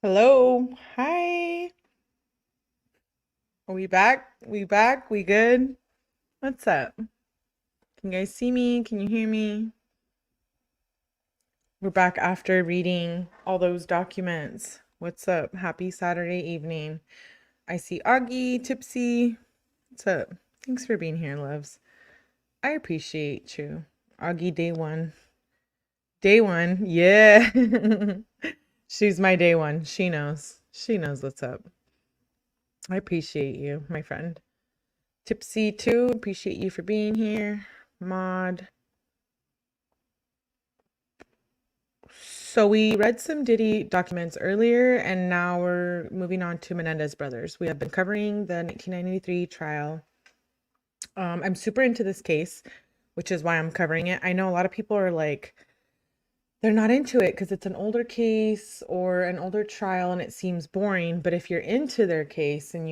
Hello. Hi. Are we back? We back? We good? What's up? Can you guys see me? Can you hear me? We're back after reading all those documents. What's up? Happy Saturday evening. I see 𝗟𝗏𝗃𝗃. What's up? Thanks for being here, loves. I appreciate you. 𝗟𝗏 day one. Day one. Yeah. She's my day one. She knows. She knows what's up. I appreciate you, my friend. 𝗟𝗶𝗸𝗃 too. Appreciate you for being here. Mod. So we read some Diddy documents earlier, and now we're moving on to Menendez brothers. We have been covering the 1993 trial. I'm super into this case, which is why I'm covering it. I know a lot of people are like, they're not into it because it's an older case or an older trial and it seems boring. But if you're into their case and,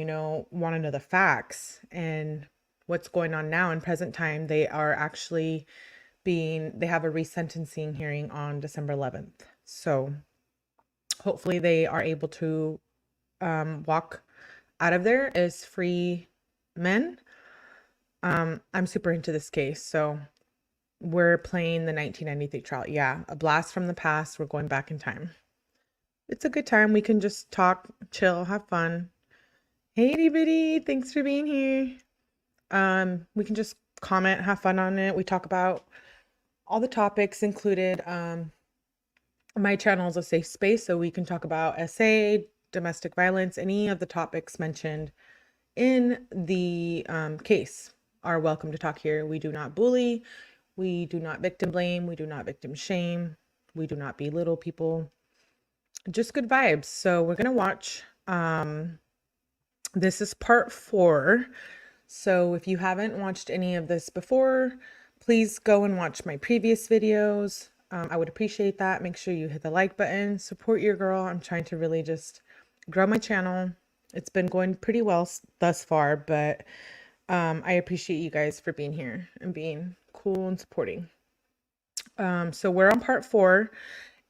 want to know the facts and what's going on now in present time, they are actually they have a resentencing hearing on December 11th. So hopefully they are able to walk out of there as free men. I'm super into this case. So we're playing the 1993 trial. Yeah, a blast from the past. We're going back in time. It's a good time. We can just talk, chill, have fun. Hey, 𝗟𝗏𝗃𝗃, thanks for being here. We can just comment, have fun on it. We talk about all the topics included. My channel is a safe space, so we can talk about 𝗟𝗏, domestic violence, any of the topics mentioned in the case are welcome to talk here. We do not bully. We do not victim blame. We do not victim shame. We do not belittle people. Just good vibes. So we're going to watch. This is part 4. So if you haven't watched any of this before, please go and watch my previous videos. I would appreciate that. Make sure you hit the like button. Support your girl. I'm trying to really just grow my channel. It's been going pretty well thus far, but I appreciate you guys for being here and being cool and supporting. So we're on part 4,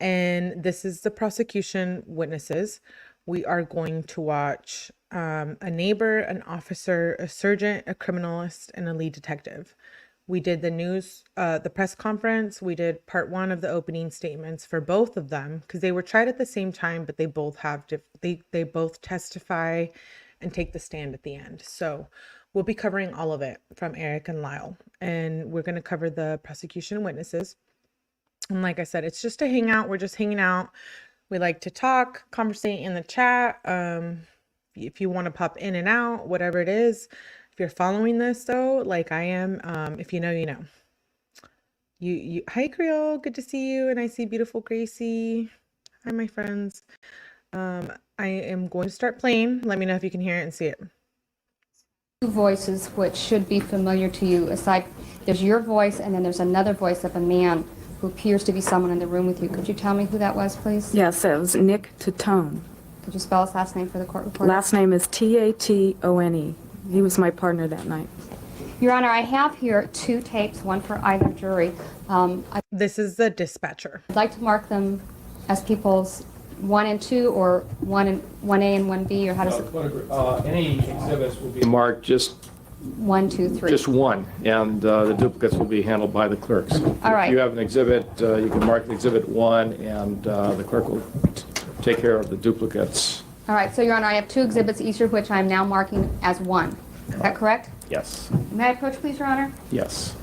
and this is the prosecution witnesses. We are going to watch a neighbor, an officer, a sergeant, a criminalist, and a lead detective. We did the press conference. We did part 1 of the opening statements for both of them because they were tried at the same time, but they both have they both testify and take the stand at the end. So we'll be covering all of it from Erik and Lyle, and we're going to cover the prosecution witnesses. And like I said, it's just a hangout. We're just hanging out. We like to talk, conversate in the chat. If you want to pop in and out, whatever it is. If you're following this though, like I am, if you know, you know. Hi Creole, good to see you. And I see beautiful Gracie. Hi my friends. I am going to start playing. Let me know if you can hear it and see it. Two voices which should be familiar to you. Aside, there's your voice and then there's another voice of a man who appears to be someone in the room with you. Could you tell me who that was, please? Yes, it was Nick Tatone. Could you spell his last name for the court reporter? Last name is 𝗟𝗏𝗃𝗃. He was my partner that night. Your Honor, I have here 2 tapes, one for either jury. This is the dispatcher. I'd like to mark them as people's 1 and 2, or 1A and 1B, or how does it? Any exhibits will be marked just 1, 2, 3. just one, and the duplicates will be handled by the clerks. All right. If you have an exhibit, you can mark the exhibit 1, and the clerk will take care of the duplicates. All right, so Your Honor, I have 2 exhibits, each of which I'm now marking as 1. Is that correct? Yes. May I approach, please, Your Honor? Yes.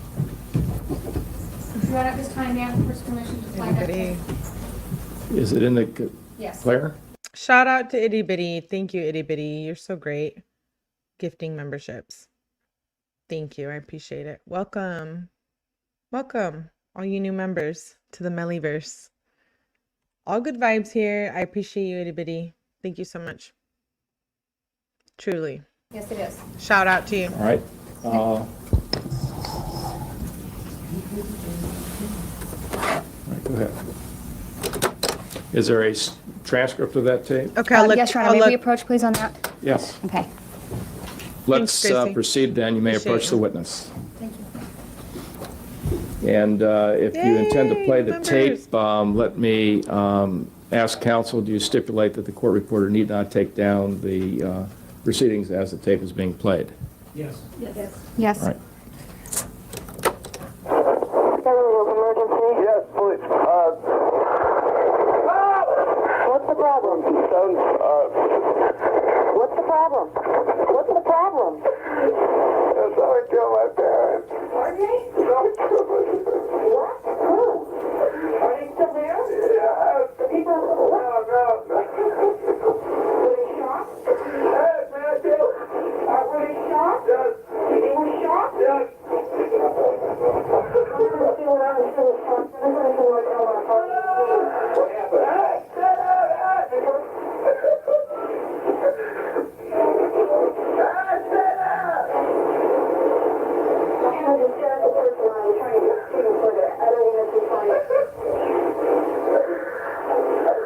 Your Honor, at this time, may I have first permission to play that tape? Is it in the Yes. player? Shout out to 𝗟𝗏𝗃𝗃. Thank you, 𝗟𝗏𝗃𝗃. You're so great. Gifting memberships. Thank you. I appreciate it. Welcome. Welcome, all you new members to the Mellyverse. All good vibes here. I appreciate you, 𝗟𝗏𝗃𝗃. Thank you so much. Truly. Yes, it is. Shout out to you. All right. All right, go ahead. Is there a transcript of that tape? Okay, I'll look. Yes, Your Honor, may we approach, please, on that? Yes. Okay. Let's Gracie. proceed then. You may Appreciate approach you. the witness. Thank you. And if you intend to play the Members. tape, let me ask counsel, do you stipulate that the court reporter need not take down the proceedings as the tape is being played? Yes. Yes. All right. Emergency? Yes, please. What's the problem? What's the problem? What's the problem? Someone killed my parents. Pardon me? Someone killed my parents. What? Who? Are they still there? Yes. The people? No. Were they shot? Yes, man, too. Were they shot? Yes. They were shot? Yes. What happened?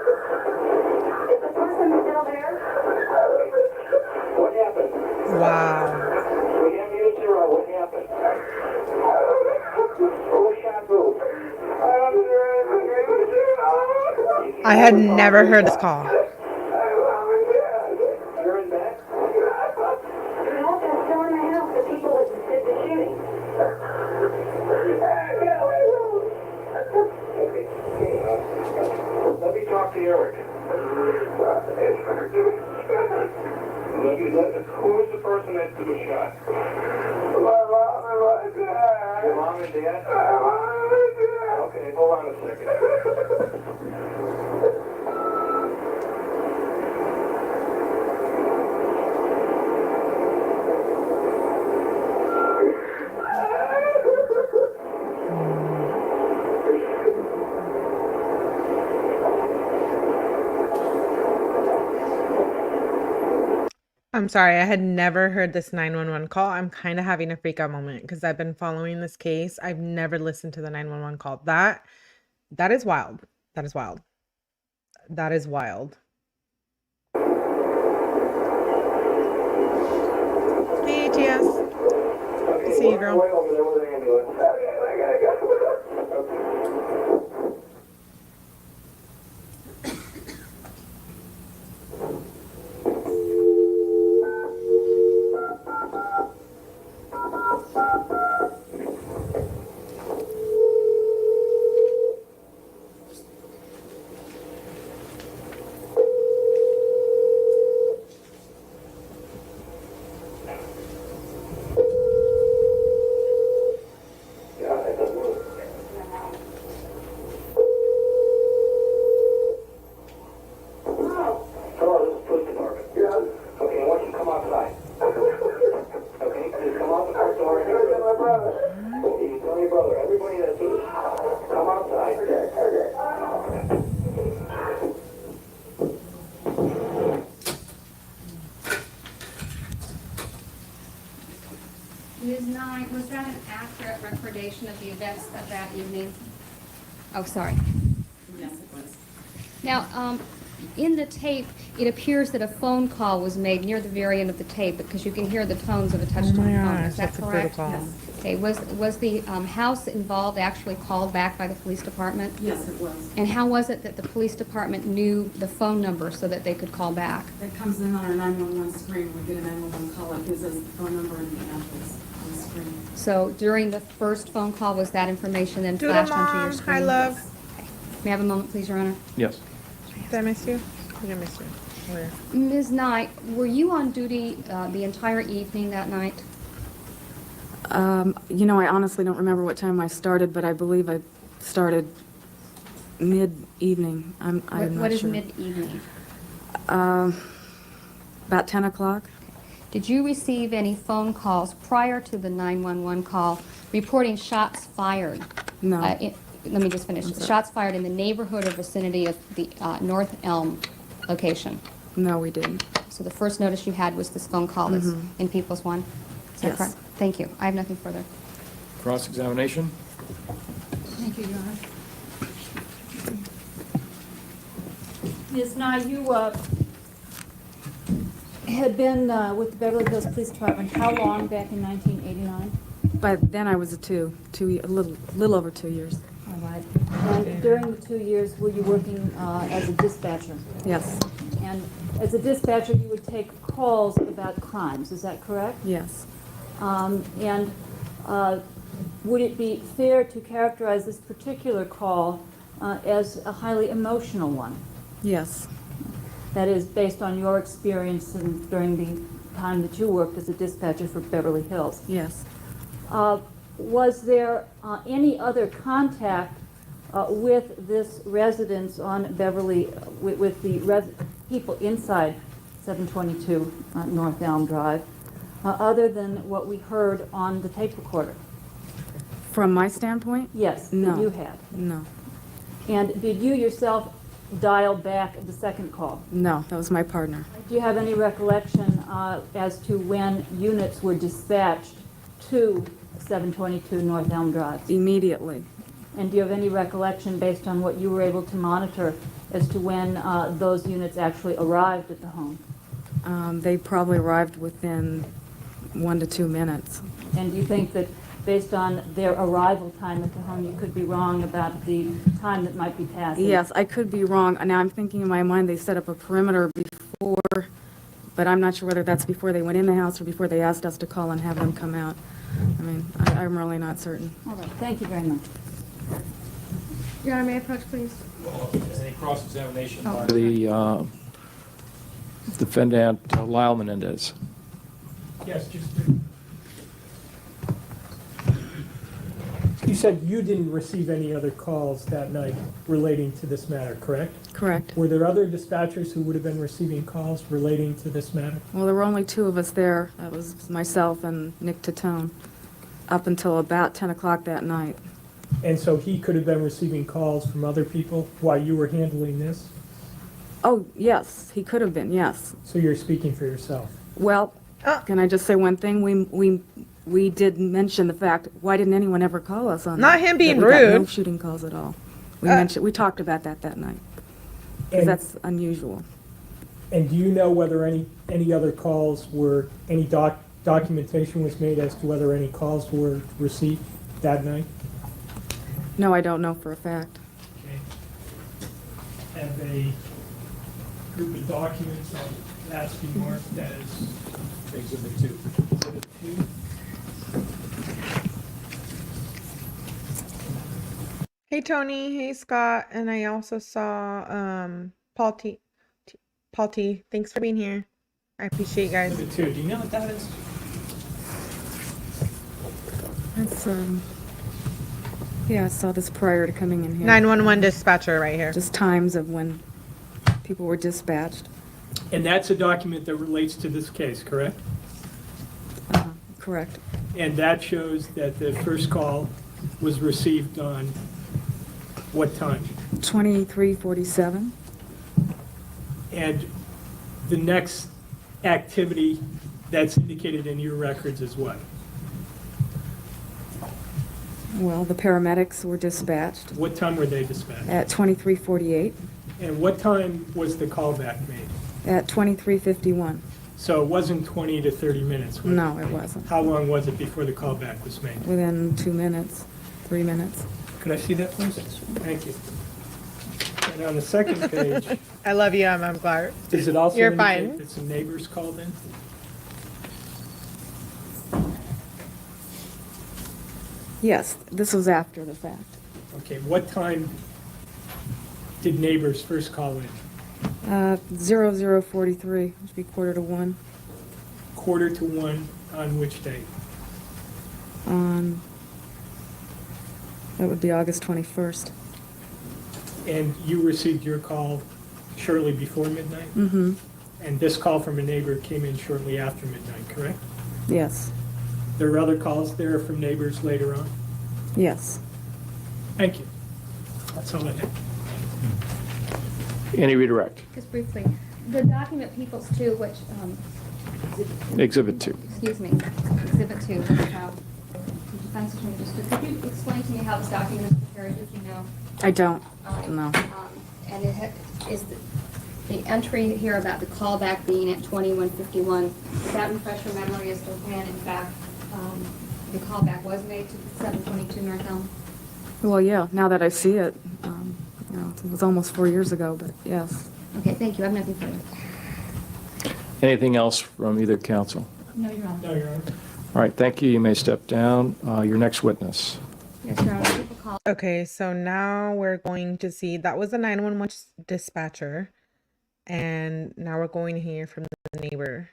Is the person still there? What happened? Wow. We have you, zero. What happened? Who shot who? I had never heard this call. You're in back? No, they're still in the house. The people that did the shooting. Let me talk to Eric. Who is the person that was shot? My mom and my dad. Your mom and dad? My mom and dad. Okay, hold on a second. I'm sorry, I had never heard this 911 call. I'm kind of having a freak out moment because I've been following this case. I've never listened to the 911 call. That is wild. That is wild. That is wild. Hey, TS. See you, girl. Way over there with the ambulance. I gotta go. Ms. Nye, was that an accurate recordation of the events of that evening? Oh, sorry. Yes, it was. Now, in the tape, it appears that a phone call was made near the very end of the tape because you can hear the tones of a touch-tone phone. gosh, Is that that's a correct? protocol. Yes. Okay, was the house involved actually called back by the police department? Yes, it was. And how was it that the police department knew the phone number so that they could call back? It comes in on our 911 screen. We get a 911 call. It gives us the phone number and the address on the screen. So during the first phone call, was that information then Doodle flashed onto your Mom. screen? Hi, love. Okay. May I have a moment, please, Your Honor? Yes. Did I miss you? I didn't miss you. Where? Ms. Knight, were you on duty the entire evening that night? You know, I honestly don't remember what time I started, but I believe I started mid-evening. I'm not sure. What is mid-evening? About 10 o'clock. Did you receive any phone calls prior to the 911 call reporting shots fired? No. Let me just finish. Shots fired in the neighborhood or vicinity of the North Elm location. No, we didn't. So the first notice you had was this phone call that's in People's One? Is that Yes. correct? Thank you. I have nothing further. Cross-examination? Thank you, Your Honor. Ms. Nye, you had been with the Beverly Hills Police Department how long back in 1989? But then I was a little over 2 years. All right. And during the 2 years, were you working as a dispatcher? Yes, And as a dispatcher, you would take calls about crimes, is that correct? yes. And would it be fair to characterize this particular call as a highly emotional one? Yes, That is, based on your experience during the time that you worked as a dispatcher for Beverly Hills. yes. Was there any other contact with this residence on Beverly, with the people inside 722 North Elm Drive, other than what we heard on the tape recorder? From my standpoint? Yes, No. that you had. No, And did you yourself dial back the second call? no, that was my partner. Do you have any recollection as to when units were dispatched to 722 North Elm Drive? Immediately. And do you have any recollection, based on what you were able to monitor, as to when those units actually arrived at the home? They probably arrived within 1 to 2 minutes. And do you think that, based on their arrival time at the home, you could be wrong about the time that might be passing? Yes, I could be wrong. Now I'm thinking in my mind they set up a perimeter before, but I'm not sure whether that's before they went in the house or before they asked us to call and have them come out. I mean, I'm really not certain. All right, thank you very much. Your Honor, may I approach, please? Any cross-examination by the defendant, Lyle Menendez? Yes, just. You said you didn't receive any other calls that night relating to this matter, correct? Correct. Were there other dispatchers who would have been receiving calls relating to this matter? Well, there were only 2 of us there. That was myself and Nick Tatone, up until about 10 o'clock that night. And so he could have been receiving calls from other people while you were handling this? Oh, yes, he could have been, yes. So you're speaking for yourself? Well, can I just say one thing? We did mention the fact, why didn't anyone ever call us on Not that? him being That we got no rude. shooting calls at all. We talked about that night, because And, that's unusual. and do you know whether any other calls were, any documentation was made as to whether any calls were received that night? No, I don't know for a fact. Okay. Have a group of documents that to be marked as Exhibit 2. Exhibit 2. Hey Tony, hey Scott, and I also saw Paul T. Paul T. Thanks for being here. I appreciate you guys. Exhibit 2. Do you know what that is? That's, yeah, I saw this prior to coming in here. 911 dispatcher right here. Just times of when people were dispatched. And that's a document that relates to this case, correct? Correct. And that shows that the first call was received on what time? 2347. And the next activity that's indicated in your records is what? Well, the paramedics were dispatched What time were they dispatched? at 2348, And what time was the callback made? at 2351. So it wasn't 20 to 30 minutes, was it? No, it wasn't. How long was it before the callback was made? Within 2 minutes, 3 minutes. Could I see that, please? Thank you. And on the second page, I love you, I'm glad. does it also You're indicate fine. that some neighbors called in? Yes, this was after the fact. Okay, what time did neighbors first call in? 0043, which would be 1:45 Quarter to 1 on which day? on, that would be August 21st. And you received your call shortly before midnight? Mm-hmm, And this call from a neighbor came in shortly after midnight, correct? yes, There were other calls there from neighbors later on? yes. Thank you. That's all I have. Any redirect? Just briefly, the document Peoples 2, which, Exhibit 2. excuse me, Exhibit 2, Defense Attorney District, could you explain to me how this document is prepared, if you know? I don't, no. And is the entry here about the callback being at 2151, does that refresh your memory as to when, in fact, The callback was made to 722 North Elm? Well, yeah, now that I see it, it was almost 4 years ago, but yes. Okay, thank you. I have nothing further. Anything else from either counsel? No, Your Honor. No, Your Honor. All right, thank you. You may step down. Your next witness. Yes, Your Honor. People call. Okay, so now we're going to see, that was a 911 dispatcher, and now we're going to hear from the neighbor.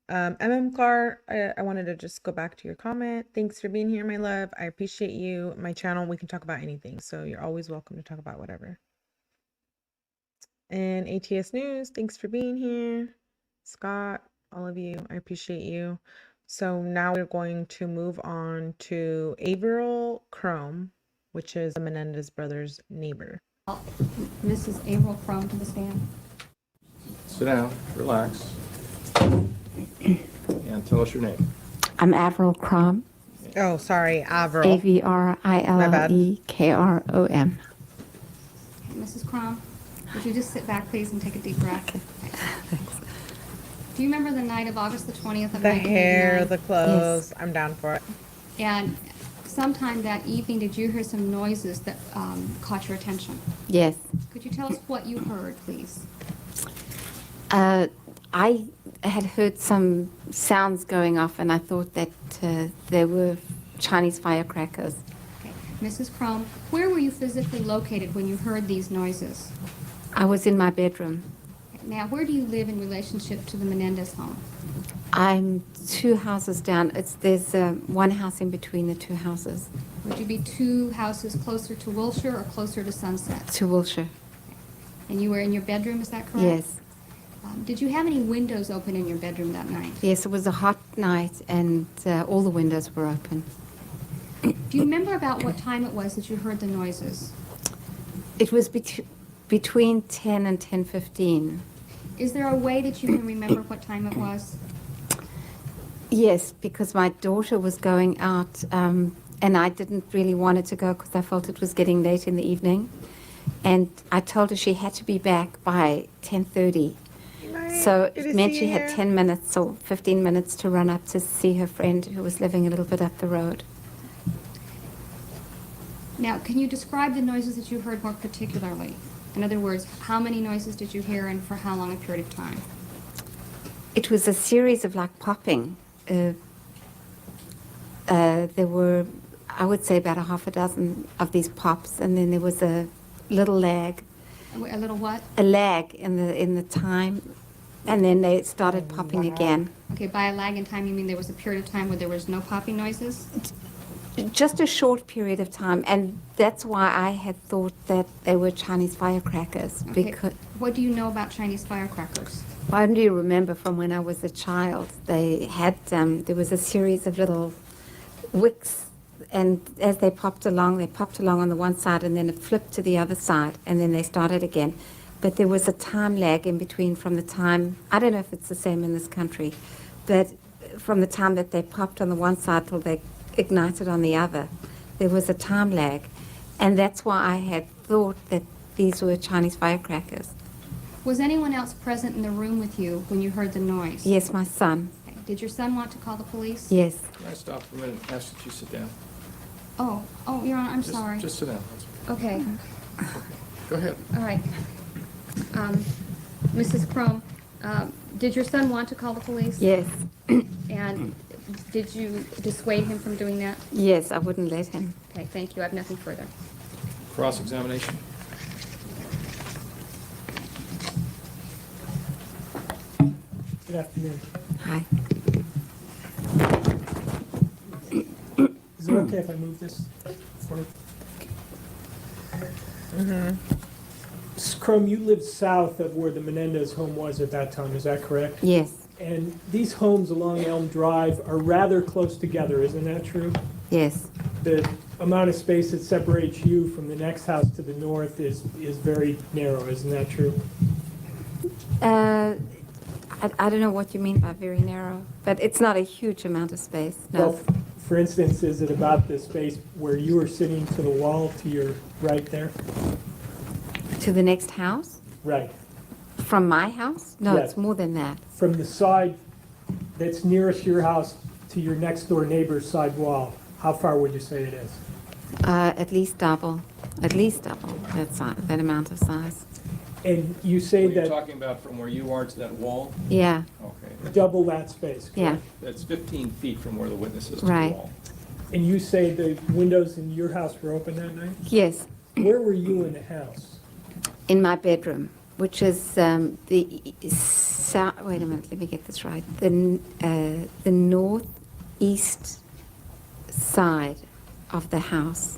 𝗵𝗃𝗃, I wanted to just go back to your comment. Thanks for being here, my love. I appreciate you. My channel, we can talk about anything, so you're always welcome to talk about whatever. And ATS News, thanks for being here. Scott, all of you, I appreciate you. So now we're going to move on to Avrille Krom, which is the Menendez brothers' neighbor. Mrs. Avrille Krom to the stand. Sit down, relax, and tell us your name. I'm Avrille Krom, Oh, sorry, Avrille. AVRILLEKROM. Mrs. Krom, would you just sit back, please, and take a deep breath? Do you remember the night of August the 20th of The hair, 1989? the clothes, I'm down for it. And sometime that evening, did you hear some noises that caught your attention? Yes. Could you tell us what you heard, please? I had heard some sounds going off, and I thought that they were Chinese firecrackers. Okay. Mrs. Krom, where were you physically located when you heard these noises? I was in my bedroom. Now, where do you live in relationship to the Menendez home? I'm 2 houses down. There's one house in between the 2 houses. Would you be 2 houses closer to Wilshire or closer to Sunset? To Wilshire. And you were in your bedroom, is that correct? Yes. Did you have any windows open in your bedroom that night? Yes, it was a hot night, and all the windows were open. Do you remember about what time it was that you heard the noises? It was between 10 and 10:15. Is there a way that you can remember what time it was? Yes, because my daughter was going out, and I didn't really want her to go because I felt it was getting late in the evening. And I told her she had to be back by 10:30. So it meant she had 10 minutes or 15 minutes to run up to see her friend who was living a little bit up the road. Now, can you describe the noises that you heard more particularly? In other words, how many noises did you hear and for how long a period of time? It was a series of like popping. There were, I would say, about a half a dozen of these pops, and then there was a little lag. A little what? A lag in the time, and then they started popping again. Okay, by a lag in time, you mean there was a period of time where there was no popping noises? Just a short period of time, and that's why I had thought that they were Chinese firecrackers. Okay. Because What do you know about Chinese firecrackers? I only remember from when I was a child, they had there was a series of little wicks, and as they popped along on the one side, and then it flipped to the other side, and then they started again. But there was a time lag in between from the time, I don't know if it's the same in this country, but from the time that they popped on the one side till they ignited on the other, there was a time lag. And that's why I had thought that these were Chinese firecrackers. Was anyone else present in the room with you when you heard the noise? Yes, my son. Okay. Did your son want to call the police? Yes. Can I stop for a minute and ask that you sit down? Oh, Your Honor, I'm Just- sorry. Just sit down. Okay, Go ahead. all right. Mrs. Krom, did your son want to call the police? Yes. And did you dissuade him from doing that? Yes, I wouldn't let him. Okay, thank you. I have nothing further. Cross-examination. Good afternoon. Hi. Is it okay if I move this forward? Mrs. Krom, you lived south of where the Menendez home was at that time, is that correct? Yes. And these homes along Elm Drive are rather close together, isn't that true? Yes. The amount of space that separates you from the next house to the north is very narrow, isn't that true? I don't know what you mean by very narrow, but it's not a huge amount of space. No. Well, for instance, is it about the space where you are sitting to the wall to your right there? To the next house? Right. From my house? No, Yes. it's more than that. From the side that's nearest your house to your next door neighbor's side wall, How far would you say it is? At least double that amount of size. And you say You're that talking about from where you are to that wall? Yeah, Okay. double that space, correct? yeah, That's 15 feet from where the witness is to the Right. wall. And you say the windows in your house were open that night? yes, Where were you in the house? in my bedroom, which is the south, wait a minute, let me get this right. The northeast side of the house.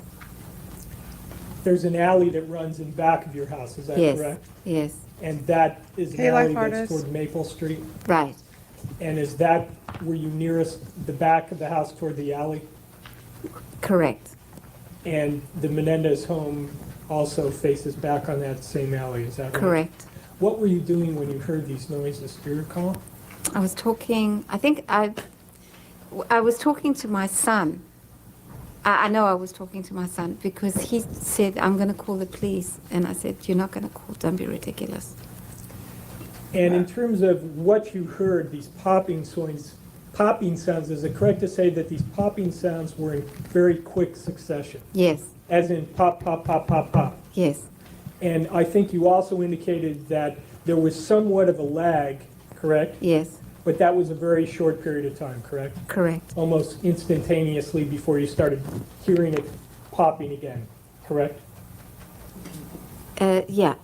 There's an alley that runs in back of your house, is that Yes, correct? yes, And that is an Hey, alley life that's artist. toward Maple Street? right, And is that where you nearest the back of the house toward the alley? correct, And the Menendez home also faces back on that same alley, is that right? correct. What were you doing when you heard these noises? Do you recall? I was talking, I was talking to my son. I know I was talking to my son because he said, I'm going to call the police. And I said, you're not going to call, don't be ridiculous. And in terms of what you heard, these popping sounds, is it correct to say that these popping sounds were in very quick succession? Yes, As in pop, pop, pop, pop, pop? yes, And I think you also indicated that there was somewhat of a lag, correct? yes, But that was a very short period of time, correct? correct. Almost instantaneously before you started hearing it popping again, correct? Yeah,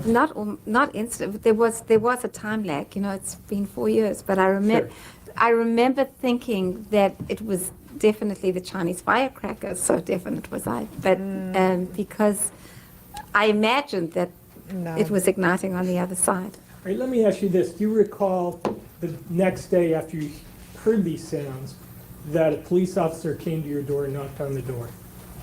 not instant. There was a time lag. You know, it's been 4 years, but Sure. I remember thinking that it was definitely the Chinese firecracker. So definite was I, but because I imagined that No. it was igniting on the other side. All right, let me ask you this. Do you recall the next day after you heard these sounds that a police officer came to your door and knocked on the door?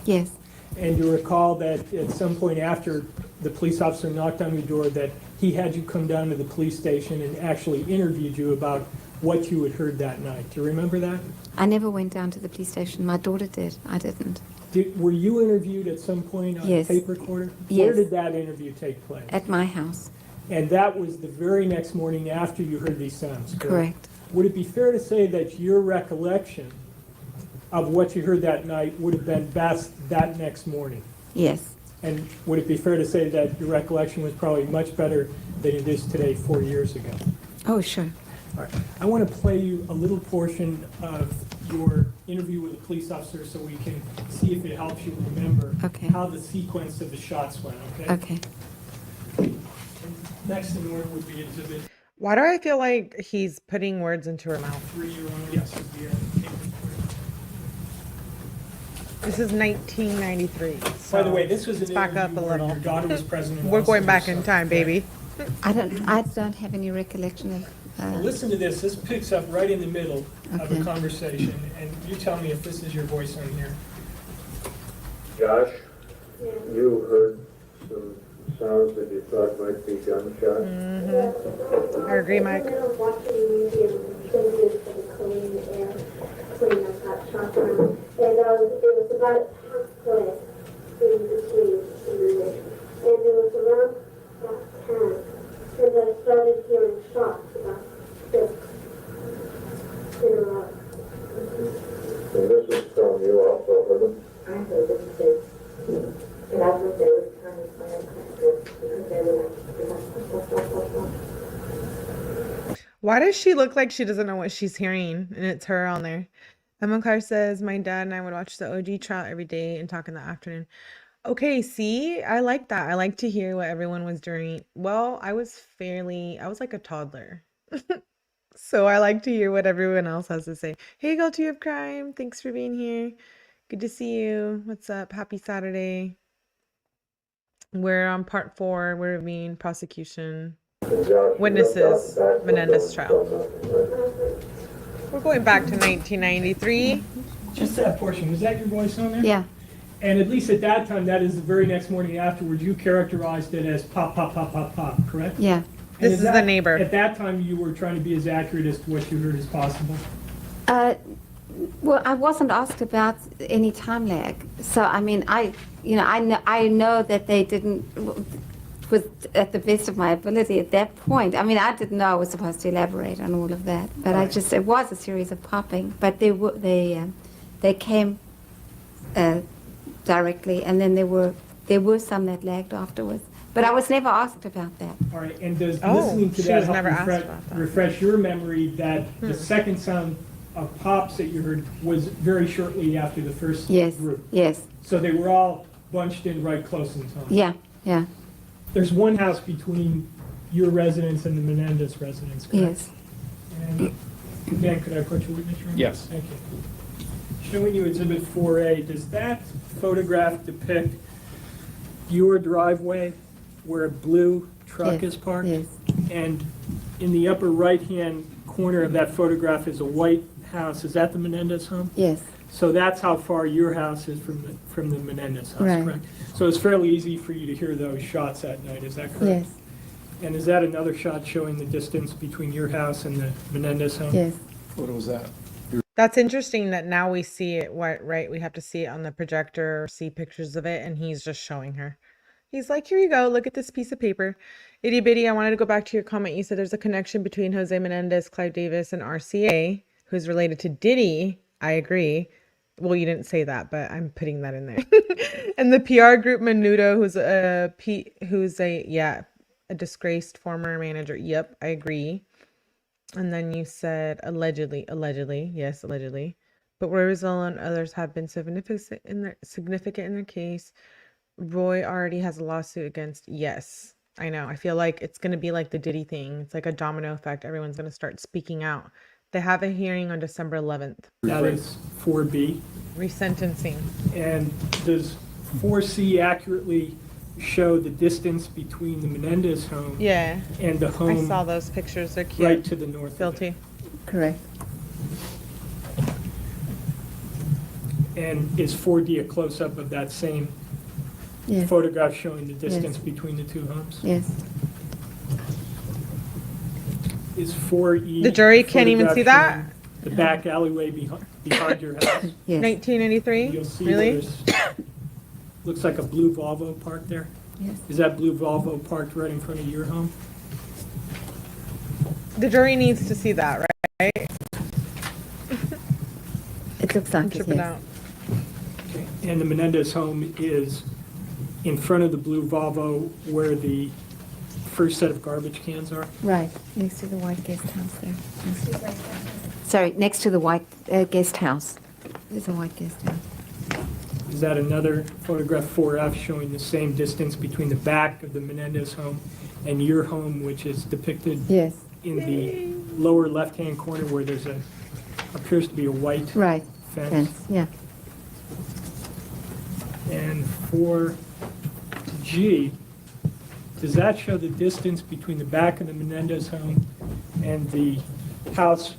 Yes, And you recall that at some point after the police officer knocked on your door that he had you come down to the police station and actually interviewed you about what you had heard that night. Do you remember that? I never went down to the police station. My daughter did. I didn't. Were you interviewed at some point on Yes. a tape recorder? Yes. Where did that interview take place? At my house. And that was the very next morning after you heard these sounds, correct? Correct. Would it be fair to say that your recollection of what you heard that night would have been best that next morning? Yes. And would it be fair to say that your recollection was probably much better than it is today, 4 years ago? Oh, sure. All right. I want to play you a little portion of your interview with the police officer so we can see if it helps you remember Okay. how the sequence of the shots went, okay? Okay. Next in order would be Exhibit Why do I feel like he's putting words into her mouth? 3, Your Honor. Yes, would be a tape recorder. This is 1993. By the way, this was let's an back up interview a where little. your daughter was present. and We're also going back your in son, time, baby. I don't have any recollection of. Well, listen to this. This picks up right in the middle of Okay. a conversation, and you tell me if this is your voice on here. Josh, you heard some sounds that you thought might be gunshots? I agree, Mike. And it was about halfway in between, and it was around 10, and I started hearing shots about 6 in a row. And this is from you also, heard them? I heard them too. And I thought they were trying to firecrackers because they were like, Why does she look like she doesn't know what she's hearing? And it's her on there. Emma Carr says, my dad and I would watch the OG trial every day and talk in the afternoon. Okay, see, I like that. I like to hear what everyone was doing. Well, I was like a toddler. So I like to hear what everyone else has to say. Hey, Guilty of Crime. Thanks for being here. Good to see you. What's up? Happy Saturday. We're on part 4. We're reviewing prosecution. And Josh, Witnesses, you know, Menendez back- trial. We're going back to 1993. Just that portion. Was that your voice on there? Yeah. And at least at that time, that is the very next morning afterwards, you characterized it as pop, pop, pop, pop, pop, correct? Yeah. And This is the that- neighbor. At that time, you were trying to be as accurate as to what you heard as possible? Well, I wasn't asked about any time lag. So, I mean, I know that they didn't, with at the best of my ability at that point. I mean, I didn't know I was supposed to elaborate on all of that, but Right. it was a series of popping. But they They came directly, and then there were some that lagged afterwards. But I was never asked about that. All right, and does Oh, listening to she that was help never asked about that. refresh your memory that the second sound of pops that you heard was very shortly after the first Yes, group? yes, So they were all bunched in right close in time? yeah, yeah, There's one house between your residence and the Menendez residence, correct? yes. And Dan, could I put your witness room? Yes. Thank you. Showing you Exhibit 4A, does that photograph depict your driveway where a blue truck Yes, is parked? yes. And in the upper right-hand corner of that photograph is a white house. Is that the Menendez home? Yes, So that's how far your house is from the Menendez house, Right. correct? So it's fairly easy for you to hear those shots at night, is that correct? yes, And is that another shot showing the distance between your house and the Menendez home? yes. What was that? That's interesting that now we see it, right? We have to see it on the projector or see pictures of it, and he's just showing her. He's like, here you go, look at this piece of paper. 𝗟𝗶𝗍, I wanted to go back to your comment. You said there's a connection between Jose Menendez, Clive Davis, and 𝗟CA, who's related to Diddy. I agree. Well, you didn't say that, but I'm putting that in there. And the PR group Menudo, who's a disgraced former manager. Yep, I agree. And then you said allegedly, yes, allegedly. But Zoeller and others have been significant in their case. Roy already has a lawsuit against, yes, I know. I feel like it's going to be like the Diddy thing. It's like a domino effect. Everyone's going to start speaking out. They have a hearing on December 11th. That is 4B. Resentencing. And does 4C accurately show the distance between the Menendez home Yeah. and the I home saw those pictures. They're cute. right to the north of it? Guilty. Correct. And is 4D a close-up of that same Yes, photograph showing the distance between the two homes? yes. Is 4E? The jury a can't even photograph see that? showing the back alleyway behind your house? Yes, 1993? You'll see Really? there's, looks like a blue Volvo parked there. yes. Is that blue Volvo parked right in front of your home? The jury needs to see that, right? It looks I'm like it, tripping yes. out. Okay. And the Menendez home is in front of the blue Volvo where the first set of garbage cans are? Right, next to the white guest house there. Sorry, next to the white guest house. There's a white guest house. Is that another photograph 4F showing the same distance between the back of the Menendez home and your home, which is depicted Yes, in the lower left-hand corner where there's appears to be a white right, fence? fence, yeah. And for G, does that show the distance between the back of the Menendez home and the house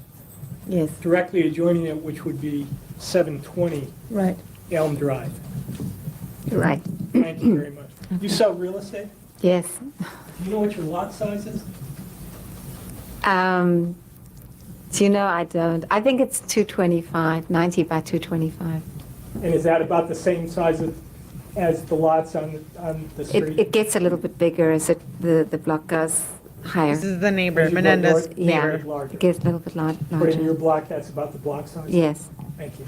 Yes, directly adjoining it, which would be 720 right, Elm Drive? right. Thank you very much. You sell real estate? Yes. Do you know what your lot size is? Do you know, I don't. I think it's 225, 90 by 225. And is that about the same size as the lots on the street? It gets a little bit bigger as the block goes higher. This is the neighbor, As you go Menendez north, Yeah, neighbor. larger. it gets a little bit But in your larger. block, that's about the block size? Yes. Thank you.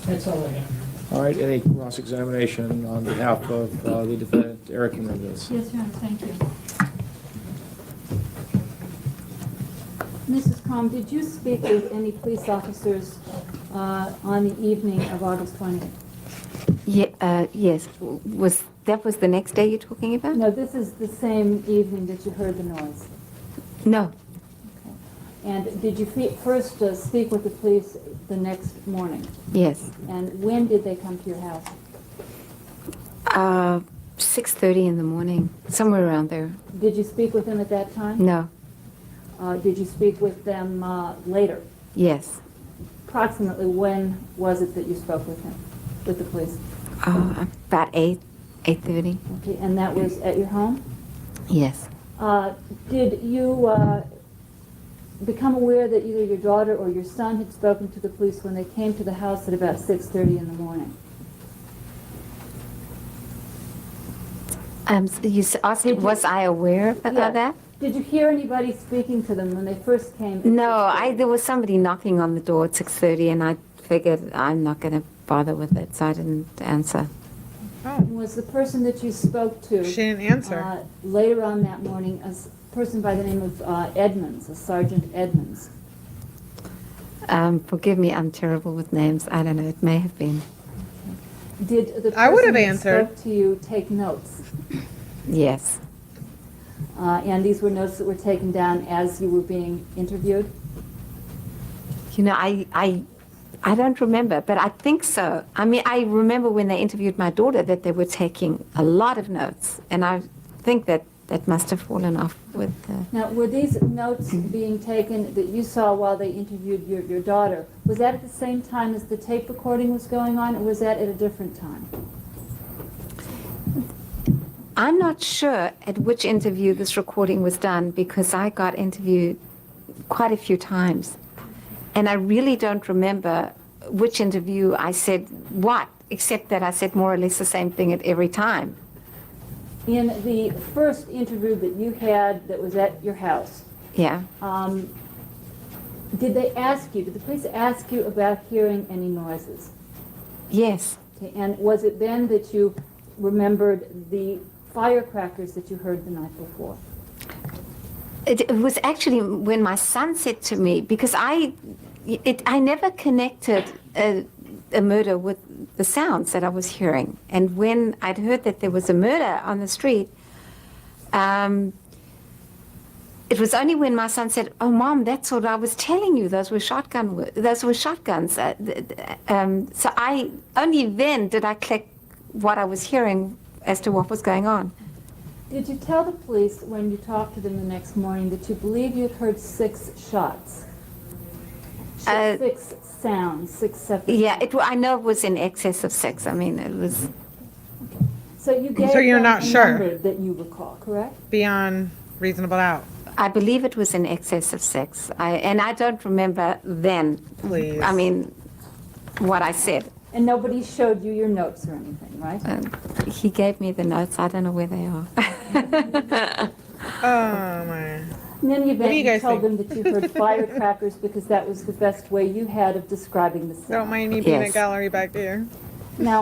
That's all I have. All right, any cross-examination on behalf of the defendant, Erik Menendez? Yes, Your Honor, thank you. Mrs. Krom, did you speak with any police officers on the evening of August 20th? Yes. That was the next day you're talking about? No, this is the same evening that you heard the noise. No. And did you first speak with the police the next morning? Yes. And when did they come to your house? 6:30 in the morning, somewhere around there. Did you speak with them at that time? No. Did you speak with them later? Yes. Approximately when was it that you spoke with him, with the police? About 8:30. Okay, and that was at your home? Yes. Did you become aware that either your daughter or your son had spoken to the police when they came to the house at about 6:30 in the morning? You asked, was I aware of Yeah. that? Did you hear anybody speaking to them when they first came? at No, 6:30? there was somebody knocking on the door at 6:30, and I figured I'm not going to bother with it, so I didn't answer. Was the person that you spoke to She didn't answer. later on that morning a person by the name of Edmonds, a Sergeant Edmonds? Forgive me, I'm terrible with names. I don't know, it may have been. Did the I would person have that answered. spoke to you take notes? Yes. And these were notes that were taken down as you were being interviewed? You know, I don't remember, but I think so. I mean, I remember when they interviewed my daughter that they were taking a lot of notes, and I think that must have fallen off with Now, were these notes being taken that you saw while they interviewed your daughter, was that at the same time as the tape recording was going on, or was that at a different time? I'm not sure at which interview this recording was done because I got interviewed quite a few times. And I really don't remember which interview I said what, except that I said more or less the same thing at every time. In the first interview that you had that was at your house, Yeah. did the police ask you about hearing any noises? Yes. Okay, and was it then that you remembered the firecrackers that you heard the night before? It was actually when my son said to me, because I never connected a murder with the sounds that I was hearing. And when I'd heard that there was a murder on the street, it was only when my son said, "Oh, Mom, that's what I was telling you. Those were shotguns." So I only then did I click what I was hearing as to what was going on. Did you tell the police when you talked to them the next morning that you believe you'd heard 6 shots? 6 sounds, 6 separate. Yeah, I know it was in excess of 6. I mean, it was. So you gave So you're them not a sure? number that you recall, correct? Beyond reasonable doubt. I believe it was in excess of 6. And I don't remember then. Please. I mean, what I said. And nobody showed you your notes or anything, right? He gave me the notes. I don't know where they are. Oh, my. In any What do event, you you guys told think? them that you heard firecrackers because that was the best way you had of describing the sound. Don't mind me being a Yes. gallery back there. Now,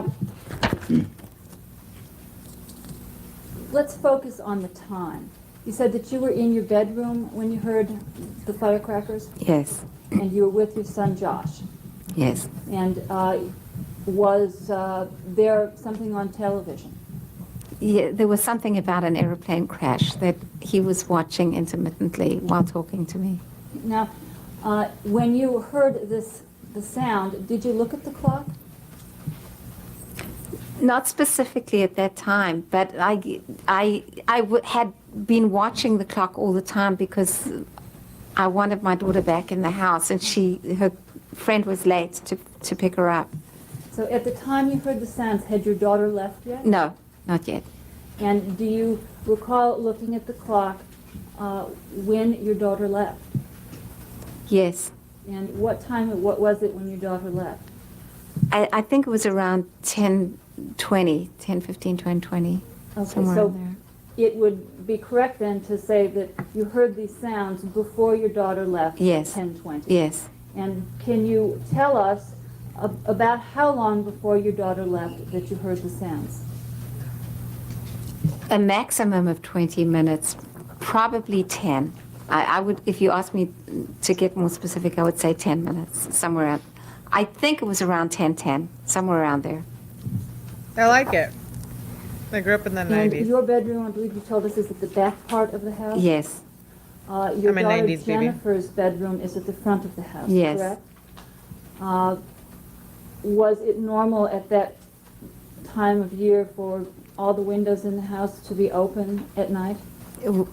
let's focus on the time. You said that you were in your bedroom when you heard the firecrackers, Yes, and you were with your son Josh. yes. And was there something on television? Yeah, there was something about an airplane crash that he was watching intermittently while talking to me. Now, when you heard the sound, did you look at the clock? Not specifically at that time, but I had been watching the clock all the time because I wanted my daughter back in the house, and her friend was late to pick her up. So at the time you heard the sounds, had your daughter left yet? No, not yet. And do you recall looking at the clock when your daughter left? Yes. And what was it when your daughter left? I think it was around 10:20, 10:15, 10:20, Okay, somewhere so in it would be correct then to say that you heard these sounds before your daughter left Yes. at 10:20? Yes. And can you tell us about how long before your daughter left that you heard the sounds? A maximum of 20 minutes, probably 10. I would, if you asked me to get more specific, I would say 10 minutes, somewhere around. I think it was around 10:10, somewhere around there. I like it. I grew up in the And 90s. your bedroom, I believe you told us, is at the back part of the house? Yes, Your I'm a daughter 90s baby. Jennifer's bedroom is at the front of the house, Yes. correct? Was it normal at that time of year for all the windows in the house to be open at night?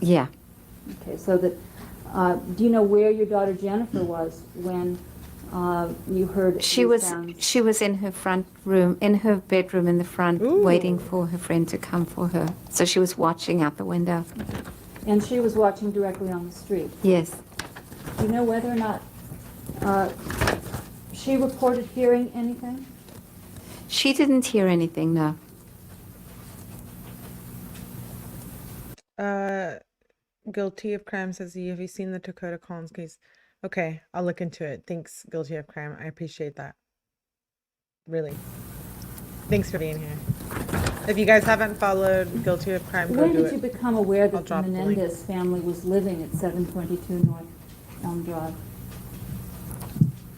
Yeah. Okay, so that, do you know where your daughter Jennifer was when you heard She these was sounds? she was in her front room, in her bedroom in the front, Ooh. waiting for her friend to come for her. So she was watching out the window. And she was watching directly on the street. Yes. Do you know whether or not she reported hearing anything? She didn't hear anything, no. Guilty of crime says, have you seen the Dakota Collins case? Okay, I'll look into it. Thanks, Guilty of crime. I appreciate that. Really. Thanks for being here. If you guys haven't followed Guilty of Crime, go When do did you it. become aware I'll that the drop the link. Menendez family was living at 722 North Elm Drive?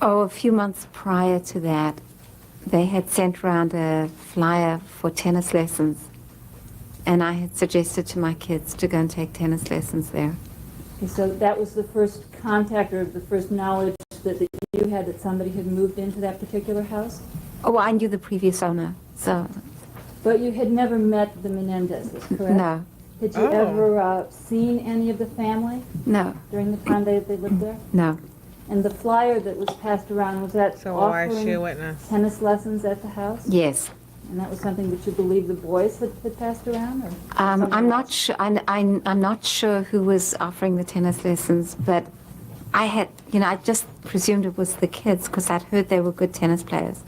Oh, a few months prior to that, they had sent around a flyer for tennis lessons, and I had suggested to my kids to go and take tennis lessons there. Okay, so that was the first contact or the first knowledge that you had that somebody had moved into that particular house? Oh, I knew the previous owner, so But you had never met the Menendezes, correct? no, Had you ever seen any of the family no, during the time they lived there? no. And the flyer that was passed around, was that So why is she a offering witness? tennis lessons at the house? Yes. And that was something that you believe the boys had passed around? Or I'm not sure. I'm not sure who was offering the tennis lessons, but I had, I just presumed it was the kids because I'd heard they were good tennis players,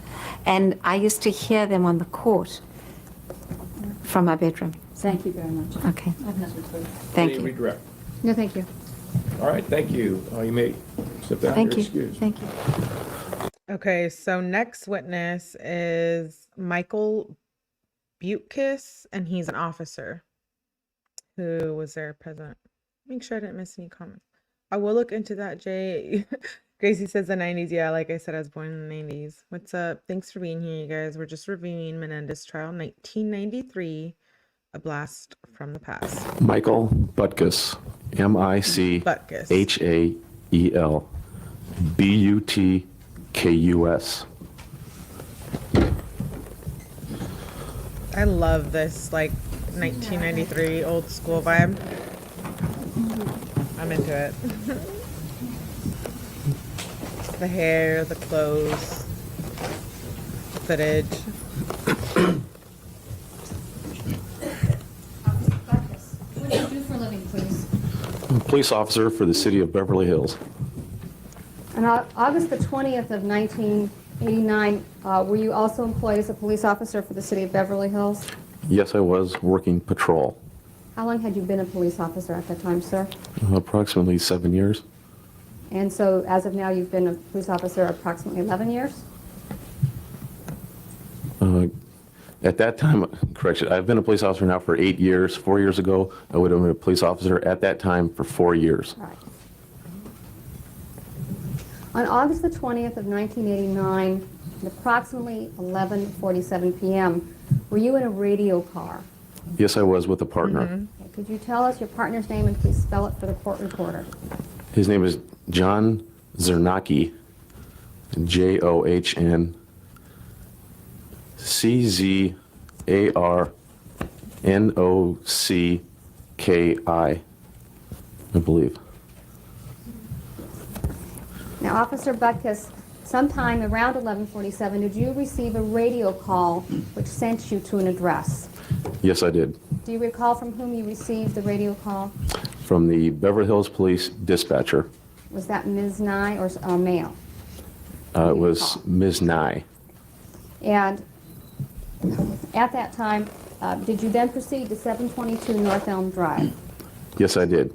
and I used to hear them on the court from my bedroom. Thank you very much. Okay. I have nothing further. Thank Any you. redirect? No, thank you. All right, thank you. You may sit down. Thank You're you. excused. Thank you. Okay, so next witness is 𝗏𝗃𝗍, and he's an officer who was there present. Make sure I didn't miss any comments. I will look into that, Jay. Gracie says the 90s. Yeah, like I said, I was born in the 90s. What's up? Thanks for being here, you guys. We're just reviewing Menendez trial, 1993, a blast from the past. Michael Butkus, MICHAEL, BUTKUS. I love this, like, 1993 old school vibe. I'm into it. The hair, the clothes, footage. What do you do for a living, please? I'm a police officer for the city of Beverly Hills. On August the 20th of 1989, were you also employed as a police officer for the city of Beverly Hills? Yes, I was working patrol. How long had you been a police officer at that time, sir? Approximately 7 years. And so as of now, you've been a police officer approximately 11 years? At that time, correction, I've been a police officer now for 8 years. 4 years ago, I would have been a police officer at that time for 4 years. Right. On August the 20th of 1989, at approximately 11:47 p.m., were you in a radio car? Yes, I was with a partner. Okay, could you tell us your partner's name and please spell it for the court reporter? His name is John 𝗟𝗏𝗃, JOHNCZARNOCKI, I believe. Now, Officer Butkus, sometime around 11:47, did you receive a radio call which sent you to an address? Yes, I did. Do you recall from whom you received the radio call? From the Beverly Hills Police dispatcher. Was that Ms. Nye or male? It was Ms. Nye. And at that time, did you then proceed to 722 North Elm Drive? Yes, I did.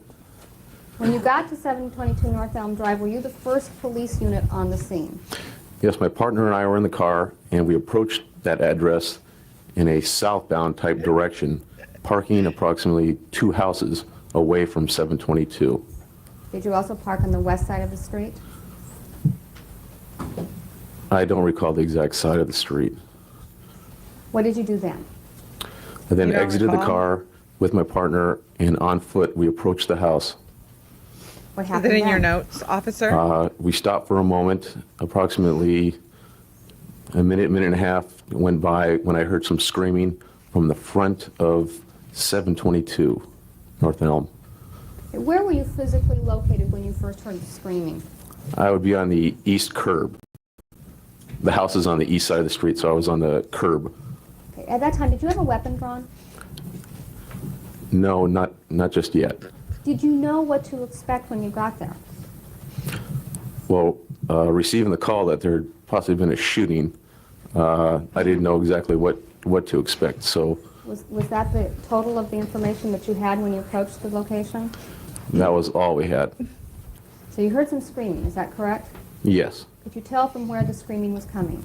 When you got to 722 North Elm Drive, were you the first police unit on the scene? Yes, my partner and I were in the car, and we approached that address in a southbound type direction, parking approximately 2 houses away from 722. Did you also park on the west side of the street? I don't recall the exact side of the street. What did you do then? I then You don't exited the recall? car with my partner, and on foot, we approached the house. What Is happened it in your then? notes, officer? We stopped for a moment, approximately a minute and a half went by when I heard some screaming from the front of 722 North Elm. Where were you physically located when you first heard the screaming? I would be on the east curb. The house is on the east side of the street, so I was on the curb. Okay. At that time, did you have a weapon drawn? No, not just yet. Did you know what to expect when you got there? Well, receiving the call that there had possibly been a shooting, I didn't know exactly what to expect. So Was that the total of the information that you had when you approached the location? That was all we had. So you heard some screaming, is that correct? Yes. Could you tell from where the screaming was coming?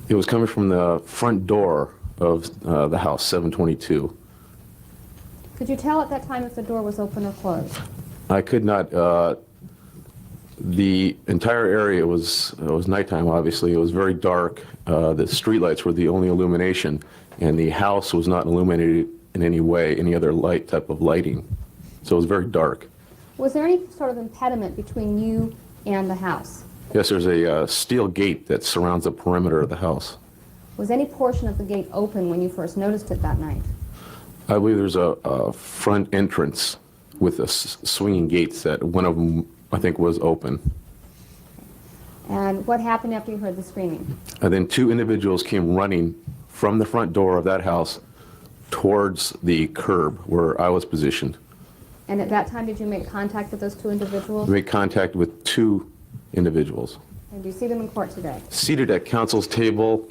It was coming from the front door of the house, 722. Could you tell at that time if the door was open or closed? I could not. The entire area was nighttime, obviously. It was very dark. The streetlights were the only illumination, and the house was not illuminated in any way, any other light type of lighting. So it was very dark. Was there any sort of impediment between you and the house? Yes, there's a steel gate that surrounds the perimeter of the house. Was any portion of the gate open when you first noticed it that night? I believe there's a front entrance with the swinging gates that one of them, I think, was open. And what happened after you heard the screaming? And then two individuals came running from the front door of that house towards the curb where I was positioned. And at that time, did you make contact with those two individuals? We made contact with two individuals. And do you see them in court today? Seated at counsel's table,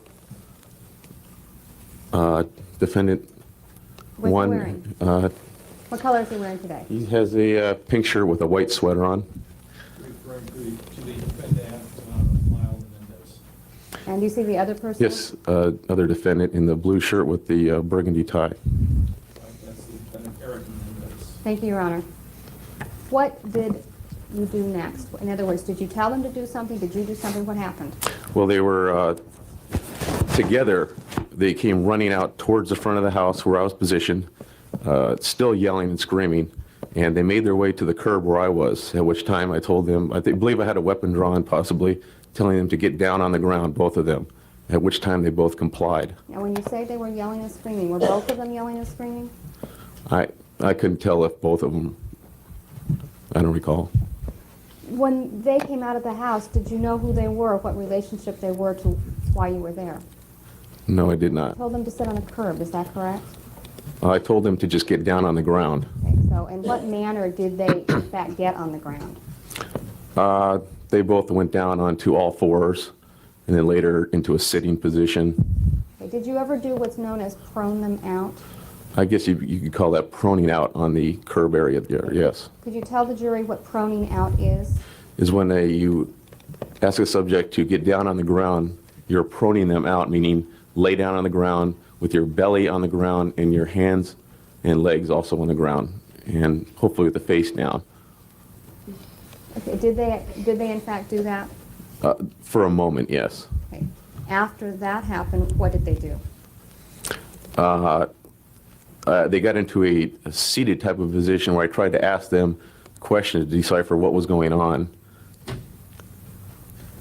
defendant What's one. he wearing? What color is he wearing today? He has a pink shirt with a white sweater on. Referring to the defendant, Lyle and Menendez. And do you see the other person? Yes, other defendant in the blue shirt with the burgundy tie. That's the defendant, Erik Menendez. Thank you, Your Honor. What did you do next? In other words, did you tell them to do something? Did you do something? What happened? Well, they were together. They came running out towards the front of the house where I was positioned, still yelling and screaming, and they made their way to the curb where I was, at which time I told them, I believe I had a weapon drawn possibly, telling them to get down on the ground, both of them, at which time they both complied. Now, when you say they were yelling and screaming, were both of them yelling and screaming? I couldn't tell if both of them, I don't recall. When they came out of the house, did you know who they were, what relationship they were to why you were there? No, I did You not. told them to sit on a curb, is that correct? I told them to just get down on the ground. Okay, so in what manner did they, in fact, get on the ground? They both went down onto all fours and then later into a sitting position. Okay, did you ever do what's known as prone them out? I guess you could call that proning out on the curb area there, yes. Could you tell the jury what proning out is? Is when you ask a subject to get down on the ground, you're proning them out, meaning lay down on the ground with your belly on the ground and your hands and legs also on the ground, and hopefully with the face down. Okay, did they in fact do that? For a moment, yes. Okay. After that happened, what did they do? They got into a seated type of position where I tried to ask them questions to decipher what was going on.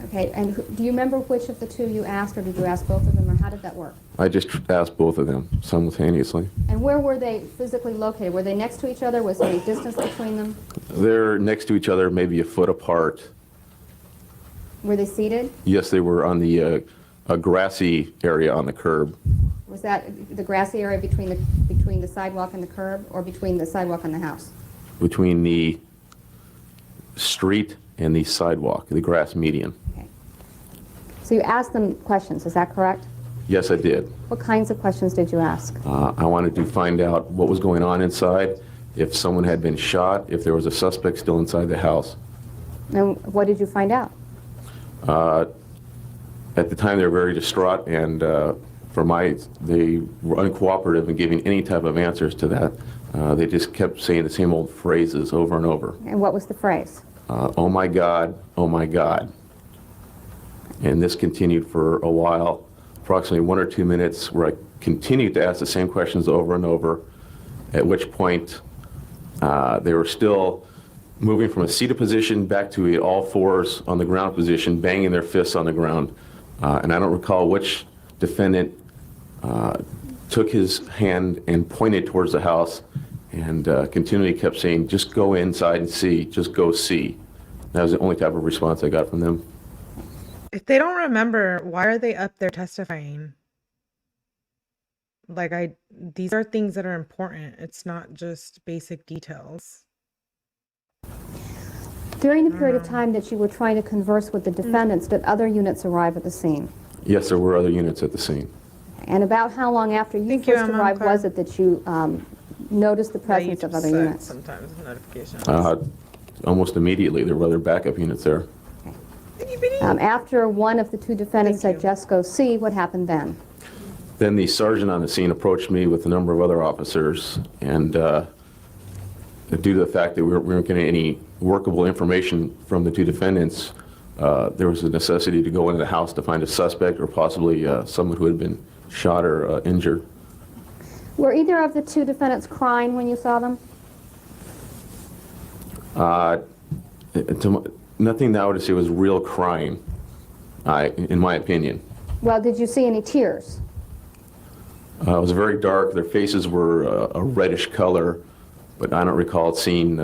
Okay, and do you remember which of the two you asked, or did you ask both of them, or how did that work? I just asked both of them simultaneously. And where were they physically located? Were they next to each other? Was there any distance between them? They're next to each other, maybe a foot apart. Were they seated? Yes, they were on the a grassy area on the curb. Was that the grassy area between the sidewalk and the curb, or between the sidewalk and the house? Between the street and the sidewalk, the grass median. Okay. So you asked them questions, is that correct? Yes, I did. What kinds of questions did you ask? I wanted to find out what was going on inside, if someone had been shot, if there was a suspect still inside the house. And what did you find out? At the time, they were very distraught, and they were uncooperative in giving any type of answers to that. They just kept saying the same old phrases over and over. And what was the phrase? Oh my God, oh my God. And this continued for a while, approximately 1 or 2 minutes, where I continued to ask the same questions over and over, at which point they were still moving from a seated position back to a all fours on the ground position, banging their fists on the ground. And I don't recall which defendant took his hand and pointed towards the house and continually kept saying, just go inside and see, just go see. That was the only type of response I got from them. If they don't remember, why are they up there testifying? These are things that are important. It's not just basic details. During the period of time that you were trying to converse with the defendants, did other units arrive at the scene? Yes, there were other units at the scene. And about how long after you first arrived was it that you notice the That you presence of just other said units? sometimes notifications. Almost immediately, there were other backup units there. After one of the two defendants Thank said, just go see, what happened then? Then the sergeant on the scene approached me with a number of other officers, and due to the fact that we weren't getting any workable information from the two defendants, there was a necessity to go into the house to find a suspect or possibly someone who had been shot or injured. Were either of the two defendants crying when you saw them? Nothing that I would say was real crying, in my opinion. Well, did you see any tears? It was very dark. Their faces were a reddish color, but I don't recall seeing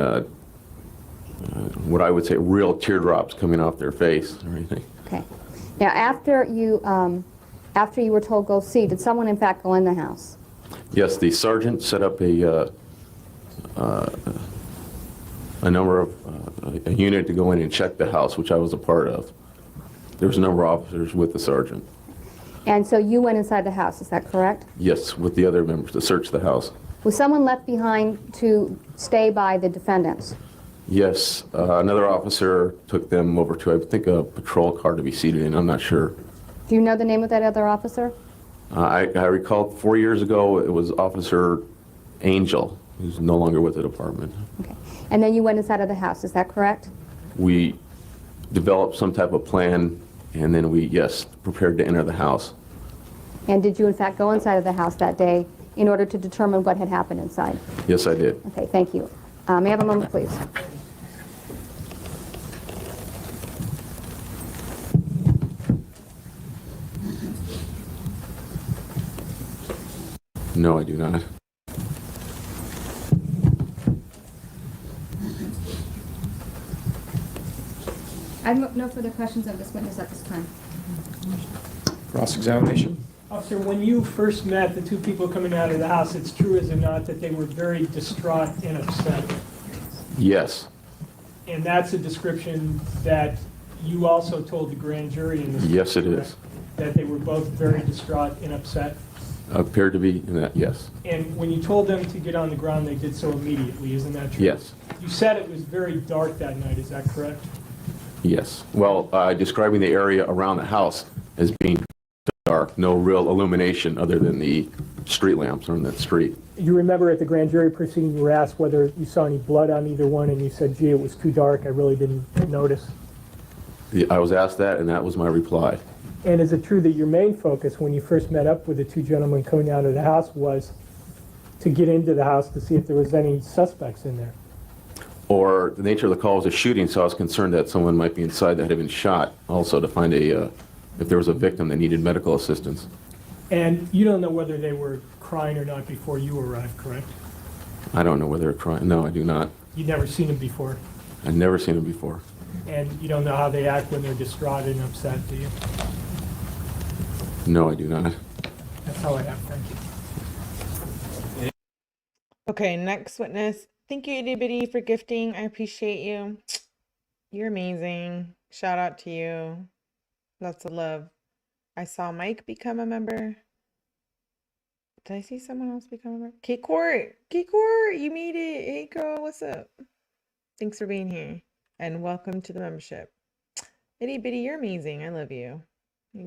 what I would say real teardrops coming off their face or anything. Okay. Now, after you were told go see, did someone in fact go in the house? Yes, the sergeant set up a number of a unit to go in and check the house, which I was a part of. There was a number of officers with the sergeant. And so you went inside the house, is that correct? Yes, with the other members to search the house. Was someone left behind to stay by the defendants? Yes, another officer took them over to, I think, a patrol car to be seated in. I'm not sure. Do you know the name of that other officer? I recall 4 years ago it was Officer Angel, who's no longer with the department. Okay. And then you went inside of the house, is that correct? We developed some type of plan, and then we, yes, prepared to enter the house. And did you in fact go inside of the house that day in order to determine what had happened inside? Yes, I did. Okay, thank you. May I have a moment, please? No, I do not. I have no further questions of this witness at this time. Cross-examination? Officer, when you first met the two people coming out of the house, it's true, is it not, that they were very distraught and upset? Yes. And that's a description that you also told the grand jury in this case? Yes, it correct? is. That they were both very distraught and upset? Appeared to be in that, yes. And when you told them to get on the ground, they did so immediately, isn't that true? Yes. You said it was very dark that night, is that correct? Yes. Well, describing the area around the house as being dark, no real illumination other than the street lamps on that street. You remember at the grand jury proceeding, you were asked whether you saw any blood on either one, and you said, gee, it was too dark, I really didn't notice. I was asked that, and that was my reply. And is it true that your main focus when you first met up with the two gentlemen coming out of the house was to get into the house to see if there was any suspects in there? Or the nature of the call was a shooting, so I was concerned that someone might be inside that had been shot, also to find if there was a victim that needed medical assistance. And you don't know whether they were crying or not before you arrived, correct? I don't know whether they're crying. No, I do not. You'd never seen them before? I've never seen them before. And you don't know how they act when they're distraught and upset, do you? No, I do not. That's all I have, thank you. Okay, next witness. Thank you, 𝗟𝗏𝗃, for gifting. I appreciate you. You're amazing. Shout out to you. Lots of love. I saw Mike become a member. Did I see someone else become a member? Kate Court, you made it. Hey, girl, what's up? Thanks for being here. And welcome to the membership. 𝗟𝗏𝗃, you're amazing. I love you.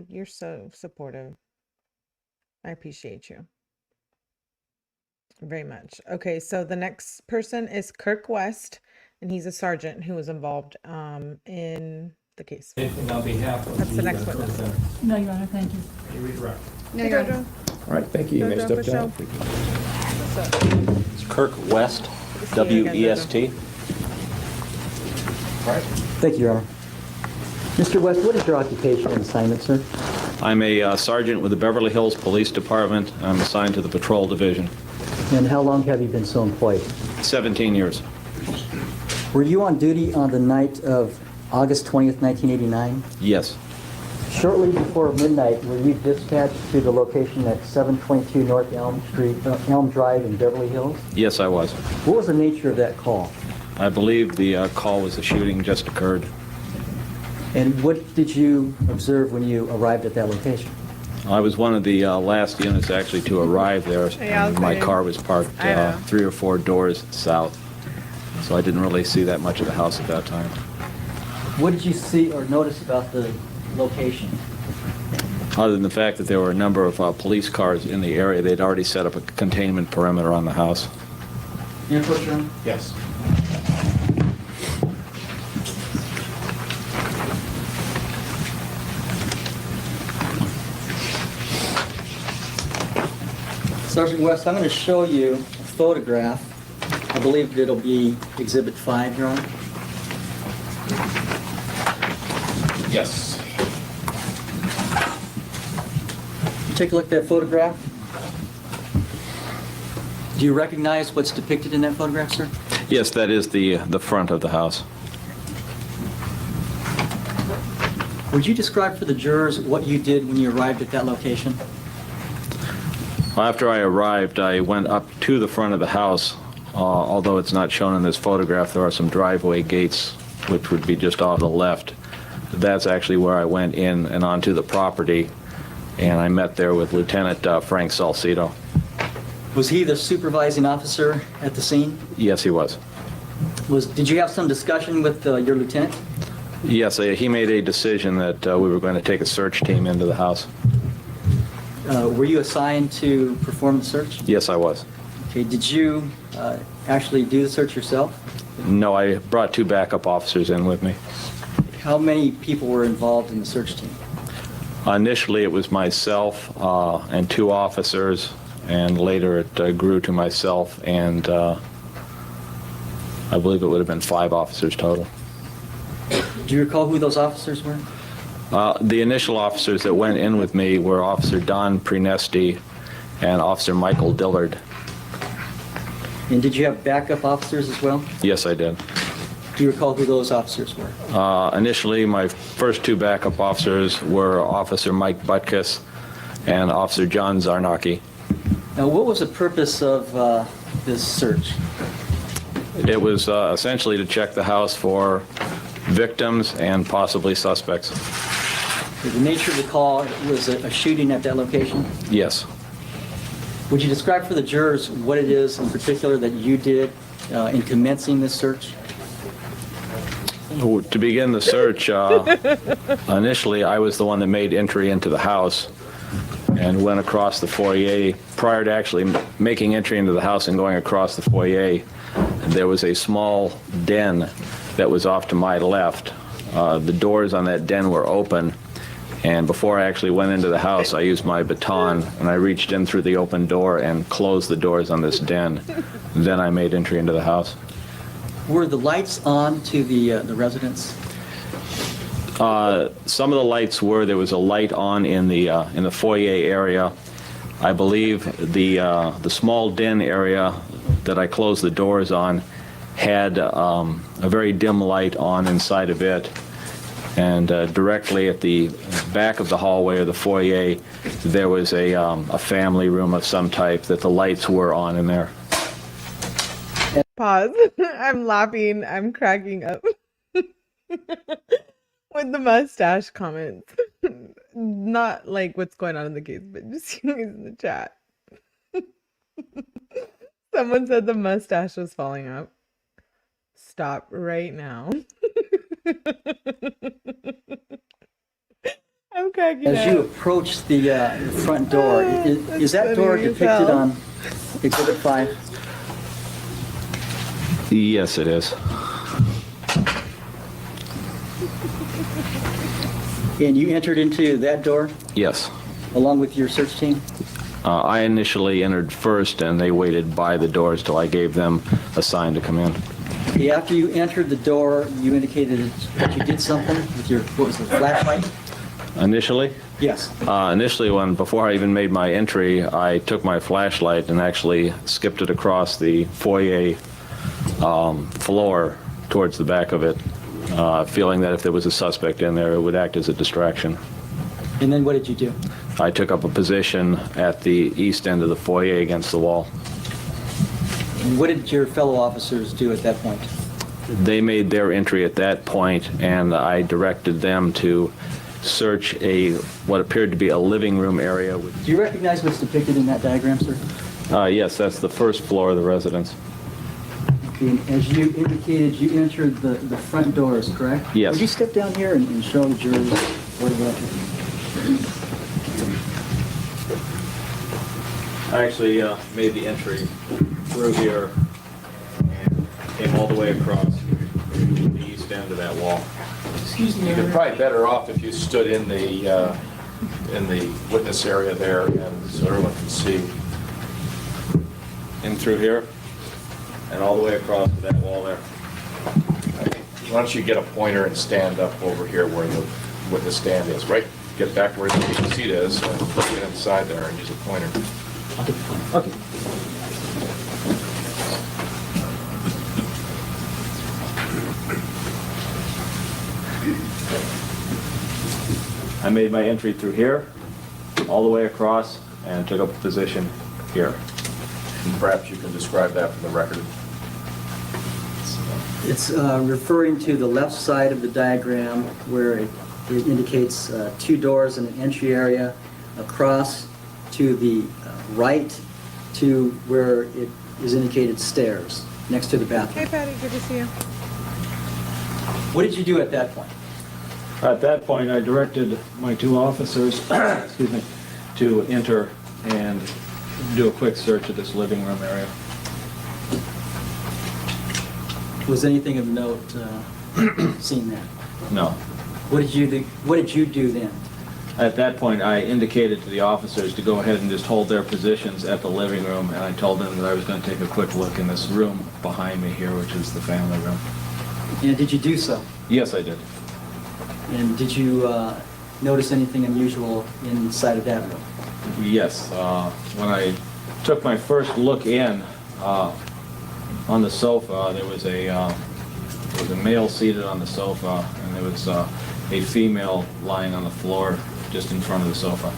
You're so supportive. I appreciate you very much. Okay, so the next person is Kirk West, and he's a sergeant who was involved in the case. Anything on behalf of That's the next witness. No, Your Honor, thank you. You redirect. No, Your Honor. All right, thank you. You may step down. What's up? It's Kirk West, Good to see you again, W-E-S-T. Right. Thank you, Your Honor. Mr. West, what is your occupation and assignment, sir? I'm a sergeant with the Beverly Hills Police Department. I'm assigned to the Patrol Division. And how long have you been so employed? 17 years. Were you on duty on the night of August 20th, 1989? Yes. Shortly before midnight, were you dispatched to the location at 722 North Elm Street, Elm Drive in Beverly Hills? Yes, I was. What was the nature of that call? I believe the call was the shooting just occurred. And what did you observe when you arrived at that location? I was one of the last units actually to arrive there. Yeah, And my same. car was parked I know. 3 or 4 doors south, so I didn't really see that much of the house at that time. What did you see or notice about the location? Other than the fact that there were a number of police cars in the area, they'd already set up a containment perimeter on the house. Your room? Yes. Sergeant West, I'm going to show you a photograph. I believe it'll be Exhibit 5, Your Honor. Yes. Take a look at that photograph. Do you recognize what's depicted in that photograph, sir? Yes, that is the front of the house. Would you describe for the jurors what you did when you arrived at that location? After I arrived, I went up to the front of the house. Although it's not shown in this photograph, there are some driveway gates, which would be just off the left. That's actually where I went in and onto the property, and I met there with Lieutenant Frank Salcido. Was he the supervising officer at the scene? Yes, he was. Did you have some discussion with your lieutenant? Yes, he made a decision that we were going to take a search team into the house. Were you assigned to perform the search? Yes, I was. Okay, did you actually do the search yourself? No, I brought 2 backup officers in with me. How many people were involved in the search team? Initially, it was myself and 2 officers, and later it grew to myself and I believe it would have been 5 officers total. Do you recall who those officers were? The initial officers that went in with me were Officer Don Prenesti and Officer Michael Dillard. And did you have backup officers as well? Yes, I did. Do you recall who those officers were? Initially, my first 2 backup officers were Officer Mike Butkus and Officer John Zarnacki. Now, what was the purpose of this search? It was essentially to check the house for victims and possibly suspects. The nature of the call was a shooting at that location? Yes. Would you describe for the jurors what it is in particular that you did in commencing this search? To begin the search, initially I was the one that made entry into the house and went across the foyer. Prior to actually making entry into the house and going across the foyer, there was a small den that was off to my left. The doors on that den were open, and before I actually went into the house, I used my baton and I reached in through the open door and closed the doors on this den. Then I made entry into the house. Were the lights on to the residence? Some of the lights were. There was a light on in the foyer area. I believe the small den area that I closed the doors on had a very dim light on inside of it. And directly at the back of the hallway or the foyer, there was a family room of some type that the lights were on in there. Pause. I'm laughing. I'm cracking up with the mustache comments. Not like what's going on in the case, but just in the chat. Someone said the mustache was falling out. Stop right now. I'm cracking As you up. approach the front door, is that door funny as depicted hell. on Exhibit 5? Yes, it is. And you entered into that door Yes. along with your search team? I initially entered first, and they waited by the doors till I gave them a sign to come in. Okay, after you entered the door, you indicated that you did something with your, what was it, flashlight? Initially? Yes. Initially, before I even made my entry, I took my flashlight and actually skipped it across the foyer floor towards the back of it, feeling that if there was a suspect in there, it would act as a distraction. And then what did you do? I took up a position at the east end of the foyer against the wall. And what did your fellow officers do at that point? They made their entry at that point, and I directed them to search what appeared to be a living room area. Do you recognize what's depicted in that diagram, sir? Yes, that's the first floor of the residence. Okay, and as you indicated, you entered the front doors, correct? Yes. Would you step down here and show the jurors where you entered? I actually made the entry through here and came all the way across the east end of that wall. Excuse me, You're probably better off if you stood in the witness area there and so everyone can see. In through here and all the way across to that wall there. Why don't you get a pointer and stand up over here where the witness stand is, right? Get back where the seat is and get inside there and use a pointer. Okay. I made my entry through here, all the way across, and took up a position here. And perhaps you can describe that for the record. It's referring to the left side of the diagram where it indicates two doors and an entry area, across to the right to where it is indicated stairs, next to the bathroom. Hey, Patty, good to see you. What did you do at that point? At that point, I directed my two officers excuse me, to enter and do a quick search of this living room area. Was anything of note seen there? No. What did you do then? At that point, I indicated to the officers to go ahead and just hold their positions at the living room, and I told them that I was going to take a quick look in this room behind me here, which is the family room. And did you do so? Yes, I did. And did you notice anything unusual inside of that room? Yes. When I took my first look in on the sofa, there was a male seated on the sofa, and there was a female lying on the floor just in front of the sofa.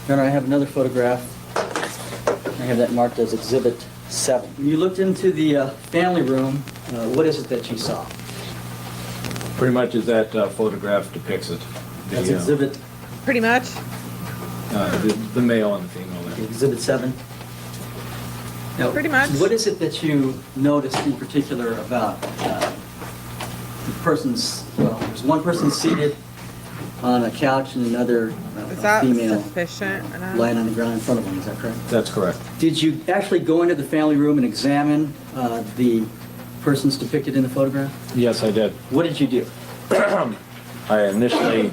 Your Honor, I have another photograph. I have that marked as Exhibit 7. When you looked into the family room, what is it that you saw? Pretty much as that photograph depicts it. That's Exhibit... Pretty much. The male and the female there. Exhibit 7? Now, Pretty much. What is it that you noticed in particular about the person's... Well, there's one person seated on a couch and another Is that female sufficient enough? lying on the ground in front of them. Is that correct? That's correct. Did you actually go into the family room and examine the persons depicted in the photograph? Yes, I did. What did you do? I initially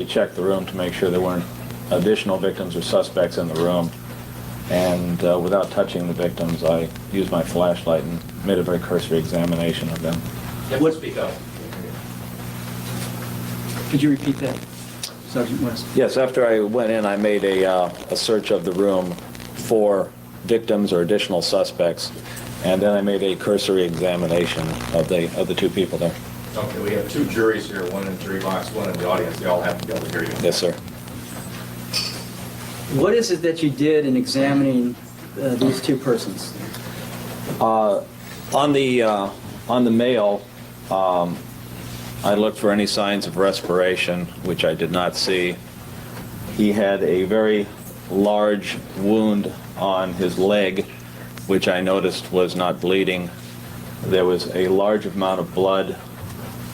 checked the room to make sure there weren't additional victims or suspects in the room. And without touching the victims, I used my flashlight and made a very cursory examination of them. What speak up? Could you repeat that, Sergeant West? Yes, after I went in, I made a search of the room for victims or additional suspects, and then I made a cursory examination of the two people there. Okay, we have two juries here, one in the jury box, one in the audience. They all have to be able to hear you. Yes, sir. What is it that you did in examining these two persons? On the male, I looked for any signs of respiration, which I did not see. He had a very large wound on his leg, which I noticed was not bleeding. There was a large amount of blood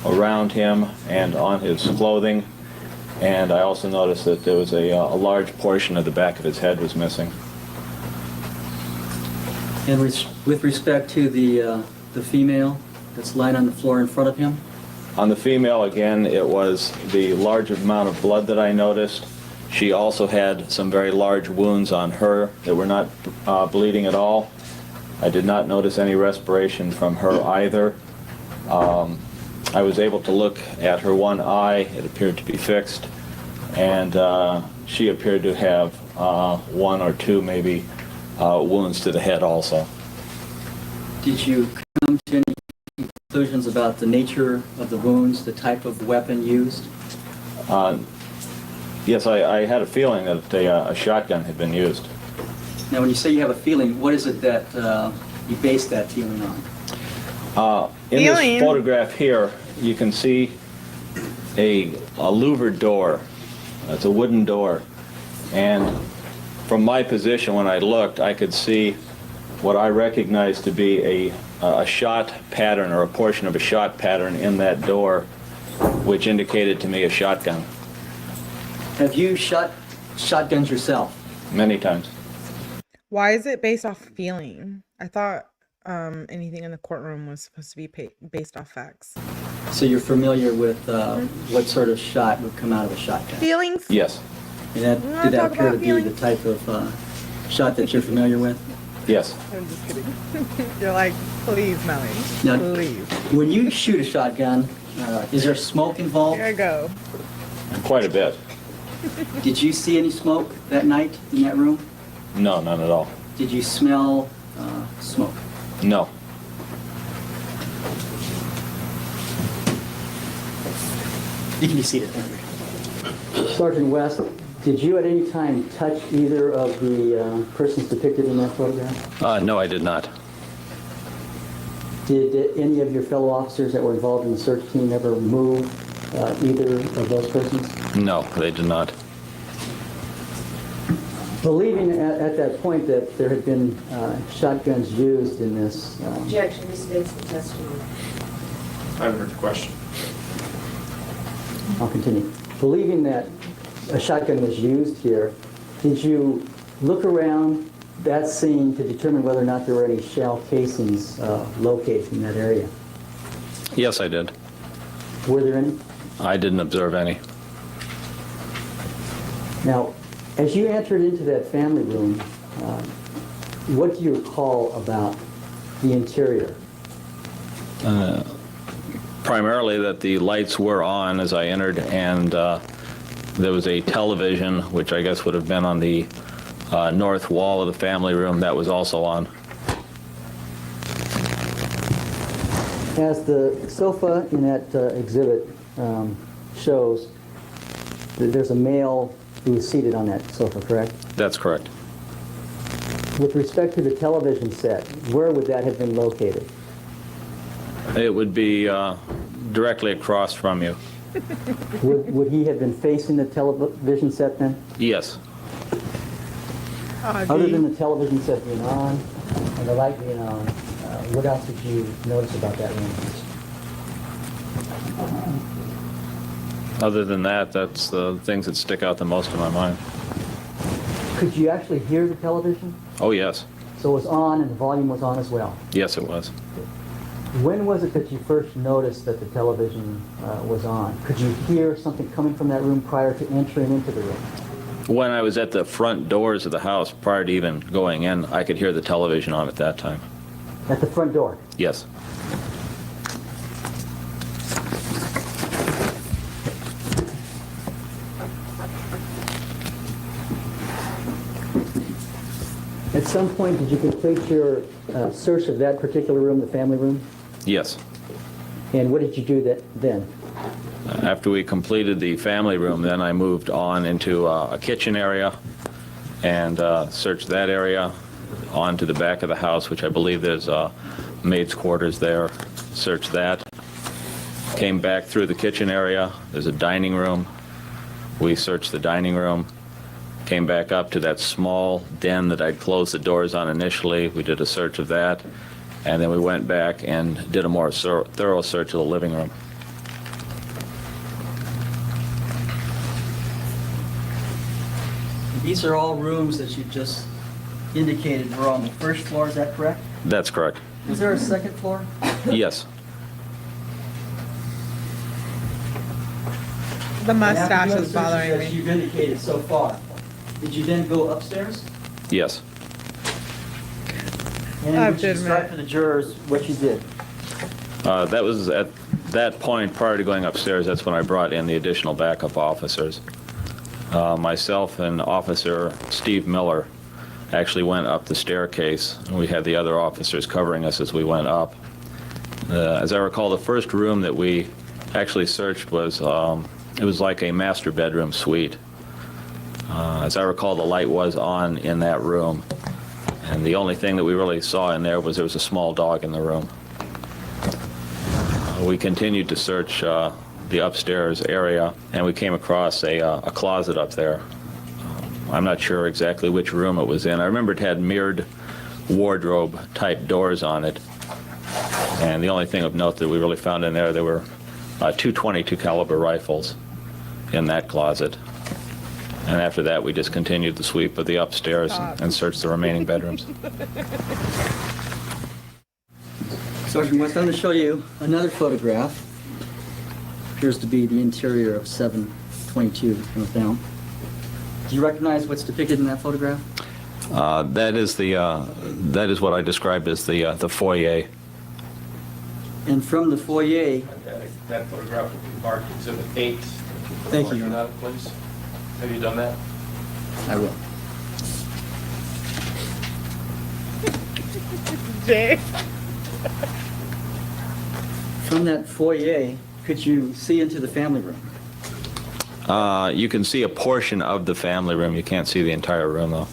around him and on his clothing, and I also noticed that there was a large portion of the back of his head was missing. And with respect to the female that's lying on the floor in front of him? On the female, again, it was the large amount of blood that I noticed. She also had some very large wounds on her that were not bleeding at all. I did not notice any respiration from her either. I was able to look at her one eye. It appeared to be fixed, and she appeared to have one or two maybe wounds to the head also. Did you come to any conclusions about the nature of the wounds, the type of weapon used? Yes, I had a feeling that a shotgun had been used. Now, when you say you have a feeling, what is it that you base that feeling on? In this photograph here, you can see a louvered door. It's a wooden door. And from my position when I looked, I could see what I recognized to be a shot pattern or a portion of a shot pattern in that door, which indicated to me a shotgun. Have you shot shotguns yourself? Many times. Why is it based off feeling? I thought anything in the courtroom was supposed to be based off facts. So you're familiar with what sort of shot would come out of a shotgun? Feelings? Yes. And did that appear to be the type of shot that you're familiar with? Yes. I'm just kidding. You're like, please, Melly. Now, Please. when you shoot a shotgun, is there smoke involved? Here I go. Quite a bit. Did you see any smoke that night in that room? No, none at all. Did you smell smoke? No. You can be seated. Sergeant West, did you at any time touch either of the persons depicted in that photograph? No, I did not. Did any of your fellow officers that were involved in the search team ever move either of those persons? No, they did not. Believing at that point that there had been shotguns used in this... Objection, restates the testimony. I haven't heard the question. I'll continue. Believing that a shotgun was used here, did you look around that scene to determine whether or not there were any shell casings located in that area? Yes, I did. Were there any? I didn't observe any. Now, as you entered into that family room, what do you recall about the interior? Primarily that the lights were on as I entered, and there was a television, which I guess would have been on the north wall of the family room, that was also on. As the sofa in that exhibit shows, there's a male who is seated on that sofa, correct? That's correct. With respect to the television set, where would that have been located? It would be directly across from you. Would he have been facing the television set then? Yes. Other than the television set being on and the light being on, what else did you notice about that room? Other than that, that's the things that stick out the most in my mind. Could you actually hear the television? Oh, yes. So it was on and the volume was on as well? Yes, it was. When was it that you first noticed that the television was on? Could you hear something coming from that room prior to entering into the room? When I was at the front doors of the house, prior to even going in, I could hear the television on at that time. At the front door? Yes. At some point, did you complete your search of that particular room, the family room? Yes. And what did you do then? After we completed the family room, then I moved on into a kitchen area and searched that area, on to the back of the house, which I believe there's maid's quarters there. Searched that. Came back through the kitchen area. There's a dining room. We searched the dining room. Came back up to that small den that I'd closed the doors on initially. We did a search of that. And then we went back and did a more thorough search of the living room. These are all rooms that you just indicated were on the first floor, is that correct? That's correct. Was there a second floor? Yes. The mustache And after is bothering the searches that me. you've indicated so far, did you then go upstairs? Yes. And I have would to you admit. describe for the jurors what you did? That was at that point, prior to going upstairs, that's when I brought in the additional backup officers. Myself and Officer Steve Miller actually went up the staircase, and we had the other officers covering us as we went up. As I recall, the first room that we actually searched was, it was like a master bedroom suite. As I recall, the light was on in that room. And the only thing that we really saw in there was a small dog in the room. We continued to search the upstairs area, and we came across a closet up there. I'm not sure exactly which room it was in. I remember it had mirrored wardrobe-type doors on it. And the only thing of note that we really found in there were two .22 caliber rifles in that closet. And after that, we just continued the sweep of the upstairs and searched the remaining bedrooms. Sergeant West, I'm going to show you another photograph. Appears to be the interior of 722 northbound. Do you recognize what's depicted in that photograph? That is what I described as the foyer. And from the foyer... That photograph will be marked Exhibit 8. Thank you, Your Honor. Please. Have you done that? I will. Jay. From that foyer, could you see into the family room? You can see a portion of the family room. You can't see the entire room, though.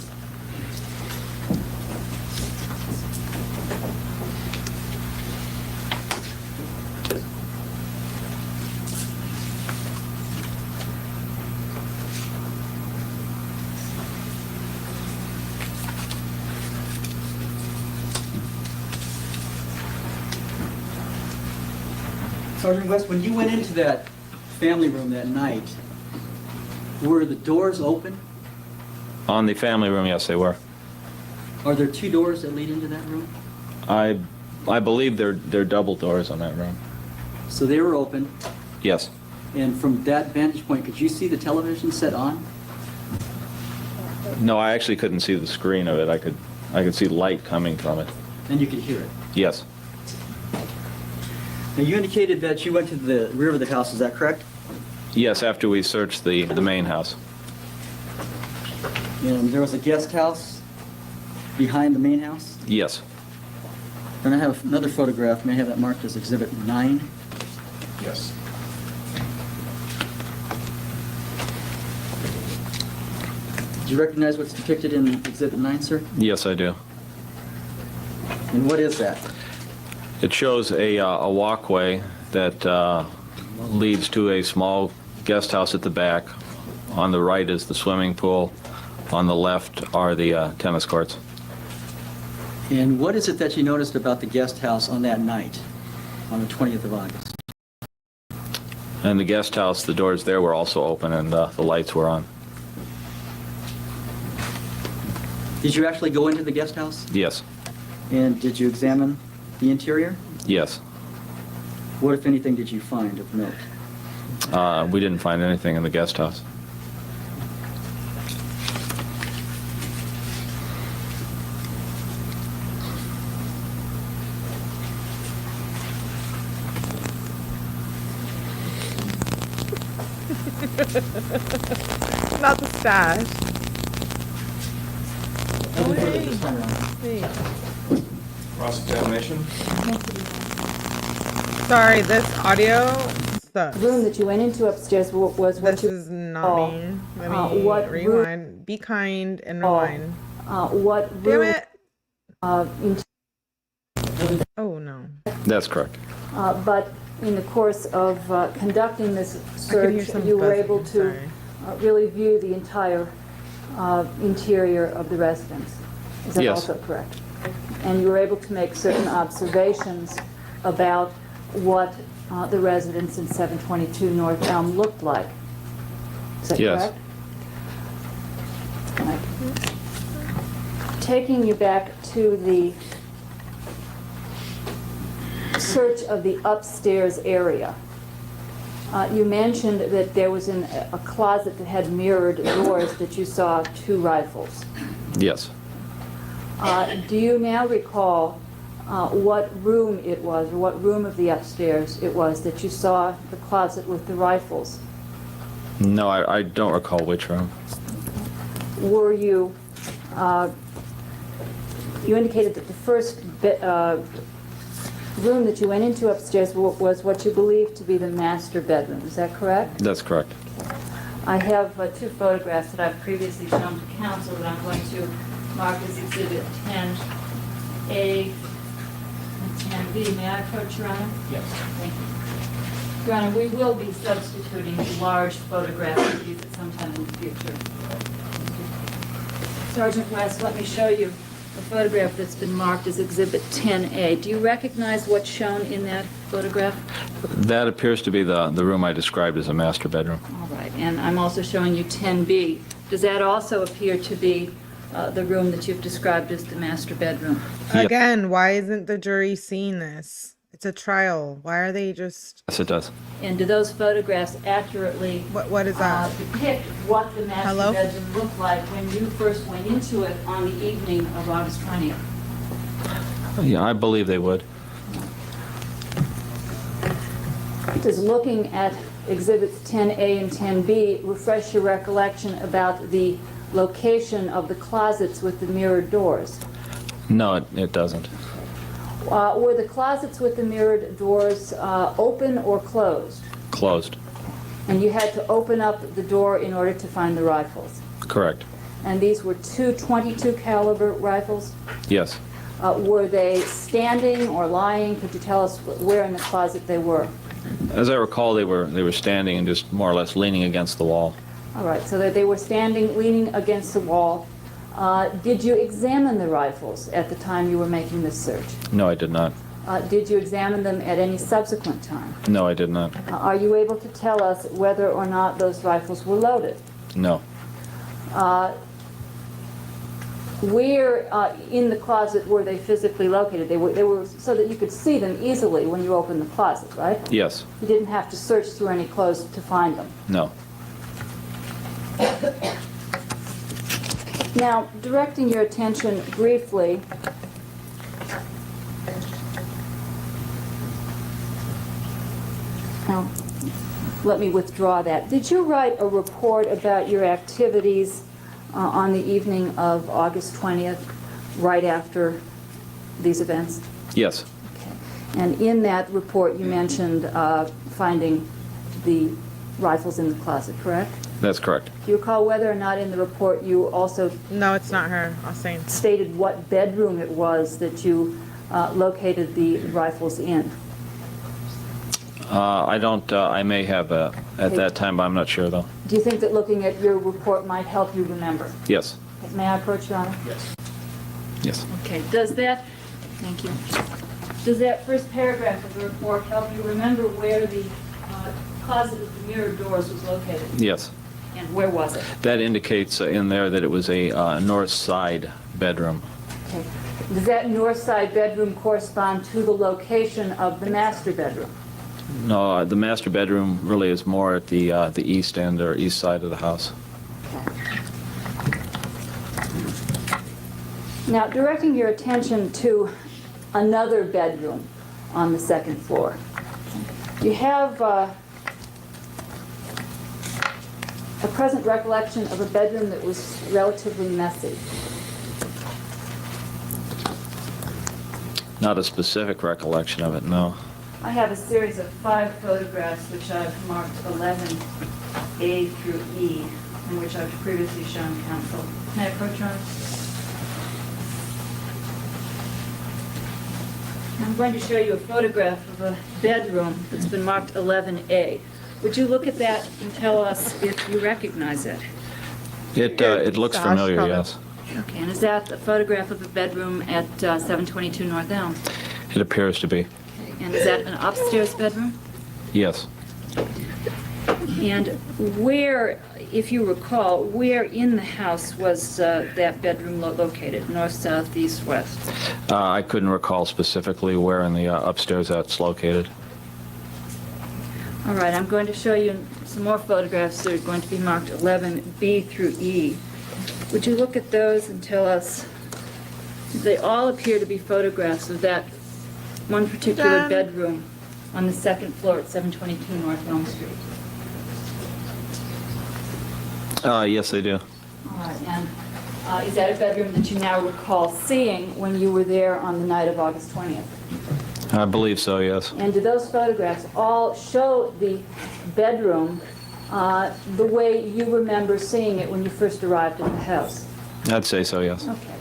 Sergeant West, when you went into that family room that night, were the doors open? On the family room, yes, they were. Are there two doors that lead into that room? I believe they're double doors on that room. So they were open, Yes. and from that vantage point, could you see the television set on? No, I actually couldn't see the screen of it. I could see light coming from it. And you could hear it? Yes. Now, you indicated that you went to the rear of the house, is that correct? Yes, after we searched the main house. And there was a guest house behind the main house? Yes. And I have another photograph. May I have that marked as Exhibit 9? Yes. Do you recognize what's depicted in Exhibit 9, sir? Yes, I do. And what is that? It shows a walkway that leads to a small guest house at the back. On the right is the swimming pool. On the left are the tennis courts. And what is it that you noticed about the guest house on that night, on the 20th of August? And the guest house, the doors there were also open and the lights were on. Did you actually go into the guest house? Yes. And did you examine the interior? Yes. What, if anything, did you find of note? We didn't find anything in the guest house. Not the stash. Cross-examination? Sorry, this audio sucks. The room that you went into upstairs was what This you is not me. Let me what rewind. Be kind and rewind. what Damn room? it. Oh no. That's correct. But in the course of conducting this could hear search, some you were buzzing, able to sorry. really view the entire interior of the residence. Is that Yes. also correct? And you were able to make certain observations about what the residence in 722 North Elm looked like. Is that Yes. correct? Right. Taking you back to the search of the upstairs area, you mentioned that there was a closet that had mirrored doors that you saw two rifles. Yes. Do you now recall what room it was, or what room of the upstairs it was that you saw the closet with the rifles? No, I don't recall which room. Were you, you indicated that the first room that you went into upstairs was what you believed to be the master bedroom. Is that correct? That's correct. I have two photographs that I've previously shown to counsel that I'm going to marked as Exhibit 10A and 10B. May I approach Your Honor? Yes. Thank you. Your Honor, we will be substituting large photographs of these at some time in the future. Sergeant West, let me show you a photograph that's been marked as Exhibit 10A. Do you recognize what's shown in that photograph? That appears to be the room I described as a master bedroom. All right, and I'm also showing you 10B. Does that also appear to be the room that you've described as the master bedroom? Again, why isn't the jury seeing this? It's a trial. Why are they just... Yes, it does. And do those photographs accurately What is that? depict what the master Hello? bedroom looked like when you first went into it on the evening of August 20th? Yeah, I believe they would. Does looking at Exhibits 10A and 10B refresh your recollection about the location of the closets with the mirrored doors? No, it doesn't. Were the closets with the mirrored doors open or closed? Closed. And you had to open up the door in order to find the rifles? Correct. And these were two .22 caliber rifles? Yes. Were they standing or lying? Could you tell us where in the closet they were? As I recall, they were standing and just more or less leaning against the wall. All right, so that they were standing, leaning against the wall. Did you examine the rifles at the time you were making this search? No, I did not. Did you examine them at any subsequent time? No, I did not. Are you able to tell us whether or not those rifles were loaded? No. Where in the closet were they physically located? They were so that you could see them easily when you opened the closet, right? Yes. You didn't have to search through any clothes to find them. No. Now, directing your attention briefly now, let me withdraw that. Did you write a report about your activities on the evening of August 20th, right after these events? Yes. Okay. And in that report, you mentioned finding the rifles in the closet, correct? That's correct. Do you recall whether or not in the report you also... No, it's not her. I'll say. ...stated what bedroom it was that you located the rifles in? I don't, I may have at that time, but I'm not sure, though. Do you think that looking at your report might help you remember? Yes. May I approach, Your Honor? Yes. Yes. Okay. Does that... Thank you. Does that first paragraph of the report help you remember where the closet with the mirrored doors was located? Yes. And where was it? That indicates in there that it was a north side bedroom. Okay. Does that north side bedroom correspond to the location of the master bedroom? No, the master bedroom really is more at the east end or east side of the house. Now, directing your attention to another bedroom on the second floor. You have a present recollection of a bedroom that was relatively messy. Not a specific recollection of it, no. I have a series of 5 photographs which I've marked 11A through E, and which I've previously shown counsel. May I approach, Your Honor? I'm going to show you a photograph of a bedroom that's been marked 11A. Would you look at that and tell us if you recognize it? It looks familiar, yes. Okay, and is that a photograph of a bedroom at 722 North Elm? It appears to be. And is that an upstairs bedroom? Yes. And where, if you recall, where in the house was that bedroom located? North, south, east, west? I couldn't recall specifically where in the upstairs that's located. All right, I'm going to show you some more photographs that are going to be marked 11B through E. Would you look at those and tell us? They all appear to be photographs of that one particular bedroom on the second floor at 722 North Elm Street. Yes, they do. All right, and is that a bedroom that you now recall seeing when you were there on the night of August 20th? I believe so, yes. And do those photographs all show the bedroom the way you remember seeing it when you first arrived at the house? I'd say so, yes. Okay.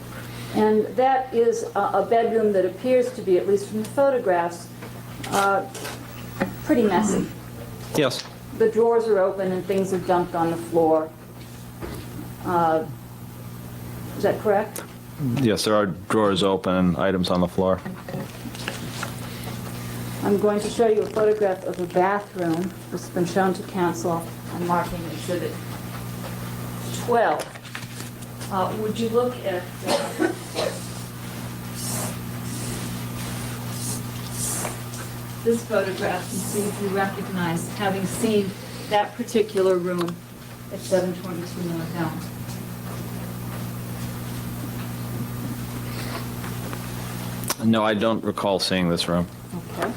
And that is a bedroom that appears to be, at least from the photographs, pretty messy. Yes. The drawers are open and things are dumped on the floor. Is that correct? Yes, there are drawers open and items on the floor. I'm going to show you a photograph of a bathroom that's been shown to counsel. I'm marking Exhibit 12. Would you look at this photograph and see if you recognize having seen that particular room at 722 North Elm? No, I don't recall seeing this room. Okay.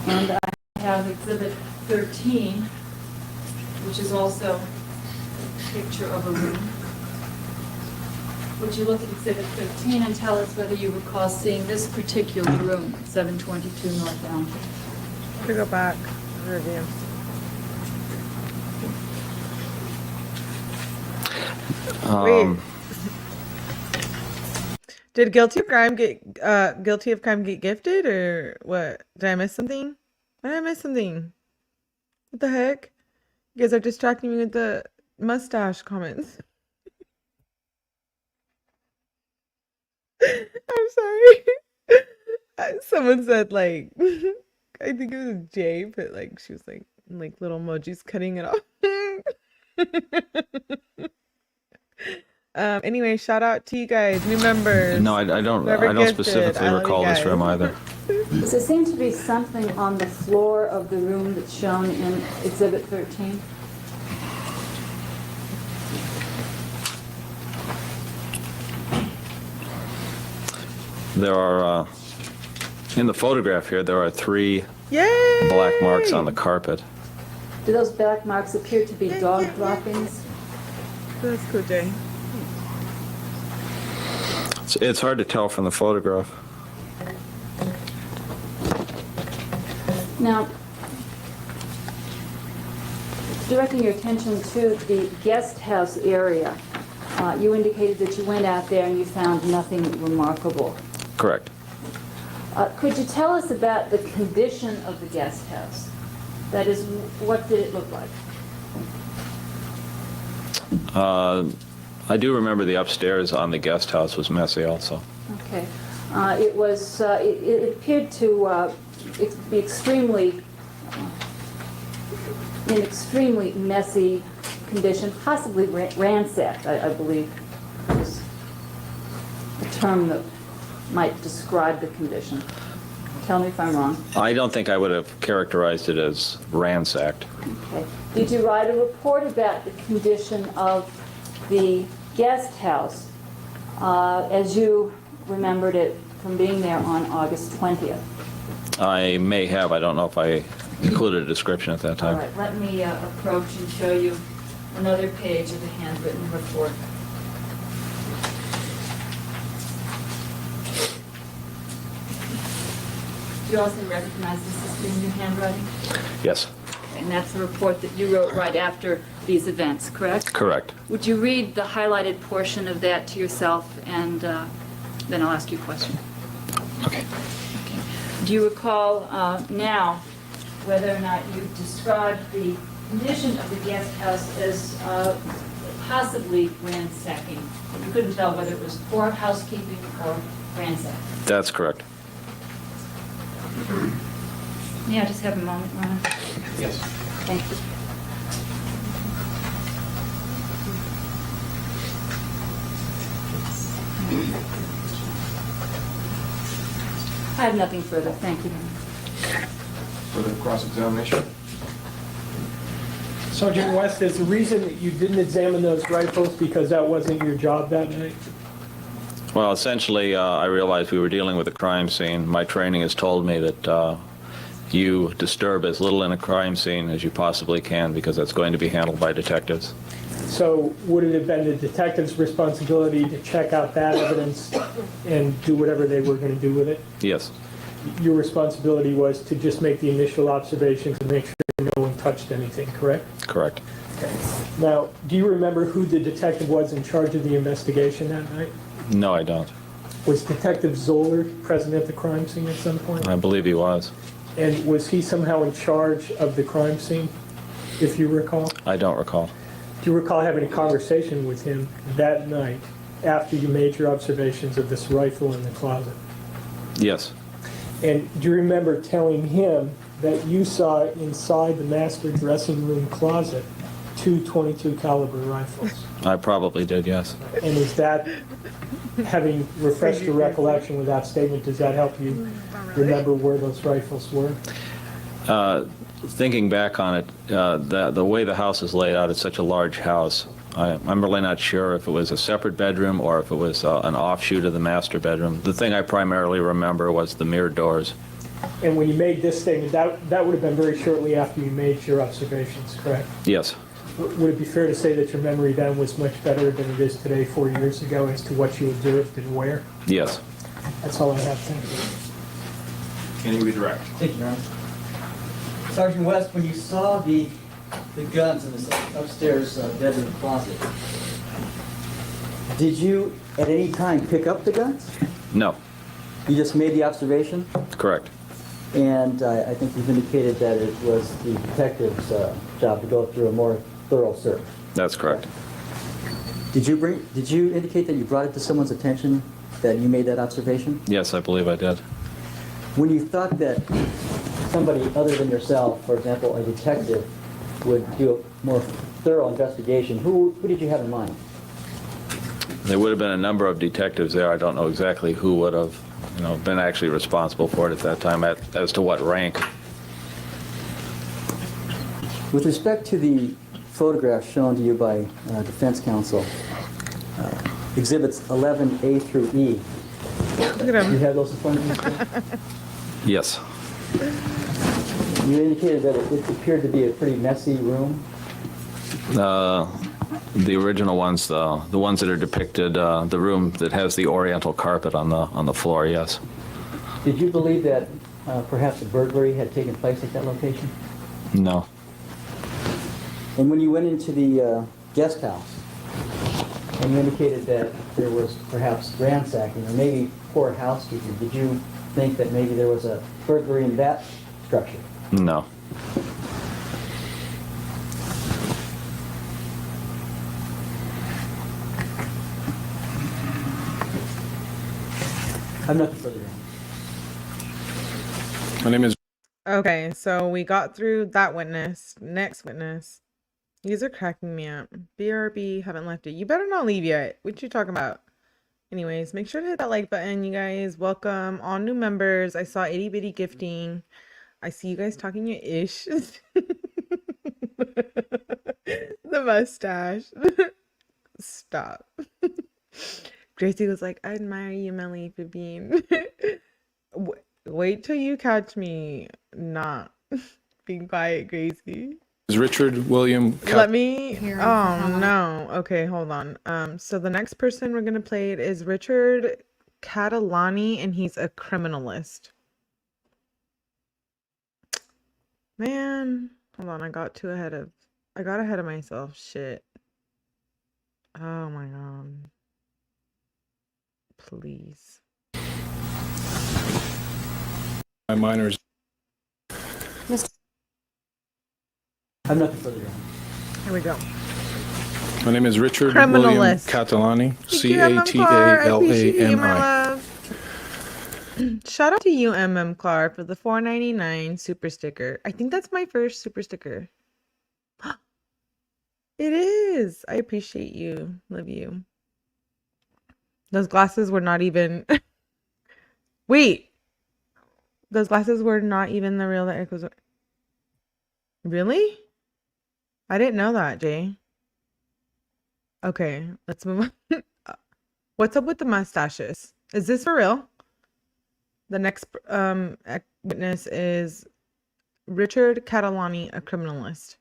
And I have Exhibit 13, which is also a picture of a room. Would you look at Exhibit 13 and tell us whether you recall seeing this particular room at 722 North Elm? To go back, review. Wait. Did guilty of crime get gifted, or what? Did I miss something? Did I miss something? What the heck? You guys are distracting me with the mustache comments. I'm sorry. Someone said, like, I think it was Jay, but like she was like little emojis cutting it off. Anyway, shout out to you guys, new members. No, I don't Gifted. specifically I love recall you this guys. room either. Does there seem to be something on the floor of the room that's shown in Exhibit 13? There are, in the photograph here, there are 3 Yay! black marks on the carpet. Do those black marks appear to be dog droppings? That's cool, Jay. It's hard to tell from the photograph. Now, directing your attention to the guest house area, you indicated that you went out there and you found nothing remarkable. Correct. Could you tell us about the condition of the guest house? That is, what did it look like? I do remember the upstairs on the guest house was messy also. Okay. It was, it appeared to be extremely, in extremely messy condition, possibly ransacked, I believe is a term that might describe the condition. Tell me if I'm wrong. I don't think I would have characterized it as ransacked. Okay. Did you write a report about the condition of the guest house as you remembered it from being there on August 20th? I may have. I don't know if I included a description at that time. All right, let me approach and show you another page of the handwritten report. Do you also recognize this as being your handwriting? Yes. And that's the report that you wrote right after these events, correct? Correct. Would you read the highlighted portion of that to yourself, and then I'll ask you a question. Okay. Do you recall now whether or not you described the condition of the guest house as possibly ransacking? You couldn't tell whether it was poor housekeeping or ransacking. That's correct. Yeah, just have a moment, Ron. Yes. Thank you. I have nothing further. Thank you. Further cross-examination? Sergeant West, is the reason that you didn't examine those rifles because that wasn't your job that night? Well, essentially, I realized we were dealing with a crime scene. My training has told me that you disturb as little in a crime scene as you possibly can because that's going to be handled by detectives. So would it have been the detective's responsibility to check out that evidence and do whatever they were going to do with it? Yes. Your responsibility was to just make the initial observations and make sure no one touched anything, correct? Correct. Now, do you remember who the detective was in charge of the investigation that night? No, I don't. Was Detective Zoeller present at the crime scene at some point? I believe he was. And was he somehow in charge of the crime scene, if you recall? I don't recall. Do you recall having a conversation with him that night after you made your observations of this rifle in the closet? Yes. And do you remember telling him that you saw inside the master dressing room closet 2 .22 caliber rifles? I probably did, yes. And is that, having refreshed your recollection with that statement, does that help you remember where those rifles were? Thinking back on it, the way the house is laid out, it's such a large house. I'm really not sure if it was a separate bedroom or if it was an offshoot of the master bedroom. The thing I primarily remember was the mirrored doors. And when you made this statement, that would have been very shortly after you made your observations, correct? Yes. Would it be fair to say that your memory then was much better than it is today, 4 years ago, as to what you observed and where? Yes. That's all I have. Thank you. Can you redirect? Thank you, Your Honor. Sergeant West, when you saw the guns in this upstairs bedroom closet, did you at any time pick up the guns? No. You just made the observation? Correct. And I think you've indicated that it was the detective's job to go through a more thorough search. That's correct. Did you indicate that you brought it to someone's attention that you made that observation? Yes, I believe I did. When you thought that somebody other than yourself, for example, a detective, would do a more thorough investigation, who did you have in mind? There would have been a number of detectives there. I don't know exactly who would have, been actually responsible for it at that time, as to what rank. With respect to the photographs shown to you by defense counsel, exhibits 11A through E, Look at him. you have those in front of you? Yes. You indicated that it appeared to be a pretty messy room. The original ones, the ones that are depicted, the room that has the oriental carpet on the floor, yes. Did you believe that perhaps a burglary had taken place at that location? No. And when you went into the guest house, and you indicated that there was perhaps ransacking or maybe poor housekeeping, did you think that maybe there was a burglary in that structure? No. I'm not further. My name is... Okay, so we got through that witness. Next witness. You guys are cracking me up. BRB haven't left it. You better not leave yet. What you talking about? Anyways, make sure to hit that like button, you guys. Welcome all new members. I saw itty bitty gifting. I see you guys talking your ish. The mustache. Stop. Gracie was like, I admire you, 𝗟𝗡𝗃. Wait till you catch me not being quiet, Gracie. Is Richard William... Let me... Oh, no. Okay, hold on. So the next person we're going to play is Richard Catalani, and he's a criminalist. Man, hold on. I got ahead of myself. Shit. Oh my God. Please. My minors. I'm not further. Here we go. My name is Richard William Criminalist. Catalani. 𝗟𝗲𝗃𝗲. CATALANI. Shout out to you, 𝗵𝗃𝗃, for the $4.99 super sticker. I think that's my first super sticker. It is. I appreciate you. Love you. Those glasses were not even... Wait. Those glasses were not even the real that Eric was... Really? I didn't know that, Jay. Okay, let's move on. What's up with the mustaches? Is this for real? The next witness is Richard Catalani, a criminalist.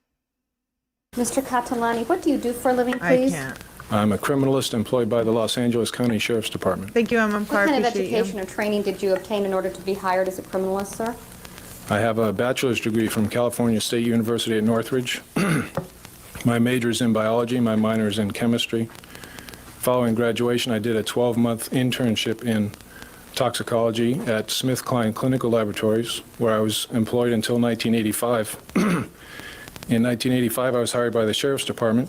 Mr. Catalani, what do you do for a living, I please? can't. I'm a criminalist employed by the Los Angeles County Sheriff's Department. Thank you, 𝗵𝗃𝗃. What kind of Appreciate education you. or training did you obtain in order to be hired as a criminalist, sir? I have a bachelor's degree from California State University at Northridge My major is in biology, my minor is in chemistry. Following graduation, I did a 12-month internship in toxicology at SmithKline Clinical Laboratories, where I was employed until 1985. In 1985, I was hired by the Sheriff's Department.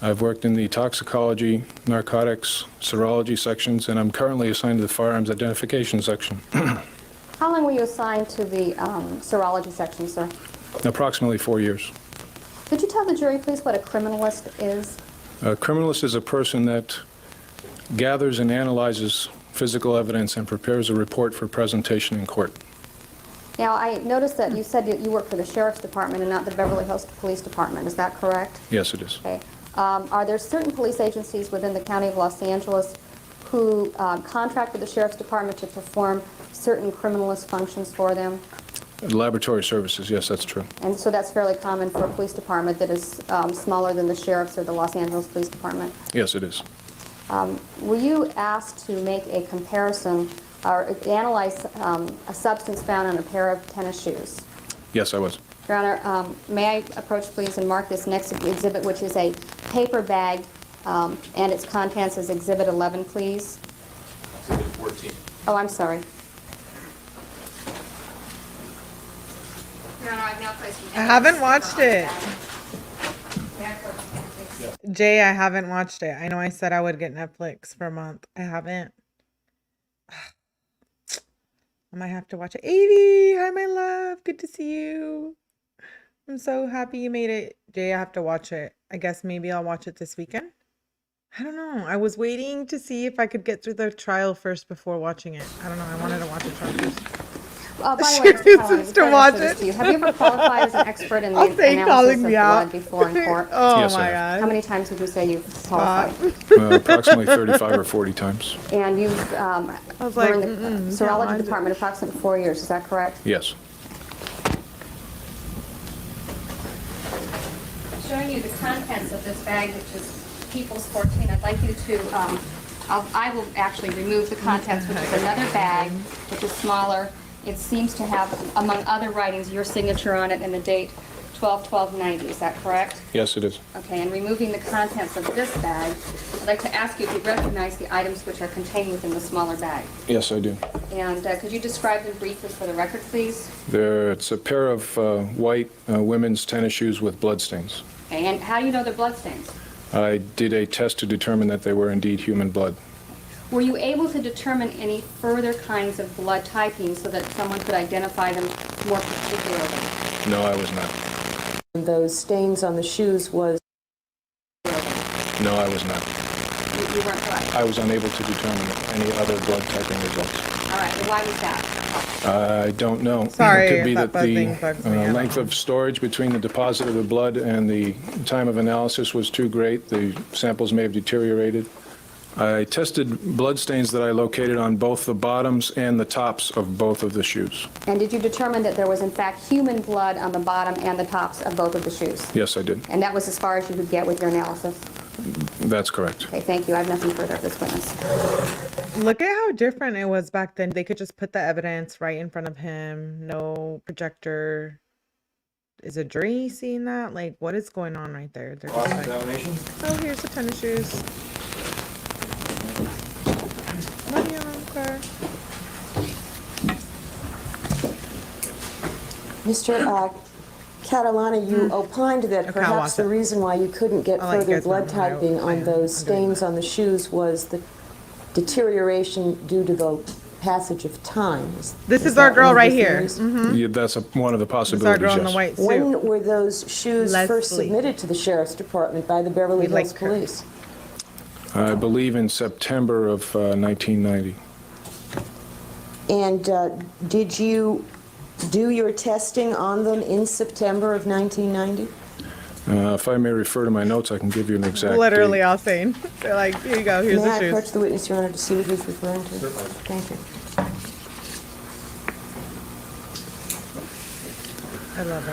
I've worked in the toxicology, narcotics, serology sections, and I'm currently assigned to the firearms identification section. How long were you assigned to the serology section, sir? Approximately 4 years. Could you tell the jury, please, what a criminalist is? A criminalist is a person that gathers and analyzes physical evidence and prepares a report for presentation in court. Now, I noticed that you said that you work for the Sheriff's Department and not the Beverly Hills Police Department. Is that correct? Yes, it is. Okay. Are there certain police agencies within the County of Los Angeles who contract with the Sheriff's Department to perform certain criminalist functions for them? Laboratory services, yes, that's true. And so that's fairly common for a police department that is smaller than the Sheriff's or the Los Angeles Police Department. Yes, it is. Were you asked to make a comparison or analyze a substance found on a pair of tennis shoes? Yes, I was. Your Honor, may I approach, please, and mark this next exhibit, which is a paper bag, and its contents is Exhibit 11, please? Exhibit 14. Oh, I'm sorry. Your Honor, I've now placed I haven't watched it. Jay, I haven't watched it. I know I said I would get Netflix for a month. I haven't. I might have to watch it. 𝗟𝗄, hi, my love. Good to see you. I'm so happy you made it. Jay, I have to watch it. I guess maybe I'll watch it this weekend. I don't know. I was waiting to see if I could get through the trial first before watching it. I don't know. I wanted to watch the trial first. By the way, Mr. Catalani, to watch it. Have you ever qualified as an expert in the I'll say analysis calling of me blood out. before in court? Oh Yes, I my have. God. How many times would you say you've qualified? Approximately 35 or 40 times. And you've was like, learned the can't serology watch it. department approximately 4 years. Is that correct? Yes. Showing you the contents of this bag, which is People's 14. I'd like you to, I will actually remove the contents, which is another bag, which is smaller. It seems to have, among other writings, your signature on it and the date 12/12/90. Is that correct? Yes, it is. Okay, and removing the contents of this bag, I'd like to ask you if you recognize the items which are contained within the smaller bag. Yes, I do. And could you describe them briefly for the record, please? It's a pair of white women's tennis shoes with bloodstains. Okay, and how do you know they're bloodstains? I did a test to determine that they were indeed human blood. Were you able to determine any further kinds of blood typing so that someone could identify them more particularly? No, I was not. Those stains on the shoes was... No, I was not. You weren't correct. I was unable to determine any other blood typing results. All right, well, why was that? I don't know. Sorry It could if be that that the buzzing bugs me out. length of storage between the deposit of the blood and the time of analysis was too great. The samples may have deteriorated. I tested blood stains that I located on both the bottoms and the tops of both of the shoes. And did you determine that there was, in fact, human blood on the bottom and the tops of both of the shoes? Yes, I did. And that was as far as you could get with your analysis? That's correct. Okay, thank you. I have nothing further of this witness. Look at how different it was back then. They could just put the evidence right in front of him. No projector. Is a jury seeing that? Like, what is going on right there? They're just like, oh, here's the tennis shoes. Money on the car. Mr. Catalani, you opined that Okay, I'll perhaps watch the it. reason why you couldn't get I'll let you further guys blood know when I typing on am those doing stains on the shoes was the deterioration due to the passage of time. This is that our one girl of right the here. theories? Yeah, that's one of the This is our possibilities, girl in the yes. white suit. When were those shoes first Leslie. submitted to the Sheriff's Department by the Beverly We Hills like her. Police? I believe in September of 1990. And did you do your testing on them in September of 1990? If I may refer to my notes, I can give you an exact Literally date. all saying. They're like, here you go, here's May the I shoes. approach the witness, Your Honor, to see what he's referring to? Thank you. I love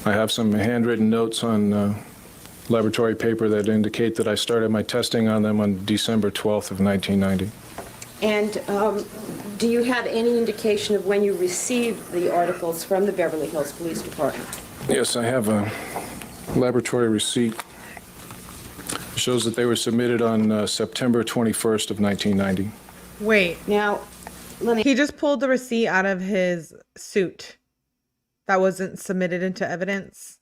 her. I have some handwritten notes on laboratory paper that indicate that I started my testing on them on December 12th of 1990. And Do you have any indication of when you received the articles from the Beverly Hills Police Department? Yes, I have a laboratory receipt. It shows that they were submitted on September 21st of 1990. Wait. Now, He just pulled the receipt out of his suit that wasn't submitted into evidence.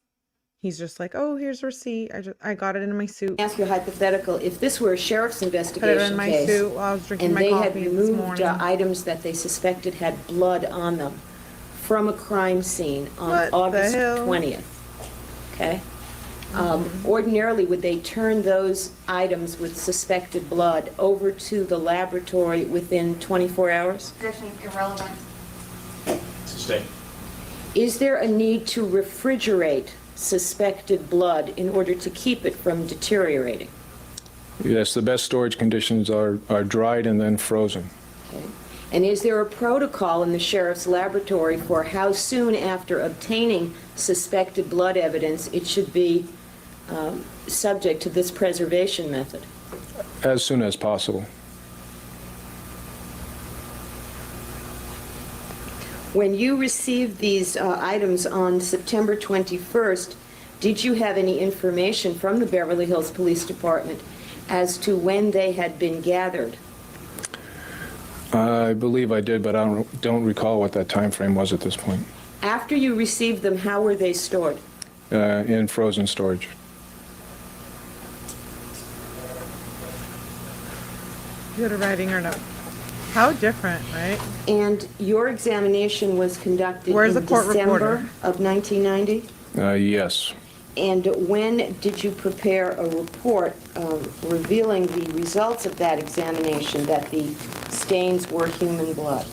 He's just like, oh, here's a receipt. I got it in my suit. Ask you a hypothetical. If this were a sheriff's Put it investigation in my case, suit while I was drinking and my they had coffee this removed morning. items that they suspected had blood on them from a crime scene on What the August hell? 20th, okay? Ordinarily, would they turn those items with suspected blood over to the laboratory within 24 hours? It's actually irrelevant. Sustain. Is there a need to refrigerate suspected blood in order to keep it from deteriorating? Yes, the best storage conditions are dried and then frozen. Okay. And is there a protocol in the sheriff's laboratory for how soon after obtaining suspected blood evidence it should be subject to this preservation method? As soon as possible. When you received these items on September 21st, did you have any information from the Beverly Hills Police Department as to when they had been gathered? I believe I did, but I don't recall what that time frame was at this point. After you received them, how were they stored? In frozen storage. Good writing or no? How different, right? And your examination was conducted Where's in the court December reporter? of 1990? Yes. And when did you prepare a report revealing the results of that examination, that the stains were human blood?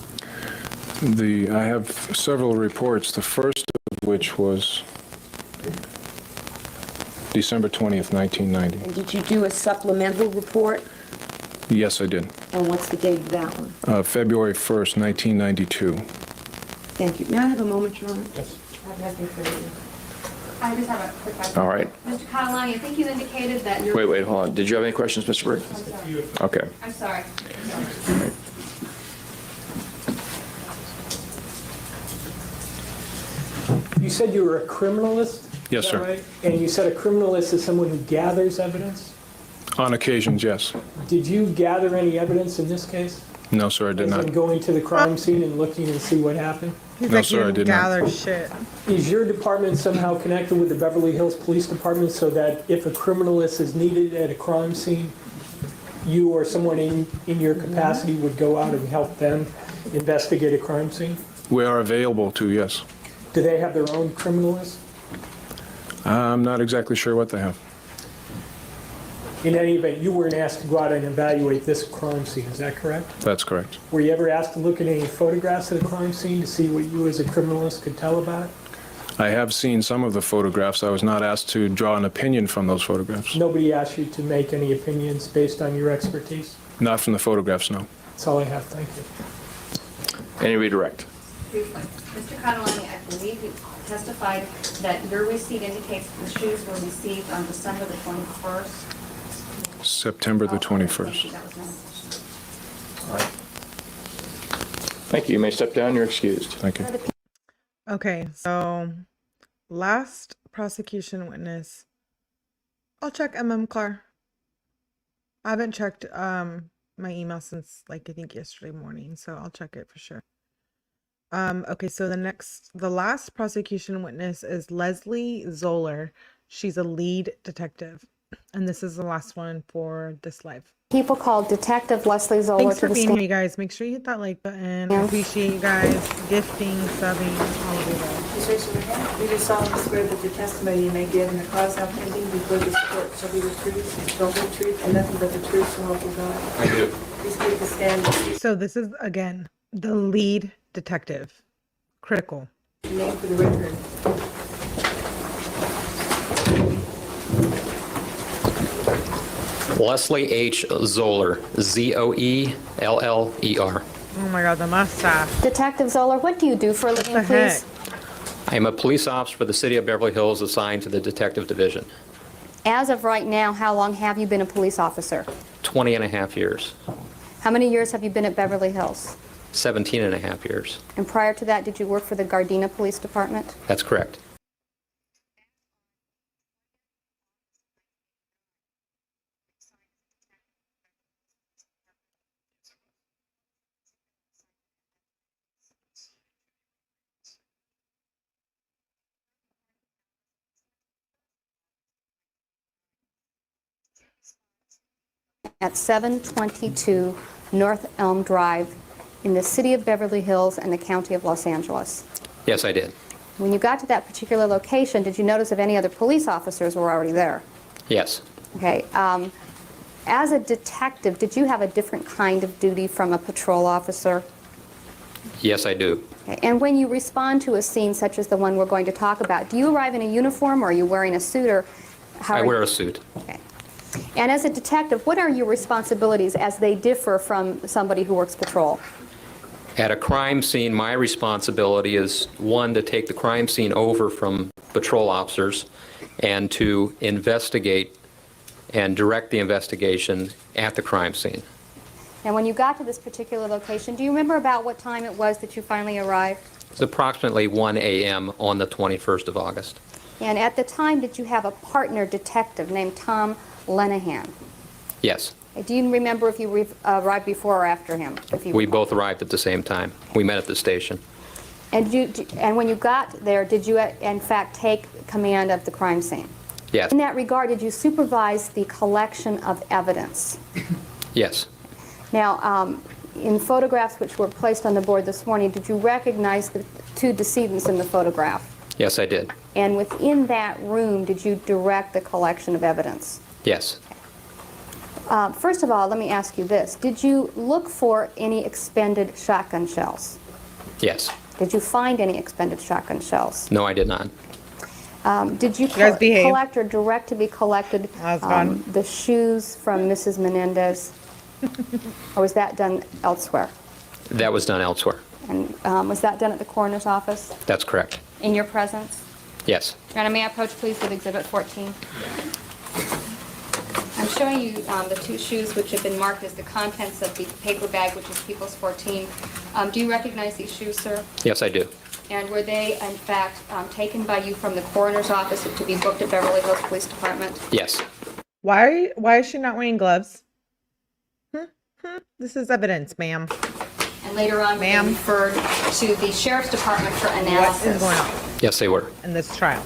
I have several reports, the first of which was December 20th, 1990. And did you do a supplemental report? Yes, I did. And what's the date of that one? February 1st, 1992. Thank you. May I have a moment, Your Honor? Yes. I have nothing further. I just have a quick question. All right. Mr. Catalani, I think you indicated that you're... Wait, hold on. Did you have any questions, Mr. Briggs? Okay. I'm sorry. You said you were a criminalist? Yes, is that sir. right? And you said a criminalist is someone who gathers evidence? On occasions, yes. Did you gather any evidence in this case? No, sir, I did As in not. going to the crime scene and looking and see what happened? He's No, like, sir, I you did not. gather shit. Is your department somehow connected with the Beverly Hills Police Department so that if a criminalist is needed at a crime scene, you or someone in your capacity would go out and help them investigate a crime scene? We are available to, yes. Do they have their own criminalists? I'm not exactly sure what they have. In any event, you weren't asked to go out and evaluate this crime scene, is that correct? That's correct. Were you ever asked to look at any photographs of the crime scene to see what you as a criminalist could tell about it? I have seen some of the photographs. I was not asked to draw an opinion from those photographs. Nobody asked you to make any opinions based on your expertise? Not from the photographs, no. That's all I have, thank you. Any redirect? Briefly. Mr. Catalani, I believe you testified that your receipt indicates the shoes were received on December the 21st. September the 21st. Thank you. That was my question. All right. Thank you. You may step down. You're excused. Thank you. Okay, so last prosecution witness. I'll check 𝗵𝗃𝗃. I haven't checked my email since like I think yesterday morning, so I'll check it for sure. Okay, so the last prosecution witness is Leslie Zoeller. She's a lead detective, and this is the last one for this live. People called Detective Leslie Zoeller Thanks to for the being stand. here, you guys. Make sure you hit that like button. I appreciate you guys gifting, subbing, all of it. Please raise your hand. You do solemnly swear that the testimony you may give in the cause now pending before this court shall be the truth, the whole truth, and nothing but the truth, so help you God. I do. Please keep the stand. So this is again the lead detective. Critical. Name for the record. Leslie H. Zoeller, Zoeller. Oh my God, the mustache. Detective Zoeller, what do you do for a living, please? I am a police officer for the city of Beverly Hills assigned to the detective division. As of right now, how long have you been a police officer? 20 and a half years. How many years have you been at Beverly Hills? 17 and a half years. And prior to that, did you work for the Gardena Police Department? That's correct. At 722 North Elm Drive in the city of Beverly Hills and the county of Los Angeles. Yes, I did. When you got to that particular location, did you notice if any other police officers were already there? Yes. Okay. As a detective, did you have a different kind of duty from a patrol officer? Yes, I do. Okay. And when you respond to a scene such as the one we're going to talk about, do you arrive in a uniform or are you wearing a suit or how I are wear you? a suit. Okay. And as a detective, what are your responsibilities as they differ from somebody who works patrol? At a crime scene, my responsibility is, one, to take the crime scene over from patrol officers and to investigate and direct the investigation at the crime scene. And when you got to this particular location, do you remember about what time it was that you finally arrived? It's approximately 1 a.m. on the 21st of August. And at the time, did you have a partner detective named Tom Lenahan? Yes. Do you remember if you arrived before or after him? We both arrived at the same time. We met at the station. And when you got there, did you in fact take command of the crime scene? Yes. In that regard, did you supervise the collection of evidence? Yes. Now, in photographs which were placed on the board this morning, did you recognize the two decedents in the photograph? Yes, I did. And within that room, did you direct the collection of evidence? Yes. First of all, let me ask you this. Did you look for any expended shotgun shells? Yes. Did you find any expended shotgun shells? No, I did not. Did you guys behave. collect or direct to be collected the shoes from Mrs. Menendez? Or was that done elsewhere? That was done elsewhere. And was that done at the coroner's office? That's correct. In your presence? Yes. Your Honor, may I approach please with Exhibit 14? I'm showing you the two shoes which have been marked as the contents of the paper bag, which is People's 14. Do you recognize these shoes, sir? Yes, I do. And were they, in fact, taken by you from the coroner's office to be booked at Beverly Hills Police Department? Yes. Why is she not wearing gloves? This is evidence, ma'am. And later on, they were referred to the Sheriff's Department for analysis. What is going on Yes, they were. in this trial?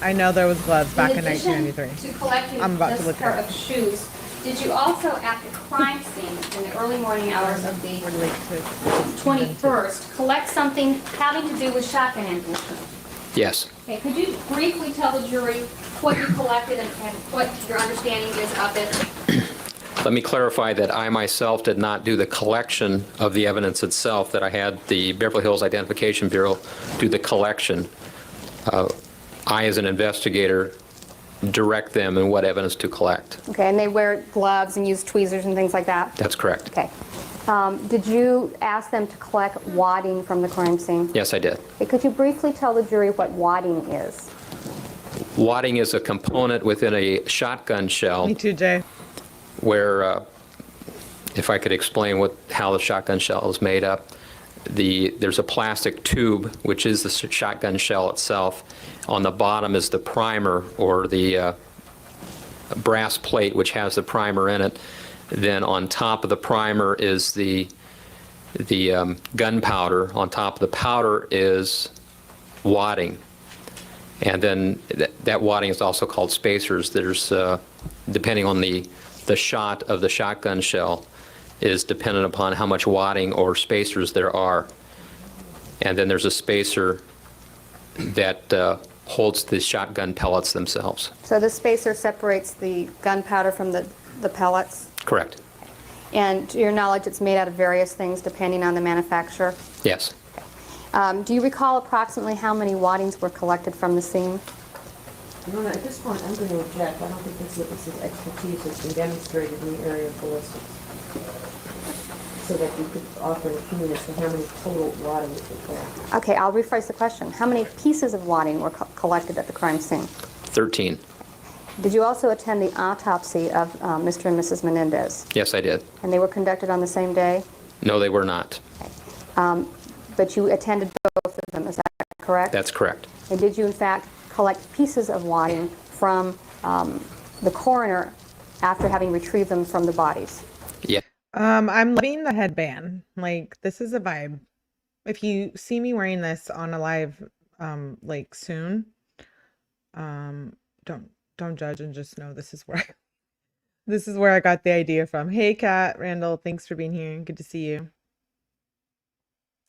I know there was gloves back in addition 1993. to collecting I'm about to this look pair it up. of shoes, did you also, at the crime scene in the early morning hours of the 21st, collect something having to do with shotgun ammunition? Yes. Okay, could you briefly tell the jury what you collected and what your understanding is of it? Let me clarify that I myself did not do the collection of the evidence itself, that I had the Beverly Hills Identification Bureau do the collection. I, as an investigator, direct them in what evidence to collect. Okay, and they wear gloves and use tweezers and things like that? That's correct. Okay. Did you ask them to collect wadding from the crime scene? Yes, I did. Okay, could you briefly tell the jury what wadding is? Wadding is a component within a shotgun shell. Me too, Jay. Where, if I could explain how the shotgun shell is made up, there's a plastic tube, which is the shotgun shell itself. On the bottom is the primer, or the brass plate, which has the primer in it. Then on top of the primer is the gunpowder. On top of the powder is wadding. And then that wadding is also called spacers. There's, depending on the shot of the shotgun shell, is dependent upon how much wadding or spacers there are. And then there's a spacer that holds the shotgun pellets themselves. So the spacer separates the gunpowder from the pellets? Correct. And to your knowledge, it's made out of various things depending on the manufacturer? Yes. Do you recall approximately how many waddings were collected from the scene? No, at this point, I'm going to object. I don't think this witness's expertise has been demonstrated in the area of ballistics, so that you could offer an opinion as to how many total waddings were collected. Okay, I'll rephrase the question. How many pieces of wadding were collected at the crime scene? 13. Did you also attend the autopsy of Mr. and Mrs. Menendez? Yes, I did. And they were conducted on the same day? No, they were not. But you attended both of them, is that correct? That's correct. And did you, in fact, collect pieces of wadding from the coroner after having retrieved them from the bodies? Yeah. I'm loving the headband. Like, this is a vibe. If you see me wearing this on a live, like soon, don't judge and just know this is where I got the idea from. Hey, Kat, Randall, thanks for being here. Good to see you.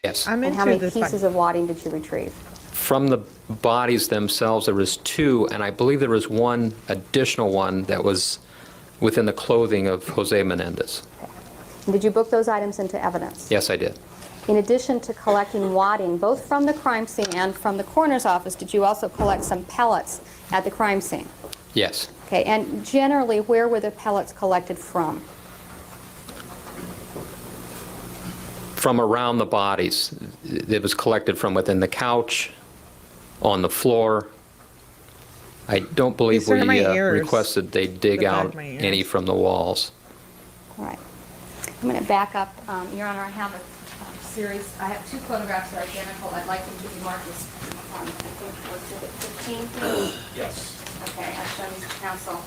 Yes. I'm And into how many this pieces vibe. of wadding did you retrieve? From the bodies themselves, there was 2, and I believe there was one additional one that was within the clothing of Jose Menendez. And did you book those items into evidence? Yes, I did. In addition to collecting wadding, both from the crime scene and from the coroner's office, did you also collect some pellets at the crime scene? Yes. Okay, and generally, where were the pellets collected from? From around the bodies. It was collected from within the couch, on the floor. I don't believe These are my we ears. requested they dig The back out of my ears. any from the walls. All right. I'm going to back up. Your Honor, I have a series. I have 2 photographs that are identical. I'd like them to be marked as, I think, what's it, 15, please? Yes. Okay, I've shown these to counsel.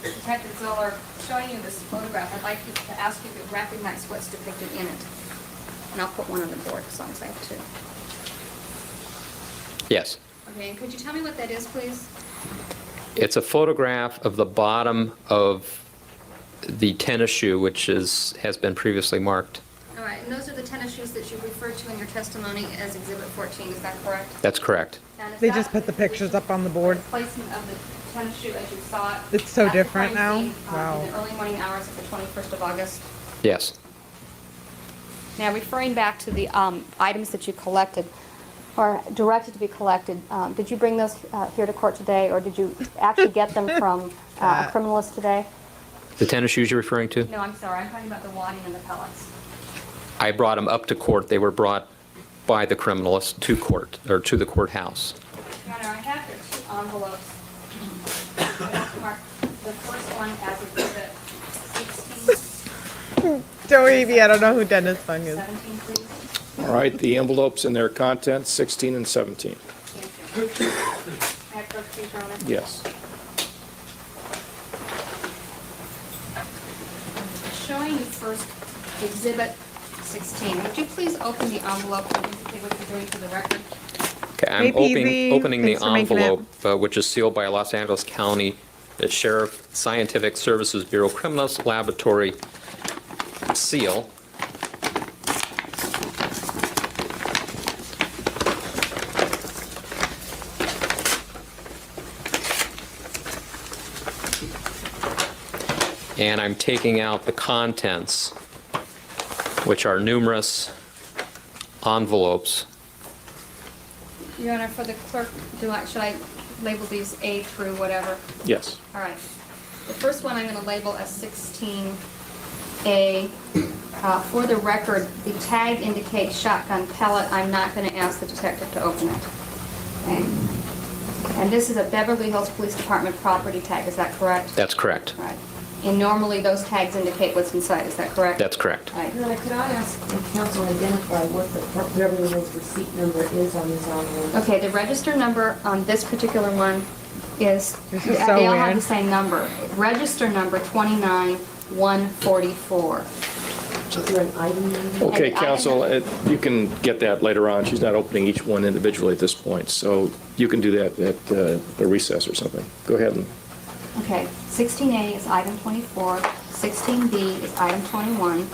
Detective Zoeller, showing you this photograph, I'd like you to ask you to recognize what's depicted in it. And I'll put one on the board as long as I have 2. Yes. Okay, and could you tell me what that is, please? It's a photograph of the bottom of the tennis shoe, which has been previously marked. All right, and those are the tennis shoes that you referred to in your testimony as Exhibit 14, is that correct? That's correct. And is They that just put the pictures up on the board. placement of the tennis shoe as you saw it? It's so at the different crime now. scene, Wow. In the early morning hours of the 21st of August? Yes. Now, referring back to the items that you collected, or directed to be collected, did you bring those here to court today, or did you actually get them from a criminalist today? The tennis shoes you're referring to? No, I'm sorry, I'm talking about the wadding and the pellets. I brought them up to court. They were brought by the criminalist to court, or to the courthouse. Your Honor, I have here 2 envelopes. Mark the first one as Exhibit 16. Joey, I don't know who Dennis Fung is. 17, please. All right, the envelopes and their contents, 16 and 17. May I approach, please, Your Honor? Yes. Showing you first Exhibit 16. Would you please open the envelope and indicate what you're doing for the record? Okay, I'm Hey, PZ. opening the Thanks for making it. envelope, which is sealed by Los Angeles County Sheriff Scientific Services Bureau Criminalist Laboratory seal. And I'm taking out the contents, which are numerous envelopes. Your Honor, for the clerk, should I label these A through whatever? Yes. All right. The first one I'm going to label as 16A. For the record, the tag indicates shotgun pellet. I'm not going to ask the detective to open it. Okay. And this is a Beverly Hills Police Department property tag, is that correct? That's correct. All right. And normally those tags indicate what's inside, is that correct? That's correct. All right. Your Honor, could I ask the counsel identify what the Beverly Hills receipt number is on this envelope? Okay, the register number on this particular one is, This is they so all have weird. the same number. Register number 29144. Is there an item number? Okay, And I- counsel, you can get that later on. She's not opening each one individually at this point, so you can do that at the recess or something. Go ahead and Okay, 16A is item 24, 16B is item 21.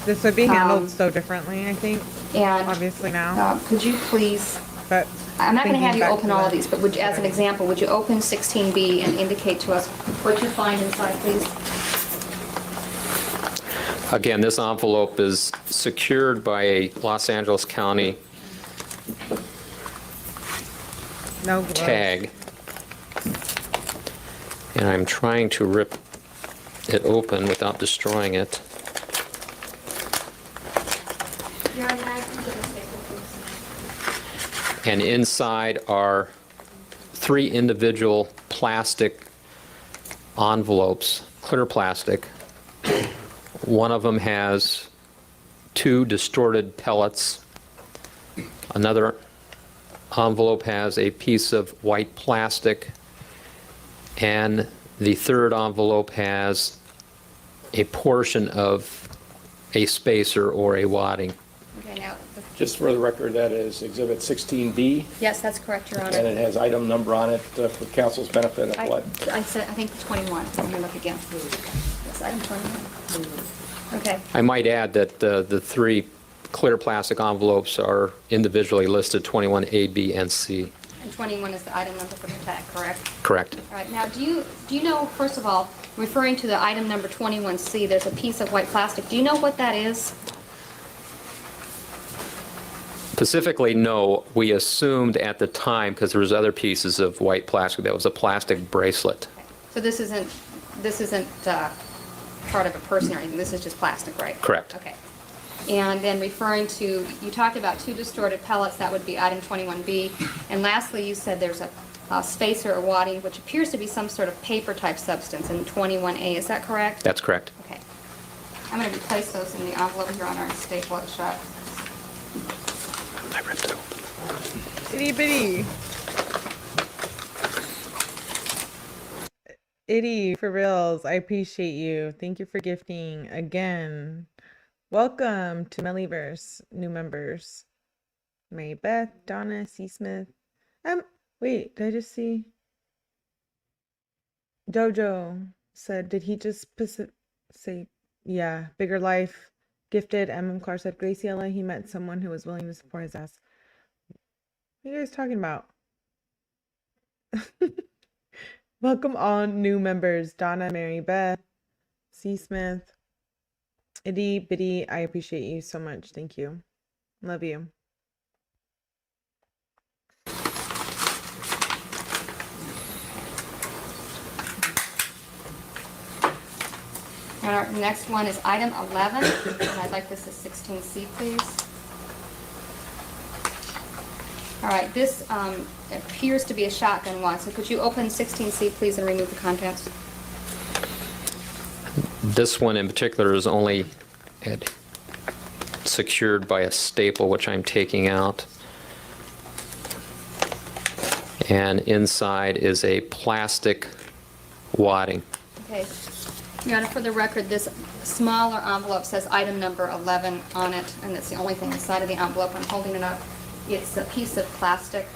This would be handled so differently, I think, And obviously now. could you please, But I'm not going to thinking have you back open to all of that. these, but would you, as an example, would you open 16B and indicate to us what you find inside, please? Again, this envelope is secured by a Los Angeles County No gloves. tag. And I'm trying to rip it open without destroying it. Your Honor, I can give this paper, please. And inside are 3 individual plastic envelopes, clear plastic. One of them has 2 distorted pellets. Another envelope has a piece of white plastic, and the third envelope has a portion of a spacer or a wadding. Okay, now, Just for the record, that is Exhibit 16B, yes, that's correct, Your Honor. and it has item number on it for council's benefit of what? I said, I think 21. Let me look again. Yes, item 21. Okay. I might add that the 3 clear plastic envelopes are individually listed 21A, B, and C. And 21 is the item number for the tag, correct? Correct. All right. Now, do you know, first of all, referring to the item number 21C, there's a piece of white plastic. Do you know what that is? Specifically, no. We assumed at the time, because there was other pieces of white plastic, that was a plastic bracelet. So this isn't part of a person or anything. This is just plastic, right? Correct. Okay. And then referring to, you talked about 2 distorted pellets. That would be item 21B. And lastly, you said there's a spacer or wadding, which appears to be some sort of paper-type substance in 21A. Is that correct? That's correct. Okay. I'm going to replace those in the envelope, Your Honor, and staple it shut. I ripped it open. Itty bitty. Itty, for reals. I appreciate you. Thank you for gifting again. Welcome to Mellyverse, new members. Mary Beth, Donna, C. Smith. Wait, did I just see? Jojo said, did he just say, yeah, bigger life, gifted. Clark said, Graciela, he met someone who was willing to support his ass. What are you guys talking about? Welcome all new members. Donna, Mary Beth, C. Smith, Itty Bitty. I appreciate you so much. Thank you. Love you. And our next one is item 11, and I'd like this as 16C, please. All right, this appears to be a shotgun wad, so could you open 16C, please, and remove the contents? This one in particular is only secured by a staple, which I'm taking out. And inside is a plastic wadding. Okay. Your Honor, for the record, this smaller envelope says item number 11 on it, and that's the only thing inside of the envelope. I'm holding it up. It's a piece of plastic.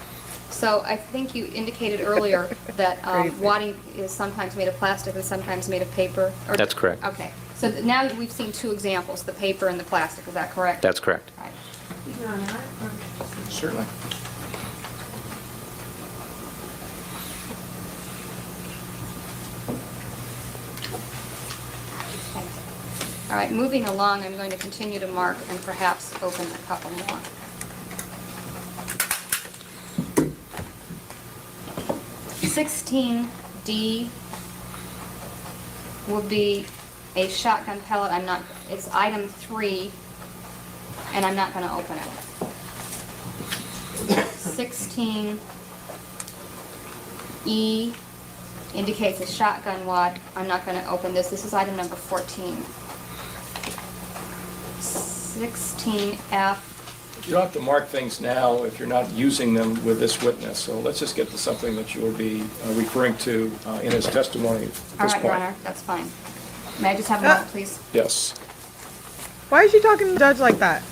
So I think you indicated earlier that wadding is sometimes made of plastic and sometimes made of paper. That's correct. Okay. So now we've seen 2 examples, the paper and the plastic. Is that correct? That's correct. All right. Certainly. All right, moving along, I'm going to continue to mark and perhaps open a couple more. $16D will be a shotgun pellet. It's item 3, and I'm not going to open it. 16E indicates a shotgun wad. I'm not going to open this. This is item number 14. 16F. You don't have to mark things now if you're not using them with this witness. So let's just get to something that you will be referring to in his testimony at this All right, point. Your Honor, that's fine. May I just have a moment, please? Yes. Why is she talking to the judge like that?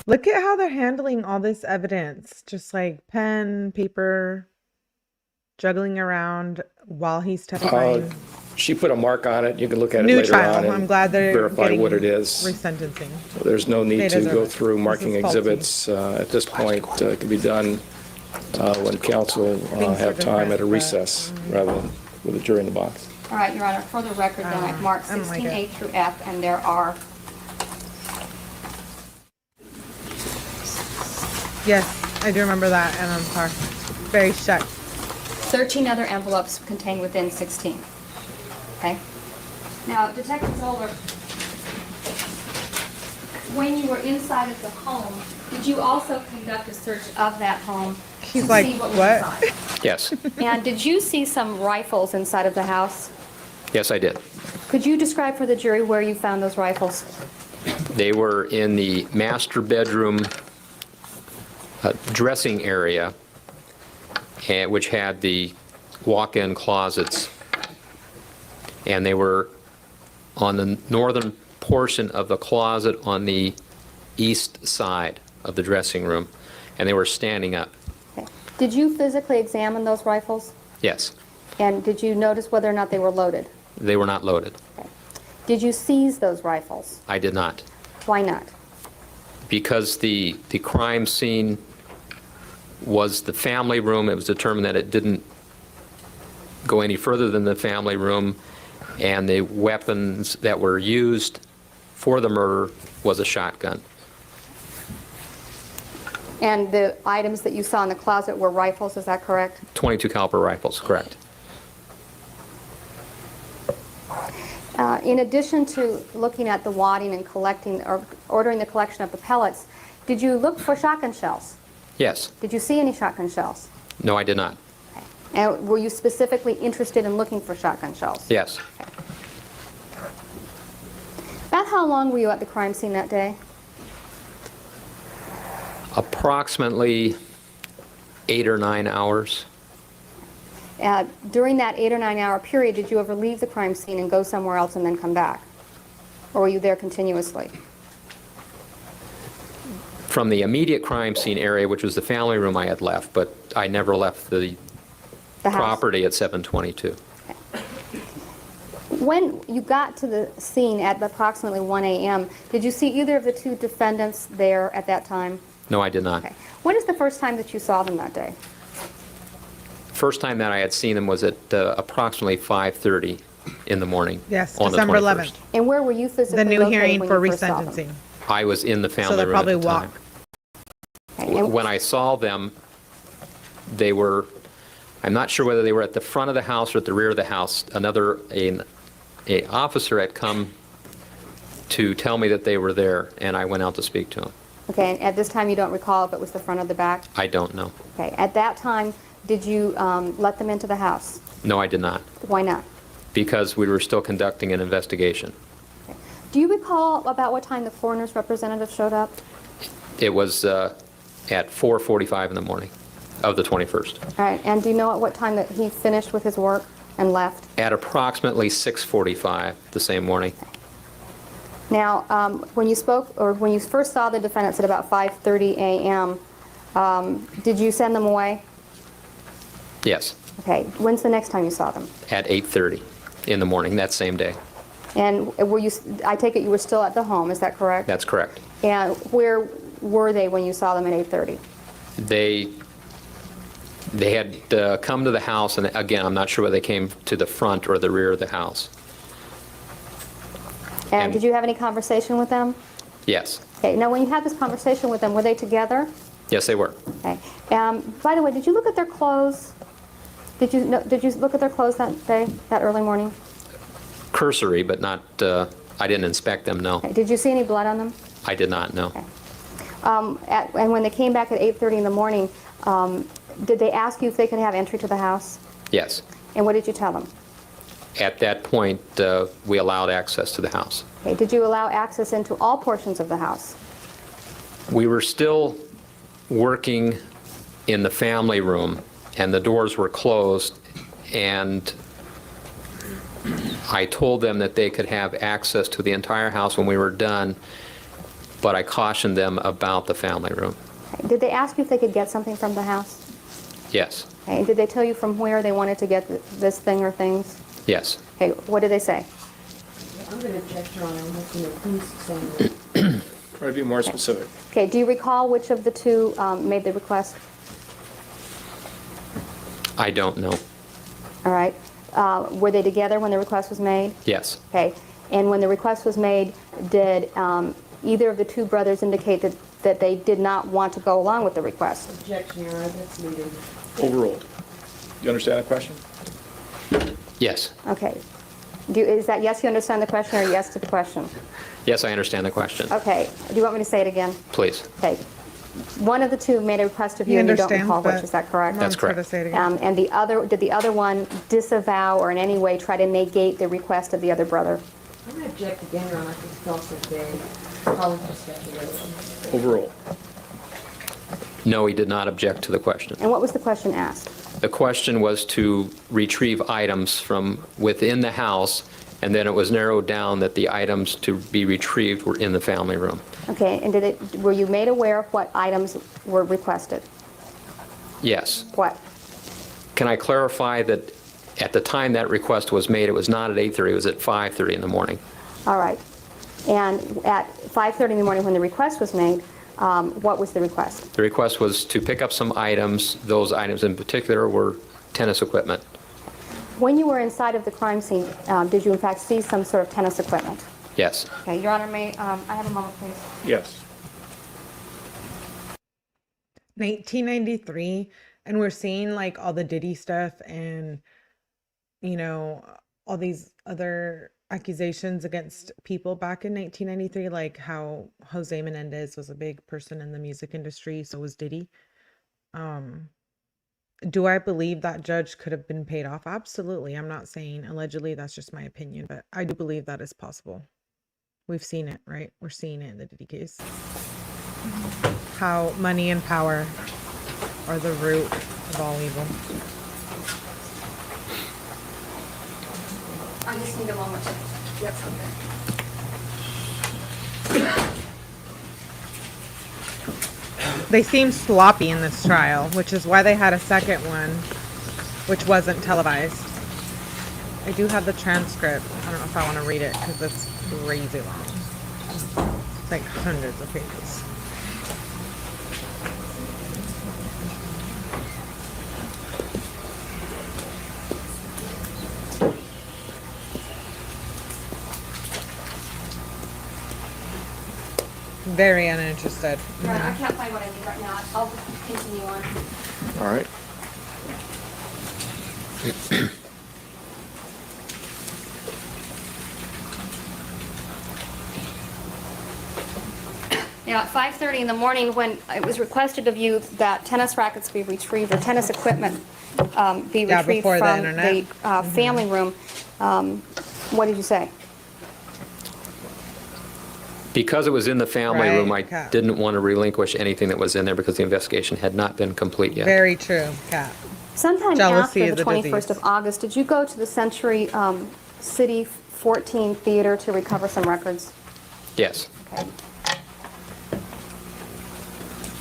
Look at how they're handling all this evidence. Just like pen, paper, juggling around while he's testifying. She put a mark on it. You can look at it New later trial. on and I'm glad they're verify getting what it is. resentencing. So there's no need They to deserve go it. through marking This is faulty. exhibits at this point. It can be done when counsel Things have are time at a different, recess rather than with a jury in the box. All right, Your Honor, for the record, then I've marked I don't like 16A it. through F, and there are, Yes, I do remember that, and I'm sorry. Very shut. 13 other envelopes contained within 16. Okay? Now, Detective Zoeller, when you were inside of the home, did you also conduct a search of that home He's like, see what was what? inside. Yes. And did you see some rifles inside of the house? Yes, I did. Could you describe for the jury where you found those rifles? They were in the master bedroom dressing area, which had the walk-in closets, and they were on the northern portion of the closet on the east side of the dressing room, and they were standing up. Okay. Did you physically examine those rifles? Yes, And did you notice whether or not they were loaded? they were not loaded. Did you seize those rifles? I did not. Why not? Because the crime scene was the family room, it was determined that it didn't go any further than the family room, and the weapons that were used for the murder was a shotgun. And the items that you saw in the closet were rifles, is that correct? .22 caliber rifles, correct. In addition to looking at the wadding and collecting, or ordering the collection of the pellets, did you look for shotgun shells? Yes. Did you see any shotgun shells? No, I did not. And were you specifically interested in looking for shotgun shells? Yes. About how long were you at the crime scene that day? Approximately 8 or 9 hours. During that 8 or 9 hour period, did you ever leave the crime scene and go somewhere else and then come back? Or were you there continuously? From the immediate crime scene area, which was the family room, I had left, but I never left the house? property at 722. When you got to the scene at approximately 1 a.m., did you see either of the two defendants there at that time? No, I did not. Okay. When is the first time that you saw them that day? First time that I had seen them was at approximately 5:30 in the morning. Yes, on the December 21st. 11th. And where were you physically The new located hearing when for you first saw them? resentencing. I was in the So family they room probably at the time. Okay, and- When I saw them, they were, I'm not sure whether they were at the front of the house or at the rear of the house. An officer had come to tell me that they were there, and I went out to speak to him. Okay, and at this time you don't recall if it was the front or the back? I don't know. Okay, at that time, did you let them into the house? No, I did not, Why not? because we were still conducting an investigation. Do you recall about what time the coroner's representative showed up? It was at 4:45 in the morning of the 21st. All right, and do you know at what time that he finished with his work and left? At approximately 6:45 the same morning. Now, when you spoke, or when you first saw the defendants at about 5:30 a.m., did you send them away? Yes, Okay, when's the next time you saw them? at 8:30 in the morning that same day. And were you, I take it you were still at the home, is that correct? That's correct. And where were they when you saw them at 8:30? They had come to the house, and again, I'm not sure whether they came to the front or the rear of the house. And did you have any conversation with them? Yes. Okay, now when you had this conversation with them, were they together? Yes, they were. Okay. By the way, did you look at their clothes? Did you look at their clothes that day, that early morning? Cursory, but not, I didn't inspect them, no. Okay. Did you see any blood on them? I did not, no. And when they came back at 8:30 in the morning, did they ask you if they could have entry to the house? Yes. And what did you tell them? At that point, we allowed access to the house. Okay. Did you allow access into all portions of the house? We were still working in the family room, and the doors were closed, and I told them that they could have access to the entire house when we were done, but I cautioned them about the family room. Okay. Did they ask you if they could get something from the house? Yes, Okay. And did they tell you from where they wanted to get this thing or things? yes. Okay, what did they say? I'm going to check, Your Honor, I'm looking at who's saying Try to be more specific. Okay, do you recall which of the two made the request? I don't know. All right. Were they together when the request was made? Yes. Okay. And when the request was made, did either of the two brothers indicate that they did not want to go along with the request? Objection, Your Honor, that's needed. Overruled. You understand the question? Yes. Okay. Is that yes, you understand the question, or yes to the question? Yes, I understand the question. Okay. Do you want me to say it again? Please. Okay. one of the two made a request of He you and you don't understands, recall which, but is that correct? That's correct. Try to say it again. And did the other one disavow or in any way try to negate the request of the other brother? I'm going to object again, Your Honor. I think it's also very calling for speculation. Overall. No, he did not object to the question. And what was the question asked? The question was to retrieve items from within the house, and then it was narrowed down that the items to be retrieved were in the family room. Okay, and were you made aware of what items were requested? Yes. What? Can I clarify that at the time that request was made, it was not at 8:30, it was at 5:30 in the morning. All right. And at 5:30 in the morning when the request was made, what was the request? The request was to pick up some items. Those items in particular were tennis equipment. When you were inside of the crime scene, did you in fact see some sort of tennis equipment? Yes. Okay, Your Honor, may I have a moment, please? Yes. 1993, and we're seeing like all the Diddy stuff and, you know, all these other accusations against people back in 1993, like how Jose Menendez was a big person in the music industry, so was Diddy. Do I believe that judge could have been paid off? Absolutely. I'm not saying allegedly, that's just my opinion, but I do believe that is possible. We've seen it, right? We're seeing it in the Diddy case. How money and power are the root of all evil. I just need a moment. Yep, okay. They seem sloppy in this trial, which is why they had a second one, which wasn't televised. I do have the transcript. I don't know if I want to read it because it's crazy long. It's like hundreds of pages. Very uninterested. Your Honor, I can't find what I need right now. I'll continue on. All right. Now, at 5:30 in the morning, when it was requested of you that tennis rackets be retrieved or tennis equipment be retrieved before the from internet. the family room, what did you say? Because it was in the family Right, room, I Kat. didn't want to relinquish anything that was in there because the investigation had not been complete yet. Very true, Kat. Sometime Jealousy after is the a 21st disease. of August, did you go to the Century City 14 Theater to recover some records? Yes. Okay.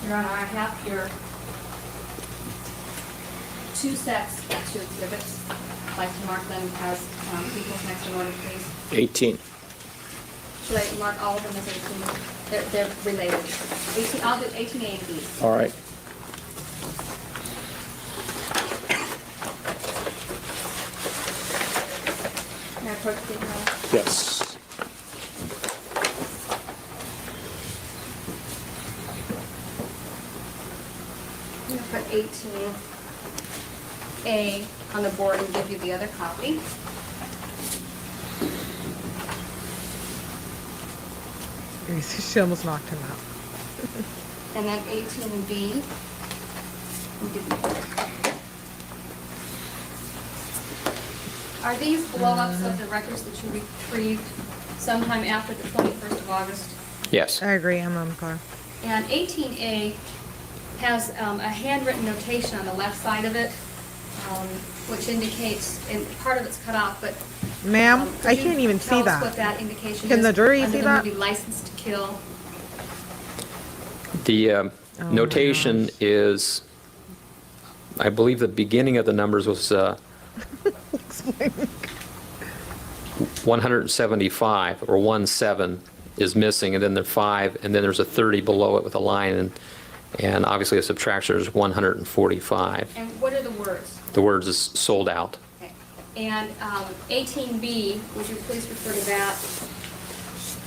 Your Honor, I have here two sets of two exhibits. I'd like to mark them as equals next in order, please. 18. Should I mark all of them as 18? They're related. 18, I'll do 18A and B. All right. Can I approach the camera? Yes. I'm going to put 18A on the board and give you the other copy. She almost knocked him out. And then 18B. Are these blow-ups of the records that you retrieved sometime after the 21st of August? Yes. I agree, I'm on the car. And 18A has a handwritten notation on the left side of it, which indicates, and part of it's cut off, but Ma'am, could I you can't even see tell us that. what that indication Can is the jury under see the that? movie License to Kill? The notation is, I believe the beginning of the numbers was 175 or 17 is missing, and then the 5, and then there's a 30 below it with a line, and obviously a subtraction is 145. And what are the words? The words is sold out. Okay. And 18B, would you please refer to that,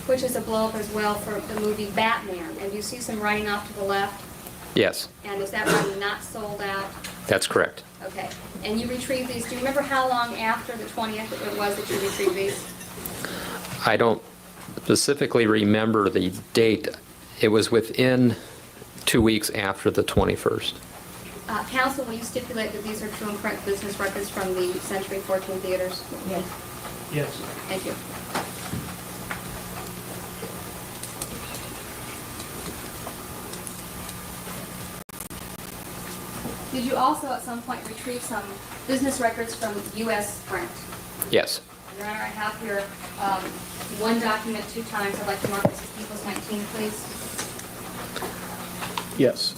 which is a blow-up as well for the movie Batman. And you see some writing off to the left? Yes, And is that writing not sold out? that's correct. Okay. And you retrieved these, do you remember how long after the 20th it was that you retrieved these? I don't specifically remember the date. It was within 2 weeks after the 21st. Counsel, will you stipulate that these are true and correct business records from the Century 14 theaters? Yes. Yes. Thank you. Did you also at some point retrieve some business records from U.S. Sprint? Yes. Your Honor, I have here one document 2 times. I'd like to mark this as People's 19, please. Yes.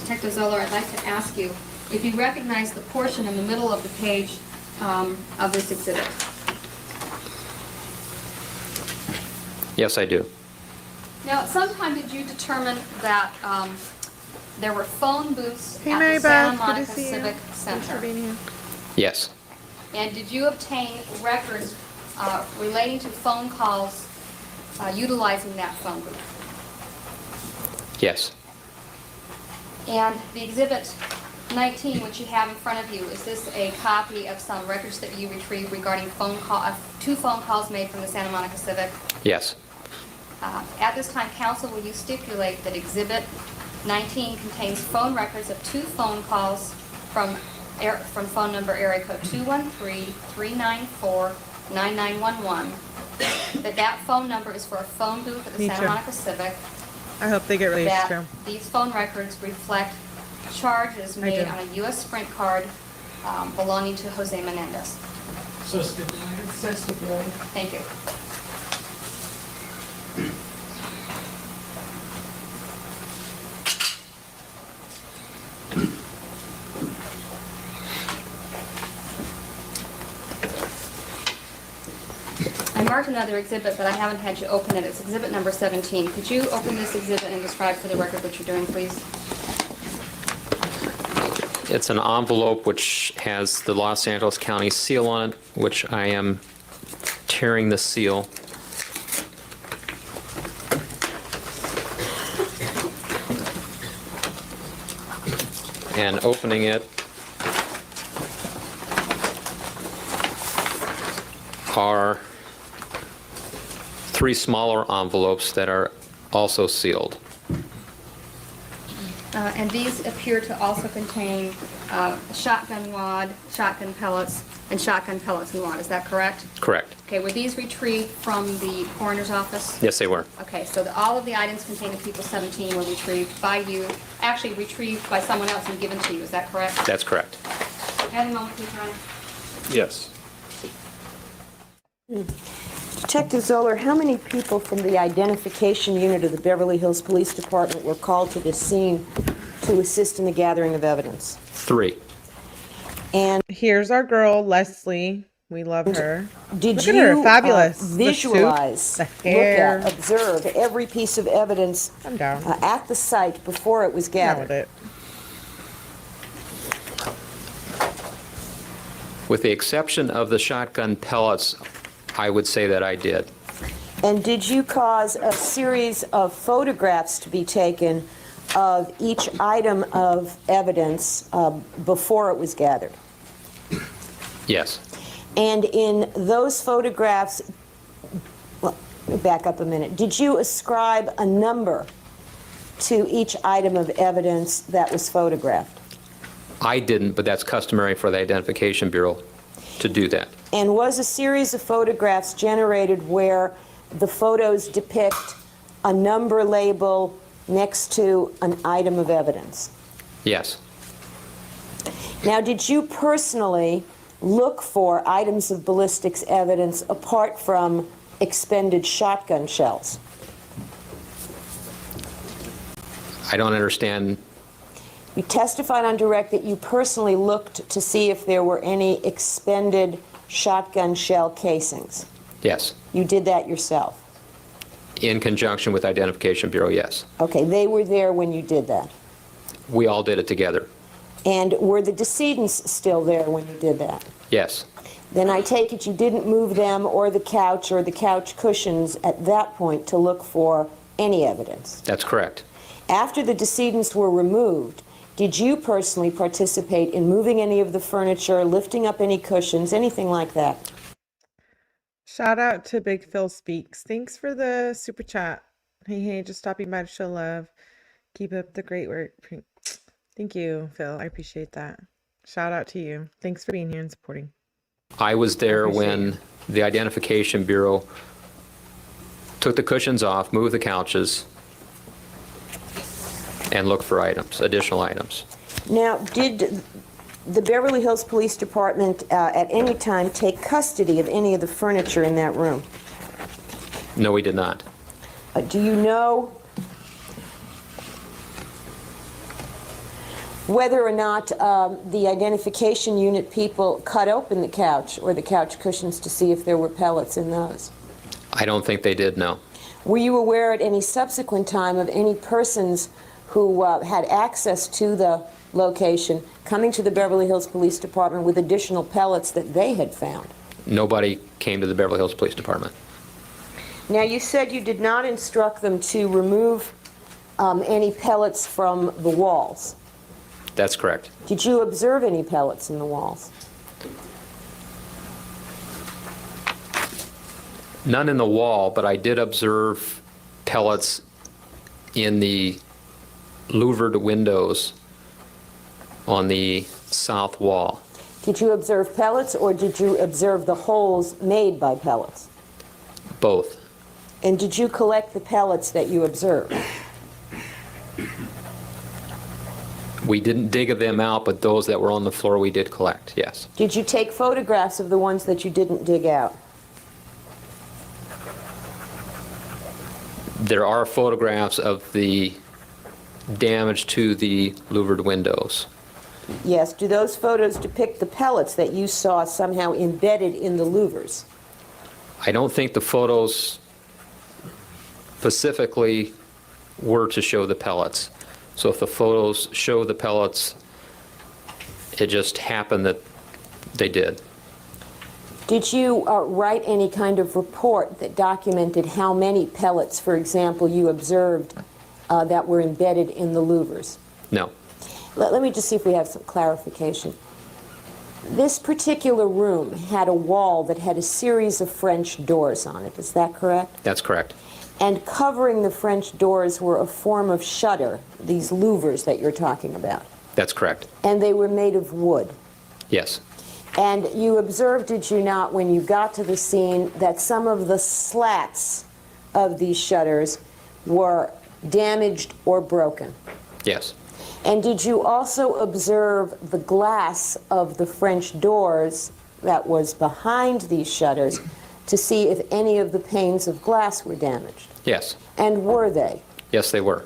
Detective Zoeller, I'd like to ask you if you recognize the portion in the middle of the page of this exhibit. Yes, I do. Now, at some time did you determine that there were phone booths Hey, at Mary the Santa Beth, good to Monica see you. Civic Thanks for Center? being here. Yes. And did you obtain records relating to phone calls utilizing that phone booth? Yes. And the exhibit 19, which you have in front of you, is this a copy of some records that you retrieved regarding 2 phone calls made from the Santa Monica Civic? Yes. At this time, counsel, will you stipulate that exhibit 19 contains phone records of 2 phone calls from phone number area code 213-394-9911, that phone number is for a phone booth at the Me Santa too. Monica Civic, I hope they get released that too. these phone records reflect charges I made do. on a U.S. Sprint card belonging to Jose Menendez? So stipulated. So stipulated. Thank you. I marked another exhibit, but I haven't had you open it. It's exhibit number 17. Could you open this exhibit and describe for the record what you're doing, please? It's an envelope which has the Los Angeles County seal on it, which I am tearing the seal. And opening it are 3 smaller envelopes that are also sealed. And these appear to also contain shotgun wad, shotgun pellets, and shotgun pellets and wad. Is that correct? Correct. Okay, were these retrieved from the coroner's office? Yes, they were. Okay, so all of the items contained in People 17 were retrieved by you, actually retrieved by someone else and given to you. Is that correct? That's correct. Have a moment, please, Your Honor. Yes. Detective Zoeller, how many people from the identification unit of the Beverly Hills Police Department were called to this scene to assist in the gathering of evidence? 3. And here's our girl, Leslie. We love her. Did Look you at her, fabulous. The visualize, suit, the hair. look at, observe every piece of evidence I'm down. At the site before it was gathered? Nailed it. With the exception of the shotgun pellets, I would say that I did. And did you cause a series of photographs to be taken of each item of evidence before it was gathered? Yes. And in those photographs, well, let me back up a minute. Did you ascribe a number to each item of evidence that was photographed? I didn't, but that's customary for the Identification Bureau to do that. And was a series of photographs generated where the photos depict a number label next to an item of evidence? Yes. Now, did you personally look for items of ballistics evidence apart from expended shotgun shells? I don't understand. You testified on direct that you personally looked to see if there were any expended shotgun shell casings. Yes. You did that yourself? In conjunction with Identification Bureau, yes. Okay, they were there when you did that. We all did it together. And were the decedents still there when you did that? Yes. Then I take it you didn't move them or the couch cushions at that point to look for any evidence? That's correct. After the decedents were removed, did you personally participate in moving any of the furniture, lifting up any cushions, anything like that? Shout out to Big Phil Speaks. Thanks for the super chat. Hey, just stopping by to show love. Keep up the great work. Thank you, Phil. I appreciate that. Shout out to you. Thanks for being here and supporting. I was there appreciate when you. the Identification Bureau took the cushions off, moved the couches, and looked for items, additional items. Now, did the Beverly Hills Police Department at any time take custody of any of the furniture in that room? No, we did not. Do you know whether or not the identification unit people cut open the couch or the couch cushions to see if there were pellets in those? I don't think they did, no. Were you aware at any subsequent time of any persons who had access to the location coming to the Beverly Hills Police Department with additional pellets that they had found? Nobody came to the Beverly Hills Police Department. Now, you said you did not instruct them to remove any pellets from the walls. That's correct. Did you observe any pellets in the walls? None in the wall, but I did observe pellets in the louvered windows on the south wall. Did you observe pellets, or did you observe the holes made by pellets? Both. And did you collect the pellets that you observed? We didn't dig them out, but those that were on the floor we did collect, yes. Did you take photographs of the ones that you didn't dig out? There are photographs of the damage to the louvered windows. Yes. Do those photos depict the pellets that you saw somehow embedded in the louvers? I don't think the photos specifically were to show the pellets. So if the photos show the pellets, it just happened that they did. Did you write any kind of report that documented how many pellets, for example, you observed that were embedded in the louvers? No. Let me just see if we have some clarification. This particular room had a wall that had a series of French doors on it. Is that correct? That's correct. And covering the French doors were a form of shutter, these louvers that you're talking about. That's correct. And they were made of wood. Yes. And you observed, did you not, when you got to the scene, that some of the slats of these shutters were damaged or broken? Yes. And did you also observe the glass of the French doors that was behind these shutters to see if any of the panes of glass were damaged? Yes. And were they? Yes, they were.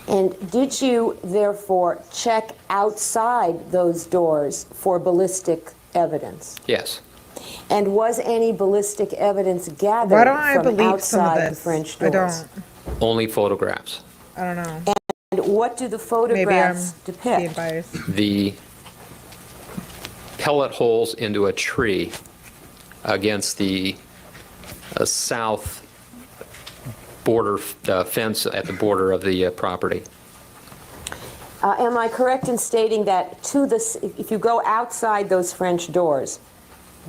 And did you, therefore, check outside those doors for ballistic evidence? Yes. And was any ballistic evidence gathered Why don't I from believe some of outside the this? French I doors? don't. Only photographs. I don't know. And what do the Maybe I'm photographs being depict? biased. The pellet holes into a tree against the south border fence at the border of the property. Am I correct in stating that if you go outside those French doors,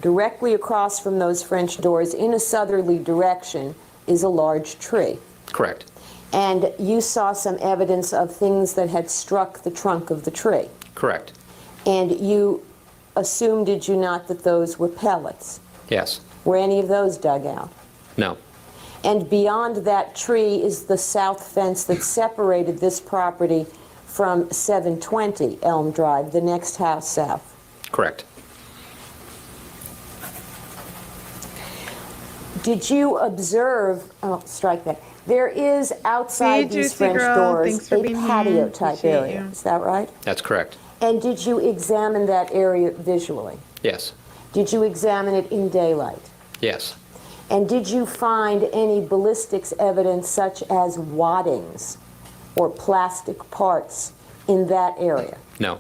directly across from those French doors in a southerly direction is a large tree? Correct. And you saw some evidence of things that had struck the trunk of the tree? Correct. And you assumed, did you not, that those were pellets? Yes. Were any of those dug out? No. And beyond that tree is the south fence that separated this property from 720 Elm Drive, the next house south? Correct. Did you observe, oh, strike that. There is outside Hey, these Juicy French Girl. Thanks doors for a being here. patio type Appreciate area. you. Is that right? That's correct. And did you examine that area visually? Yes. Did you examine it in daylight? Yes. And did you find any ballistics evidence such as waddings or plastic parts in that area? No.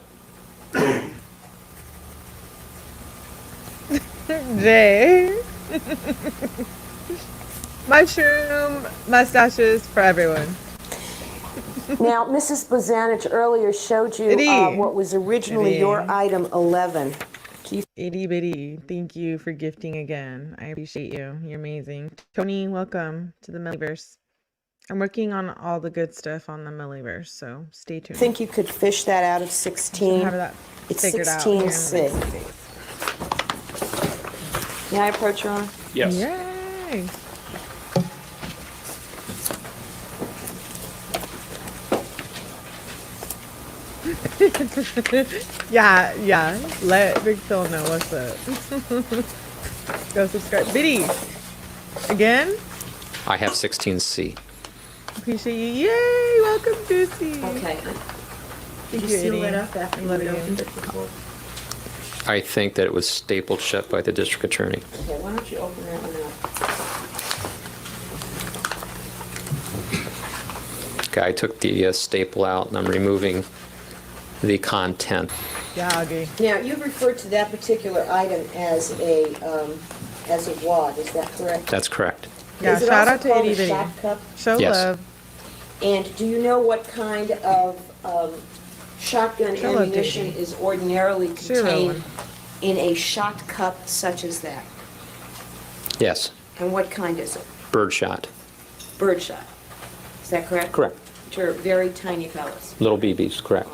Jay. Mushroom mustaches for everyone. Now, Mrs. Bozanich earlier showed you what was originally your item 11. Itty bitty. Thank you for gifting again. I appreciate you. You're amazing. Tony, welcome to the Milliverse. I'm working on all the good stuff on the Milliverse, so stay tuned. Think you could fish that out of 16? Have that It's figured out here in the 16C. next few days. May I approach, Your Honor? Yes. Yay! yeah. Let Big Phil know what's up. Go subscribe. Biddy! Again? I have 16C. Appreciate you. Yay! Welcome, Juicy. Okay. Thank Did you, you seal Eddie. it up after I you love had you. opened it before? I think that it was stapled shut by the district attorney. Okay, why don't you open that one up? Okay, I took the staple out and I'm removing the content. Yeah, Augie. Now, you've referred to that particular item as a wad, is that correct? That's correct. Yeah, Is it shout also out to called a Itty Bitty. shot cup? Show Yes. love. And do you know what kind of shotgun Show love, ammunition Daisy. is ordinarily Sure, contained Rowan. in a shot cup such as that? Yes, And what kind is it? birdshot. Birdshot. Is that correct? Correct. Which are very tiny pellets. Little BBs, correct.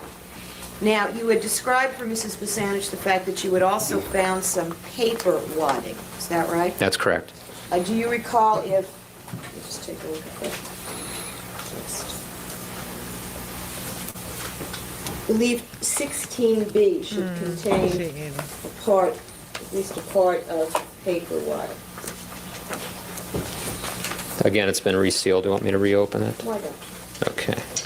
Now, you had described for Mrs. Basanich the fact that you had also found some paper wadding. Is that right? That's correct. Do you recall if, let me just take a look at that. I believe 16B should contain a part, at least a part of paper wadding. Again, it's been resealed. Do you want me to reopen it? Why don't Okay. you?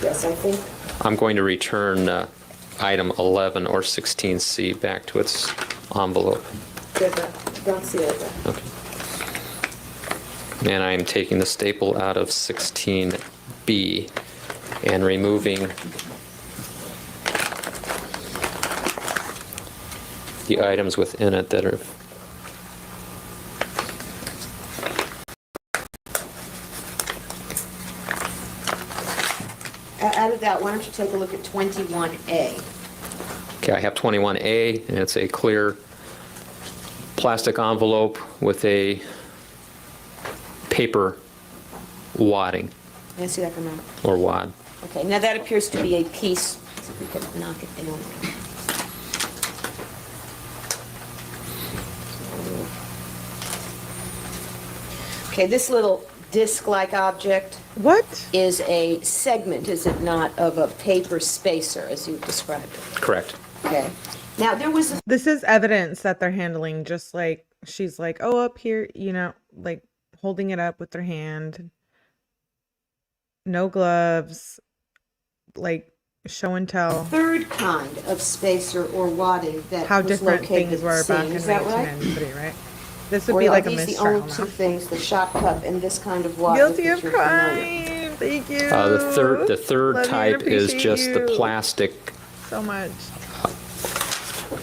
Yes, I think, I'm going to return item 11 or 16C back to its envelope. don't see it. Okay. And I am taking the staple out of 16B and removing the items within it that are Out of that, why don't you take a look at 21A? Okay, I have 21A, and it's a clear plastic envelope with a paper wadding, May I see that come out? or wad. Okay, now that appears to be a piece. Let's see if we can knock it down. Okay, this little disc-like object. What? Is a segment, is it not, of a paper spacer, as you've described it? Correct. Okay. Now, there was a... This is evidence that they're handling, just like she's like, oh, up here, you know, like holding it up with their hand. No gloves, like show and tell. third kind of spacer or wadding that How was different located things at were the back scene. in Is that right? 1993, right? This would Or be like are a these the mistrial only now. two things, the shot cup and this kind of wad? Guilty with of which you're familiar? crime. Thank you. The third Love you and type is appreciate just the you plastic so much.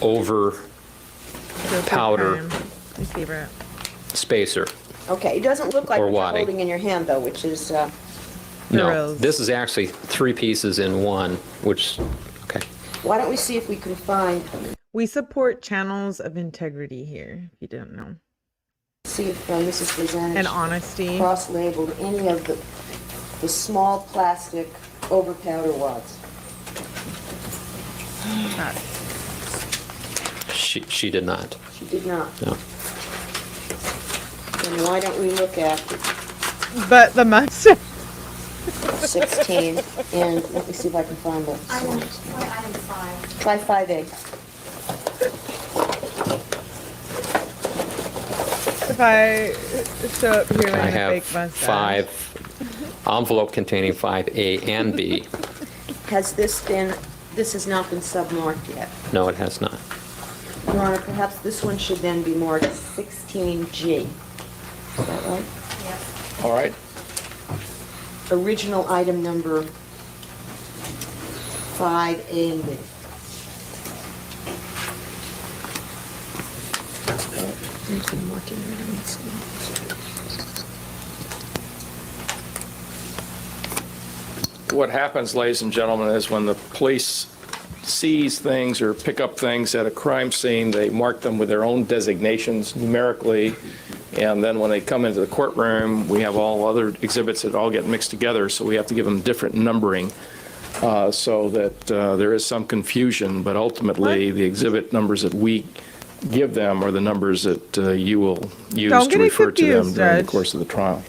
over Guilty of powder crime. My favorite. spacer. Okay, it doesn't look like Or what you're wadding. holding in your hand, though, which is, No, this is actually 3 pieces in one, which, okay. why don't we see if we can find, We support channels of integrity here, if you didn't know. see if Mrs. Basanich And honesty. cross-labeled any of the small plastic over powder wads. She did not. She did not. No. And why don't we look at But the mustard. 16, and let me see if I can find the... Item 5. Try 5A. If I show up here I wearing a have fake mustache. 5 envelope containing 5A and B. Has this has not been submarked yet? No, it has not. Your Honor, perhaps this one should then be marked 16G. Is that right? All right. Original item number 5A and B. What happens, ladies and gentlemen, is when the police seize things or pick up things at a crime scene, they mark them with their own designations numerically, and then when they come into the courtroom, we have all other exhibits that all get mixed together, so we have to give them different numbering so that there is some confusion, but ultimately the exhibit numbers that we give them are the numbers that you will use to refer to them during the course of the trial.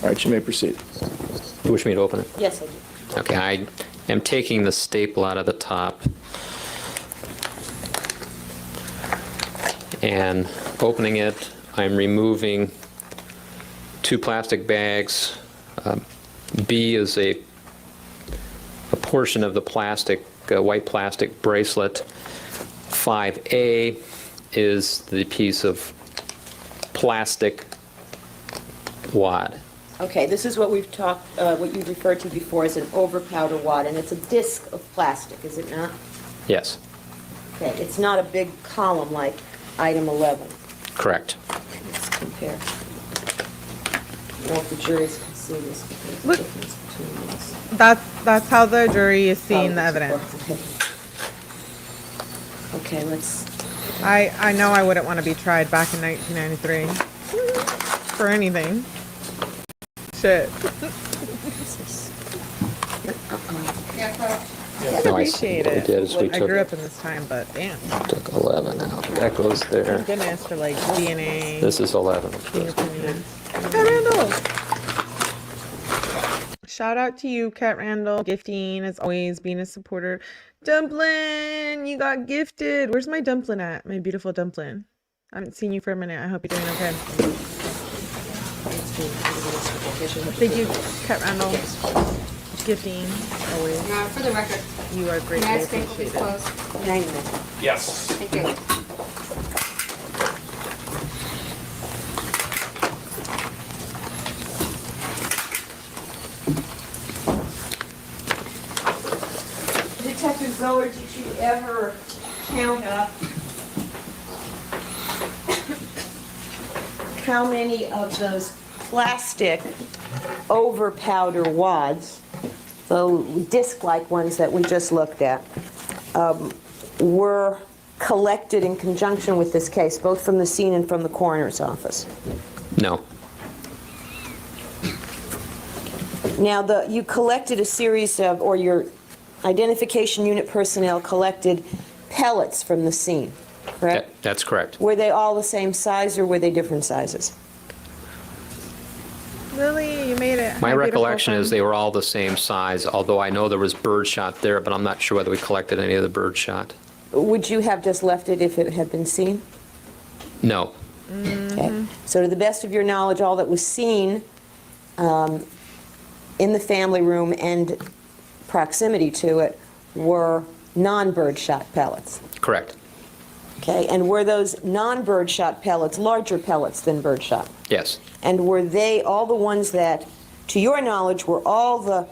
All right, you may proceed. You wish me to open it? Yes, I do. Okay, I am taking the staple out of the top and opening it. I'm removing 2 plastic bags. B is a portion of the plastic, white plastic bracelet. 5A is the piece of plastic wad. Okay, this is what we've talked, what you referred to before as an over-powder wad, and it's a disc of plastic, is it not? Yes, Okay, it's not a big column like item 11. correct. Let's compare. I don't know if the juries can see this, but there's a Look. difference between this. That's how the jury is seeing the evidence. Okay, let's, I know I wouldn't want to be tried back in 1993 for anything. Shit. No, I Appreciate what we it. did is we I took, grew up in this time, but damn. took 11 out. That goes there. Thank goodness for like DNA. This is 11. fingerprinting. Cat Randall. Shout out to you, Cat Randall. Gifting, as always, being a supporter. Dumpling, you got gifted. Where's my dumpling at? My beautiful dumpling. I haven't seen you for a minute. I hope you're doing okay. Thank you, Cat Randall. Gifting, always. For the record, You are greatly may I speak with these appreciated. closed? Yes. Thank you. Detective Zoeller, did you ever count up how many of those plastic over-powder wads, the disc-like ones that we just looked at, were collected in conjunction with this case, both from the scene and from the coroner's office? No, Now, you collected a series of, or your identification unit personnel collected pellets from the scene, correct? that's correct. Were they all the same size, or were they different sizes? Lily, you made it. My Hi, recollection beautiful is they were all the same size, although I know there was bird shot there, but I'm not sure whether we collected any of the bird shot. Would you have just left it if it had been seen? No, Okay. So to the best of your knowledge, all that was seen in the family room and proximity to it were non-bird shot pellets. correct. Okay, and were those non-bird shot pellets larger pellets than bird shot? Yes, And were they all the ones that, to your knowledge, were all the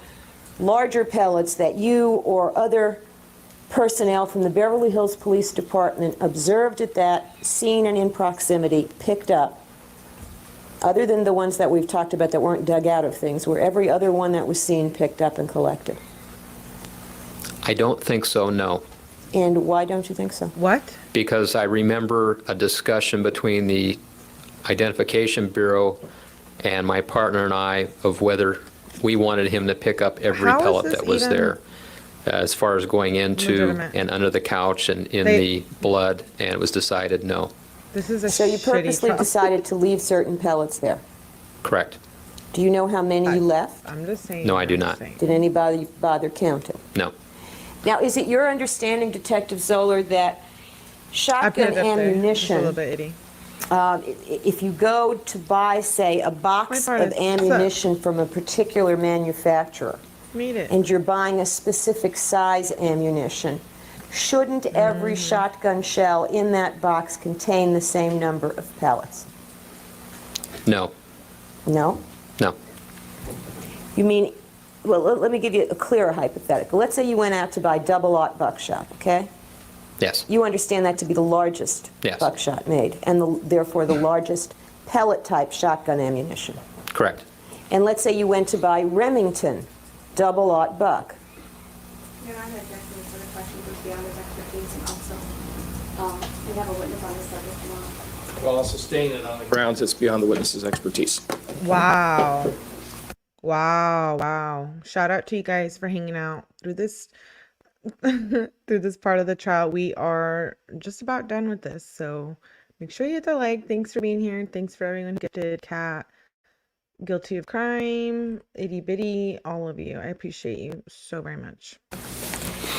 larger pellets that you or other personnel from the Beverly Hills Police Department observed at that scene and in proximity picked up, other than the ones that we've talked about that weren't dug out of things, were every other one that was seen picked up and collected? I don't think so, no. And why don't you think so? What? Because I remember a discussion between the Identification Bureau and my partner and I of whether we wanted him to pick up every How is pellet this that was even there, as far as going into legitimate? and under the couch and in They- the blood, and it was decided no. This is a So you shitty purposely trial. decided to leave certain pellets there. Correct. Do you know how many you left? I'm just saying. No, I do I'm not. just saying. Did anybody bother counting? No. Now, is it your understanding, Detective Zoeller, that I put shotgun it up there. It's a little ammunition, bit itty. if you go to buy, say, a box My part of is- ammunition from a particular manufacturer, Made it. and you're buying a specific size ammunition, shouldn't every shotgun shell in that box contain the same number of pellets? No. No? No. You mean, well, let me give you a clearer hypothetical. Let's say you went out to buy double-aught buckshot, okay? Yes. You understand that to be the largest Yes. buckshot made, and therefore the largest pellet-type shotgun ammunition. Correct. And let's say you went to buy Remington double-aught buck. Your Honor, objection to the question goes beyond his expertise, and also, we have a witness on this subject tomorrow. Well, I'll sustain it on the grounds it's beyond the witness's expertise. Wow. Wow. Wow. Shout out to you guys for hanging out through this through this part of the trial. We are just about done with this. So make sure you hit the like. Thanks for being here. And thanks for everyone who gifted Kat. Guilty of crime, 𝗟𝗏𝗃, all of you. I appreciate you so very much.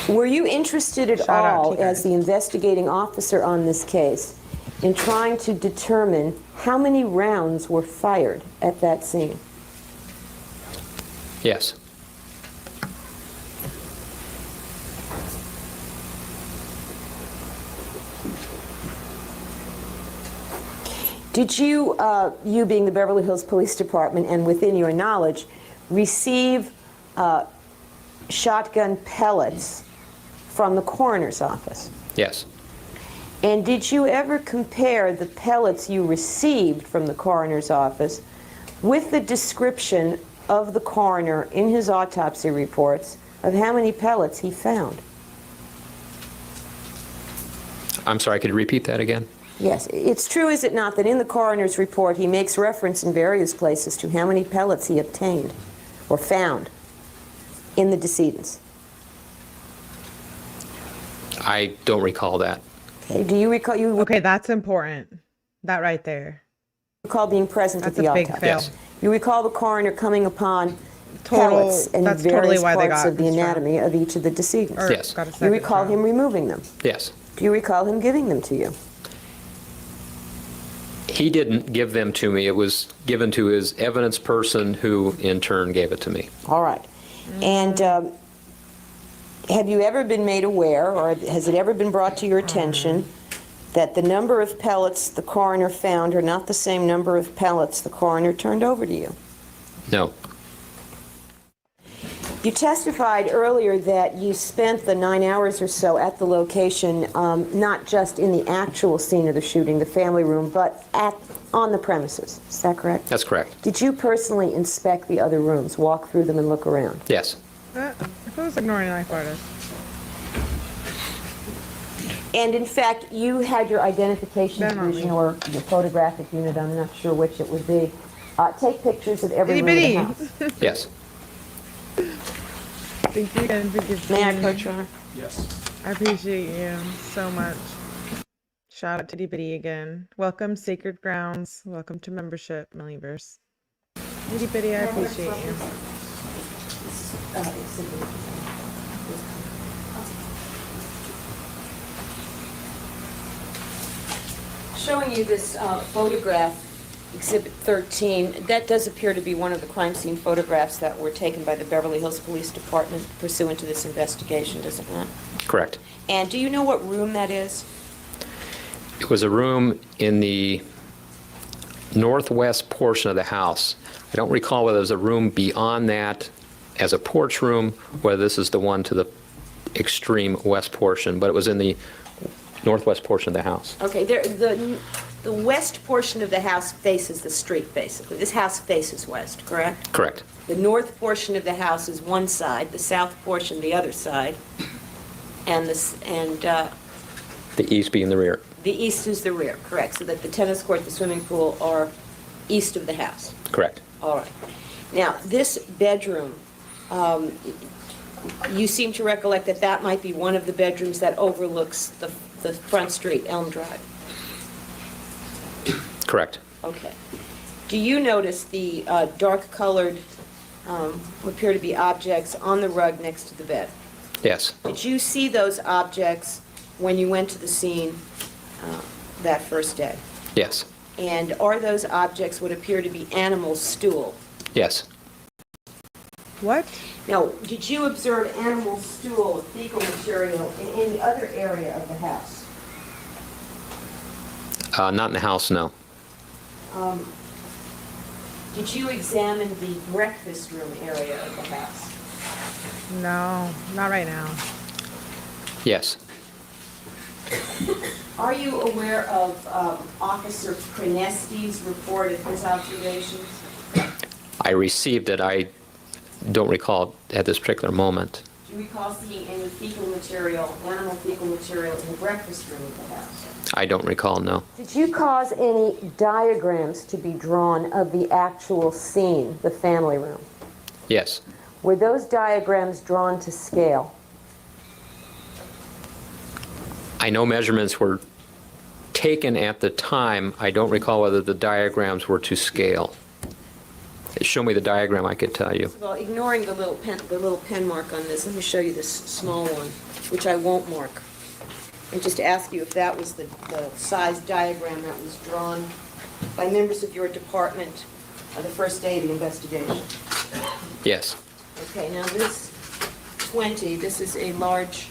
Were you interested at Shout out to all, you guys. as the investigating officer on this case, in trying to determine how many rounds were fired at that scene? Yes. Did you, you being the Beverly Hills Police Department and within your knowledge, receive shotgun pellets from the coroner's office? Yes. And did you ever compare the pellets you received from the coroner's office with the description of the coroner in his autopsy reports of how many pellets he found? I'm sorry, could you repeat that again? Yes. It's true, is it not, that in the coroner's report he makes reference in various places to how many pellets he obtained or found in the decedents? I don't recall that. Okay. Do you recall Okay, that's important. That right there. recall being present That's at the a big autopsy? fail. Yes. You recall the coroner coming upon Total- pellets and that's various totally why they parts got of the this trial. anatomy of each of the decedents? Or Yes. got a Do you second recall trial. him removing them? Yes. Do you recall him giving them to you? He didn't give them to me. It was given to his evidence person, who in turn gave it to me. All right. And have you ever been made aware, or has it ever been brought to your attention, that the number of pellets the coroner found are not the same number of pellets the coroner turned over to you? No. You testified earlier that you spent the 9 hours or so at the location, not just in the actual scene of the shooting, the family room, but on the premises. Is that correct? That's correct. Did you personally inspect the other rooms, walk through them and look around? Yes. If I was ignoring knife artist. And in fact, you had your identification Then on division me. or your photographic unit, I'm not sure which it would be, take pictures of every room in the 𝗟𝗏𝗃. house. Yes. Thank you again for giving May I me. approach, Your Honor? Yes. I appreciate you so much. Shout out to 𝗟𝗏𝗃 again. Welcome, Sacred Grounds. Welcome to membership, Milliverse. 𝗟𝗏𝗃, I appreciate you. Showing you this photograph, Exhibit 13, that does appear to be one of the crime scene photographs that were taken by the Beverly Hills Police Department pursuant to this investigation, does it not? Correct. And do you know what room that is? It was a room in the northwest portion of the house. I don't recall whether there was a room beyond that as a porch room, whether this is the one to the extreme west portion, but it was in the northwest portion of the house. Okay, the west portion of the house faces the street, basically. This house faces west, correct? Correct. The north portion of the house is one side, the south portion the other side, and The east being the rear. the east is the rear, correct? So that the tennis court, the swimming pool are east of the house. Correct. All right. Now, this bedroom, you seem to recollect that that might be one of the bedrooms that overlooks the front street, Elm Drive. Correct. Okay. Do you notice the dark-colored, what appear to be objects on the rug next to the bed? Yes. Did you see those objects when you went to the scene that first day? Yes. And are those objects what appear to be animal stool? Yes. What? Now, did you observe animal stool, fecal material in any other area of the house? Not in the house, no. Did you examine the breakfast room area of the house? No, not right now. Yes. Are you aware of Officer Prenesti's report of his observations? I received it. I don't recall at this particular moment. Do you recall seeing any fecal material, animal fecal material in the breakfast room of the house? I don't recall, no. Did you cause any diagrams to be drawn of the actual scene, the family room? Yes. Were those diagrams drawn to scale? I know measurements were taken at the time. I don't recall whether the diagrams were to scale. Show me the diagram, I could tell you. Well, ignoring the little pen mark on this, let me show you this small one, which I won't mark. And just ask you if that was the size diagram that was drawn by members of your department on the first day of the investigation. Yes. Okay, now this 20, this is a large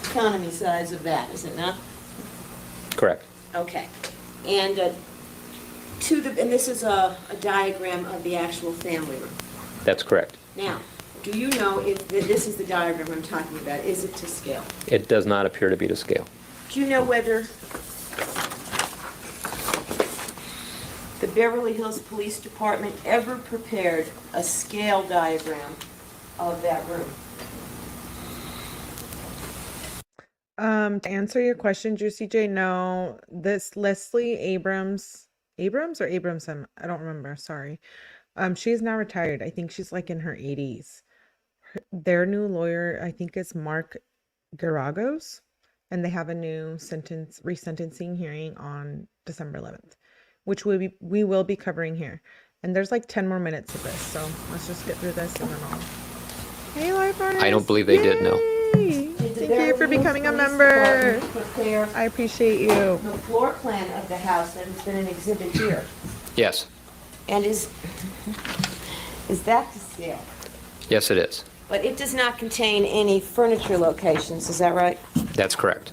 economy size of that, is it not? Correct. Okay. And and this is a diagram of the actual family room. That's correct. Now, do you know if this is the diagram I'm talking about? Is it to scale? It does not appear to be to scale. Do you know whether the Beverly Hills Police Department ever prepared a scale diagram of that room? To answer your question, Juicy J, no. This Leslie Abrams or Abramson, I don't remember, sorry. She's now retired. I think she's like in her 80s. Their new lawyer, I think, is Mark Garagos, and they have a new resentencing hearing on December 11th, which we will be covering here. And there's like 10 more minutes of this, so let's just get through this and then I'll... Hey, live runners! I don't believe they did, no. Thank you for becoming a member. I appreciate you. The floor plan of the house that has been an exhibit here. Yes. And is that to scale? Yes, it is. But it does not contain any furniture locations, is that right? That's correct.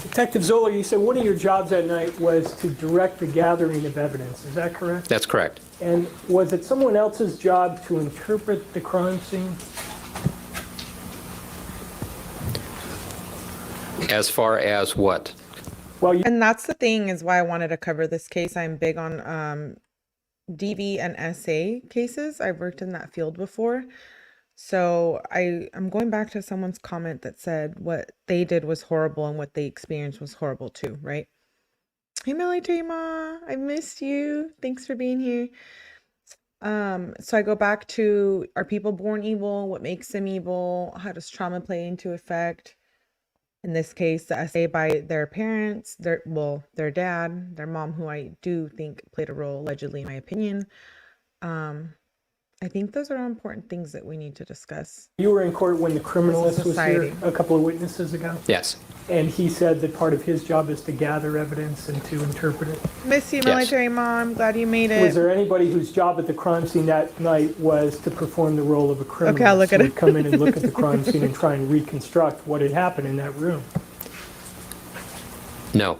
Detective Zoeller, you said one of your jobs that night was to direct the gathering of evidence. Is that correct? That's correct. And was it someone else's job to interpret the crime scene? As far as what? Well, and that's the thing is why I wanted to cover this case. I'm big on DV and SA cases. I've worked in that field before. So I'm going back to someone's comment that said what they did was horrible and what they experienced was horrible too, right? Hey, Military Ma, I missed you. Thanks for being here. So I go back to, are people born evil? What makes them evil? How does trauma play into effect? In this case, the essay by their parents, their dad, their mom, who I do think played a role, allegedly, in my opinion. I think those are important things that we need to discuss. You were in court when the criminalist was here a couple of witnesses ago? Yes. And he said that part of his job is to gather evidence and to interpret it? Miss you, Military Mom. Glad you made it. Was there anybody whose job at the crime scene that night was to perform the role of a criminalist? Okay, I'll look at it. Come in and look at the crime scene and try and reconstruct what had happened in that room? No.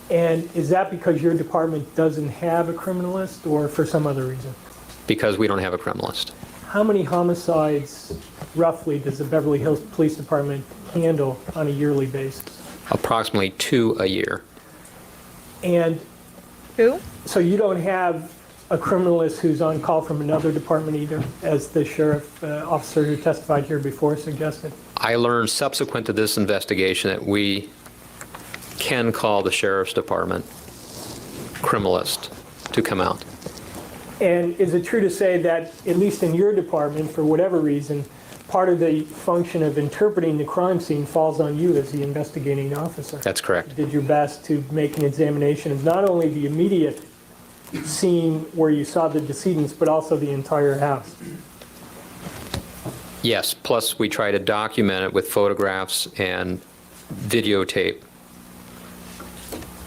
And is that because your department doesn't have a criminalist or for some other reason? Because we don't have a criminalist. How many homicides, roughly, does the Beverly Hills Police Department handle on a yearly basis? Approximately 2 a year. And who? So you don't have a criminalist who's on call from another department either, as the sheriff officer who testified here before suggested? I learned subsequent to this investigation that we can call the sheriff's department criminalist to come out. And is it true to say that, at least in your department, for whatever reason, part of the function of interpreting the crime scene falls on you as the investigating officer? That's correct. You did your best to make an examination of not only the immediate scene where you saw the decedents, but also the entire house? Yes, plus we try to document it with photographs and videotape.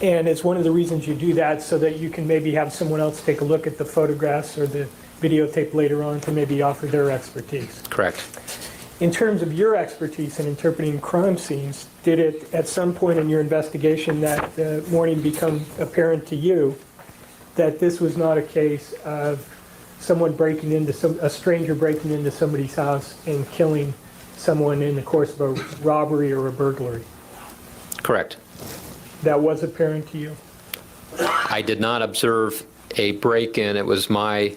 And it's one of the reasons you do that so that you can maybe have someone else take a look at the photographs or the videotape later on to maybe offer their expertise. Correct. In terms of your expertise in interpreting crime scenes, did it at some point in your investigation that morning become apparent to you that this was not a case of someone breaking into a stranger breaking into somebody's house and killing someone in the course of a robbery or a burglary? Correct. That was apparent to you? I did not observe a break-in. It was my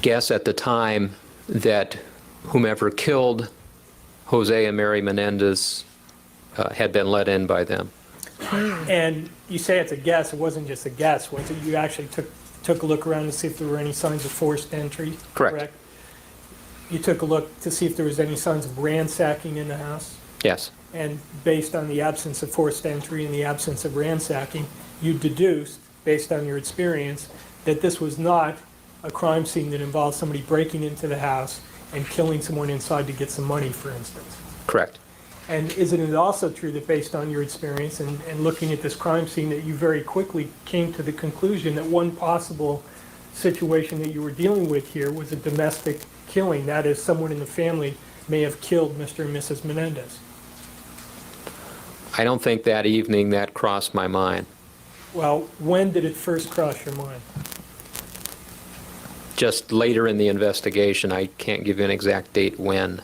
guess at the time that whomever killed Jose and Mary Menendez had been let in by them. And you say it's a guess, it wasn't just a guess, was it? You actually took a look around to see if there were any signs of forced entry? Correct. You took a look to see if there was any signs of ransacking in the house? Yes. And based on the absence of forced entry and the absence of ransacking, you deduced, based on your experience, that this was not a crime scene that involved somebody breaking into the house and killing someone inside to get some money, for instance. Correct. And isn't it also true that based on your experience and looking at this crime scene that you very quickly came to the conclusion that one possible situation that you were dealing with here was a domestic killing, that is, someone in the family may have killed Mr. and Mrs. Menendez? I don't think that evening that crossed my mind. Well, when did it first cross your mind? Just later in the investigation. I can't give you an exact date when.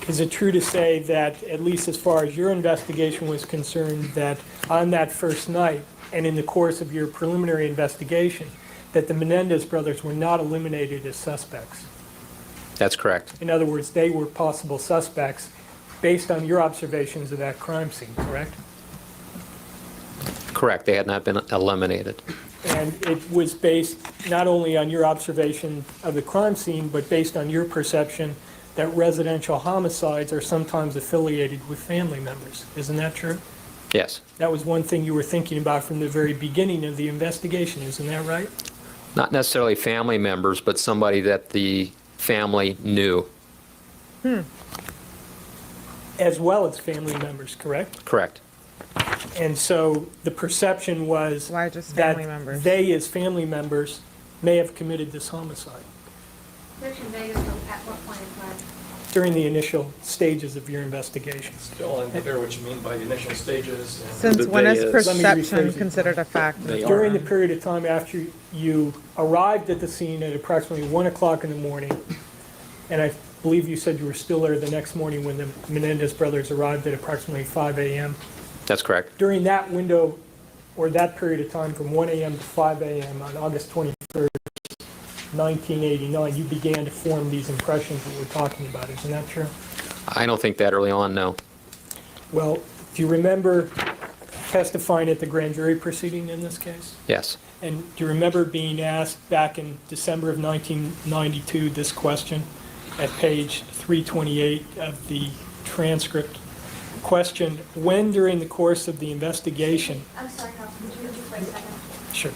Is it true to say that, at least as far as your investigation was concerned, that on that first night and in the course of your preliminary investigation, that the Menendez brothers were not eliminated as suspects? That's correct. In other words, they were possible suspects based on your observations of that crime scene, correct? Correct. They had not been eliminated. And it was based not only on your observation of the crime scene, but based on your perception that residential homicides are sometimes affiliated with family members. Isn't that true? Yes. That was one thing you were thinking about from the very beginning of the investigation, isn't that right? Not necessarily family members, but somebody that the family knew. As well as family members, correct? Correct. And so the perception was Why just that family members? they, as family members, may have committed this homicide Which invaders at what point in time? during the initial stages of your investigation. Still unclear what you mean by the initial stages. Since when is Let me perception rephrase it. considered a fact? During the period of time after you arrived at the scene at approximately 1 o'clock in the morning, and I believe you said you were still there the next morning when the Menendez brothers arrived at approximately 5 a.m. That's correct. During that window, or that period of time from 1 a.m. to 5 a.m. on August 21st, 1989, you began to form these impressions that we're talking about. Isn't that true? I don't think that early on, no. Well, do you remember testifying at the grand jury proceeding in this case? Yes. And do you remember being asked back in December of 1992 this question at page 328 of the transcript? Question, when during the course of the investigation... I'm sorry, Councilman, could you just wait a second? Sure.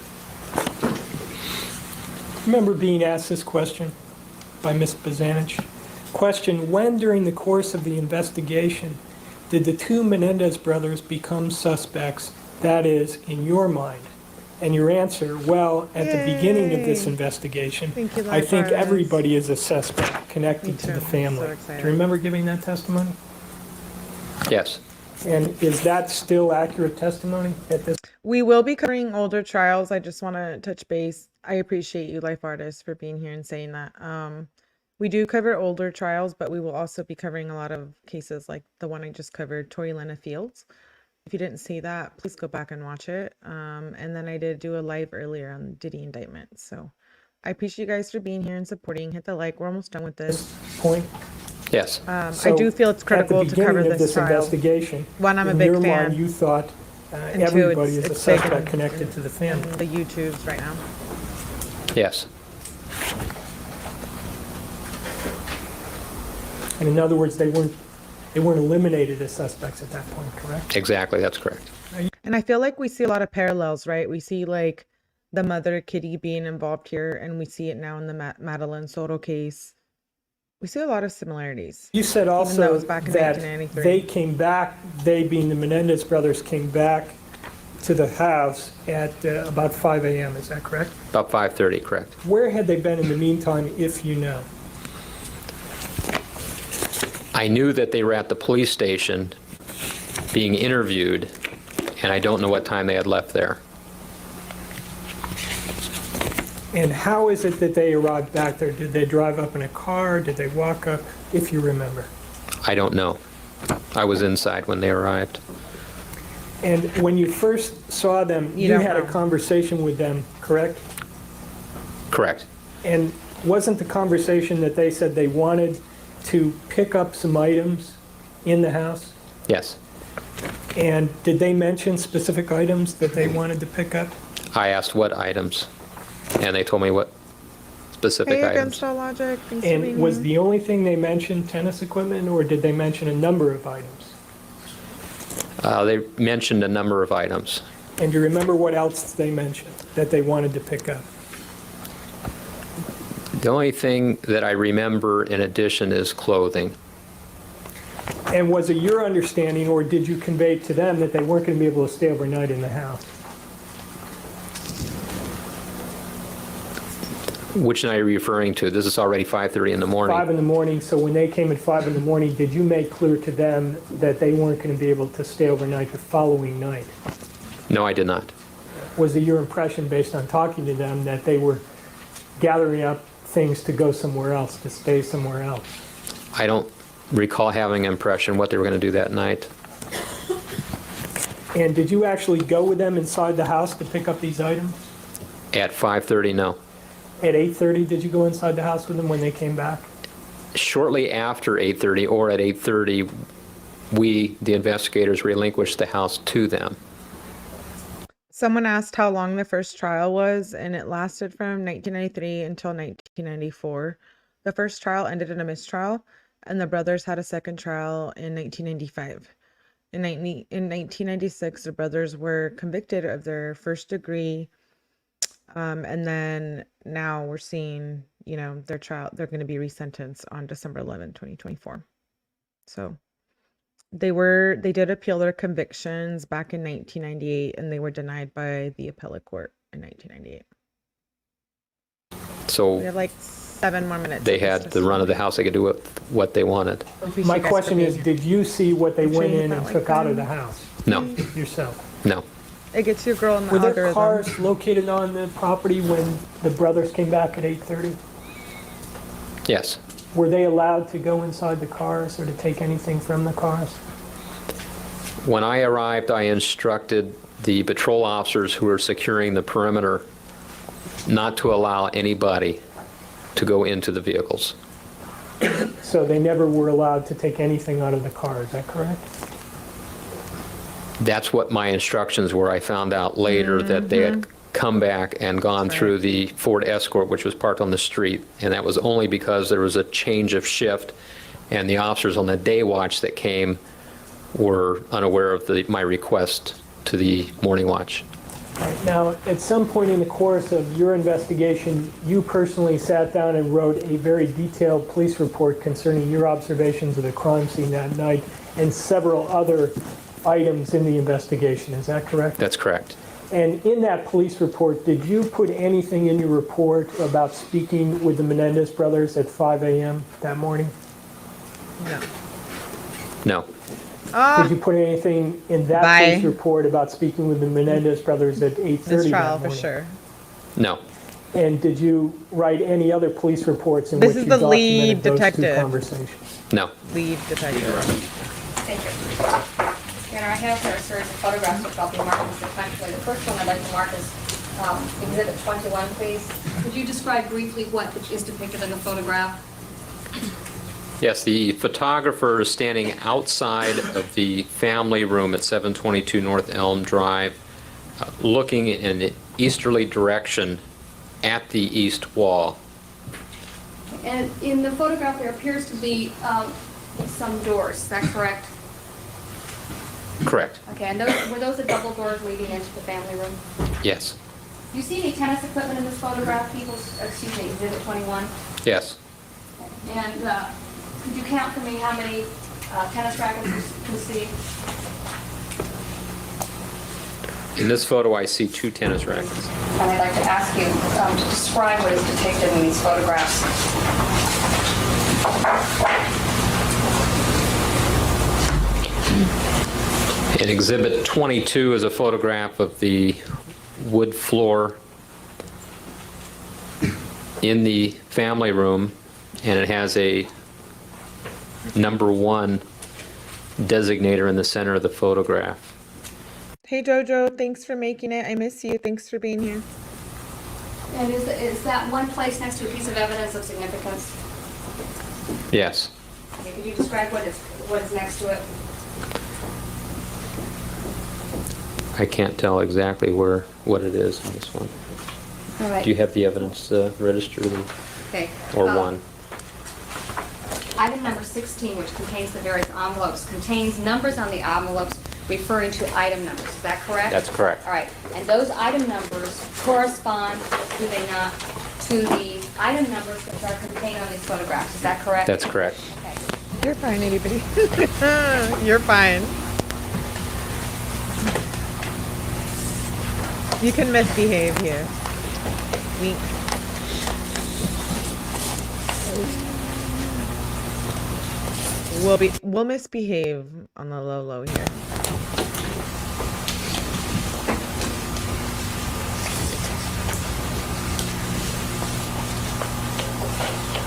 Remember being asked this question by Ms. Bazanich? Question, when during the course of the investigation did the two Menendez brothers become suspects, that is, in your mind? And your answer, well, at the beginning of this investigation, I think everybody is a suspect connected to the family. Do you remember giving that testimony? Yes. And is that still accurate testimony at this? We will be covering older trials. I just want to touch base. I appreciate you, Life Artist, for being here and saying that. We do cover older trials, but we will also be covering a lot of cases like the one I just covered, Tory Lena Fields. If you didn't see that, please go back and watch it. And then I did do a live earlier on Diddy indictment. So I appreciate you guys for being here and supporting. Hit the like. We're almost done with this point. Yes. I do feel it's critical to cover this trial. Investigation, One, I'm a in big your fan. mind, you thought And two, everybody is a it's big suspect in- connected to the family. The YouTubes right now. Yes. And in other words, they weren't eliminated as suspects at that point, correct? Exactly. That's correct. And I feel like we see a lot of parallels, right? We see like the mother, Kitty, being involved here, and we see it now in the Madeline Soto case. We see a lot of similarities. You said even though also it was back in that 1993. they came back, they being the Menendez brothers, came back to the house at about 5 a.m., is that correct? About 5:30, correct. Where had they been in the meantime, if you know? I knew that they were at the police station being interviewed, and I don't know what time they had left there. And how is it that they arrived back there? Did they drive up in a car? Did they walk up, if you remember? I don't know. I was inside when they arrived. And when you first saw them, You you don't had a know. conversation with them, correct? Correct. And wasn't the conversation that they said they wanted to pick up some items in the house? Yes. And did they mention specific items that they wanted to pick up? I asked what items, and they told me what specific Hey, items. against all logic. Thanks for being And was here. the only thing they mentioned tennis equipment, or did they mention a number of items? They mentioned a number of items. And do you remember what else they mentioned that they wanted to pick up? The only thing that I remember in addition is clothing. And was it your understanding, or did you convey to them that they weren't going to be able to stay overnight in the house? Which night are you referring to? This is already 5:30 in the morning. 5 in the morning, so when they came at 5 in the morning, did you make clear to them that they weren't going to be able to stay overnight the following night? No, I did not. Was it your impression, based on talking to them, that they were gathering up things to go somewhere else, to stay somewhere else? I don't recall having an impression what they were going to do that night. And did you actually go with them inside the house to pick up these items? At 5:30, no. At 8:30, did you go inside the house with them when they came back? Shortly after 8:30 or at 8:30, we, the investigators, relinquished the house to them. Someone asked how long the first trial was, and it lasted from 1993 until 1994. The first trial ended in a mistrial, and the brothers had a second trial in 1995. In 1996, the brothers were convicted of their first degree, and then now we're seeing, their trial, they're going to be resentenced on December 11, 2024. So they did appeal their convictions back in 1998, and they were denied by the appellate court in 1998. So We have like 7 more minutes. they had the run of the house. They could do what they wanted. My question is, did you see what they went in and like took out of that. the house No, yourself? no. It gets your girl in the Were there algorithm. cars located on the property when the brothers came back at 8:30? Yes. Were they allowed to go inside the cars or to take anything from the cars? When I arrived, I instructed the patrol officers who were securing the perimeter not to allow anybody to go into the vehicles. So they never were allowed to take anything out of the car, is that correct? That's what my instructions were. I found out later that they had come back and gone through the Ford Escort, which was parked on the street, and that was only because there was a change of shift, and the officers on the day watch that came were unaware of my request to the morning watch. Right. Now, at some point in the course of your investigation, you personally sat down and wrote a very detailed police report concerning your observations of the crime scene that night and several other items in the investigation. Is that correct? That's correct. And in that police report, did you put anything in your report about speaking with the Menendez brothers at 5 a.m. that morning? No. Did you put anything in that police report about speaking with the Menendez brothers at 8:30 This that trial for morning? sure. No. And did you write any other police reports in This which is you the documented lead those detective. two conversations? No. Lead detective. Thank you. And I have here a series of photographs which I'll be marking sequentially. The first one I'd like to mark is Exhibit 21, please. Could you describe briefly what is depicted in the photograph? Yes, the photographer is standing outside of the family room at 722 North Elm Drive, looking in an easterly direction at the east wall. And in the photograph, there appears to be some doors. Is that correct? Correct. Okay, and were those the double doors leading into the family room? Yes. Do you see any tennis equipment in this photograph, excuse me, Exhibit 21? Yes. And could you count for me how many tennis rackets you can see? In this photo, I see 2 tennis rackets. And I'd like to ask you to describe what is depicted in these photographs. In Exhibit 22 is a photograph of the wood floor in the family room, and it has a number 1 designator in the center of the photograph. Hey Jojo, thanks for making it. I miss you. Thanks for being here. And is that one place next to a piece of evidence of significance? Yes. Okay, could you describe what is next to it? I can't tell exactly what it is in this one. All right. Do you have the evidence registered? Okay. Or one? Item number 16, which contains the various envelopes, contains numbers on the envelopes referring to item numbers. Is that correct? That's correct. All right. And those item numbers correspond, do they not, to the item numbers that are contained on these photographs. Is that correct? That's correct. Okay. You're fine, anybody. You're fine. You can misbehave here. Wink. We'll misbehave on the low here.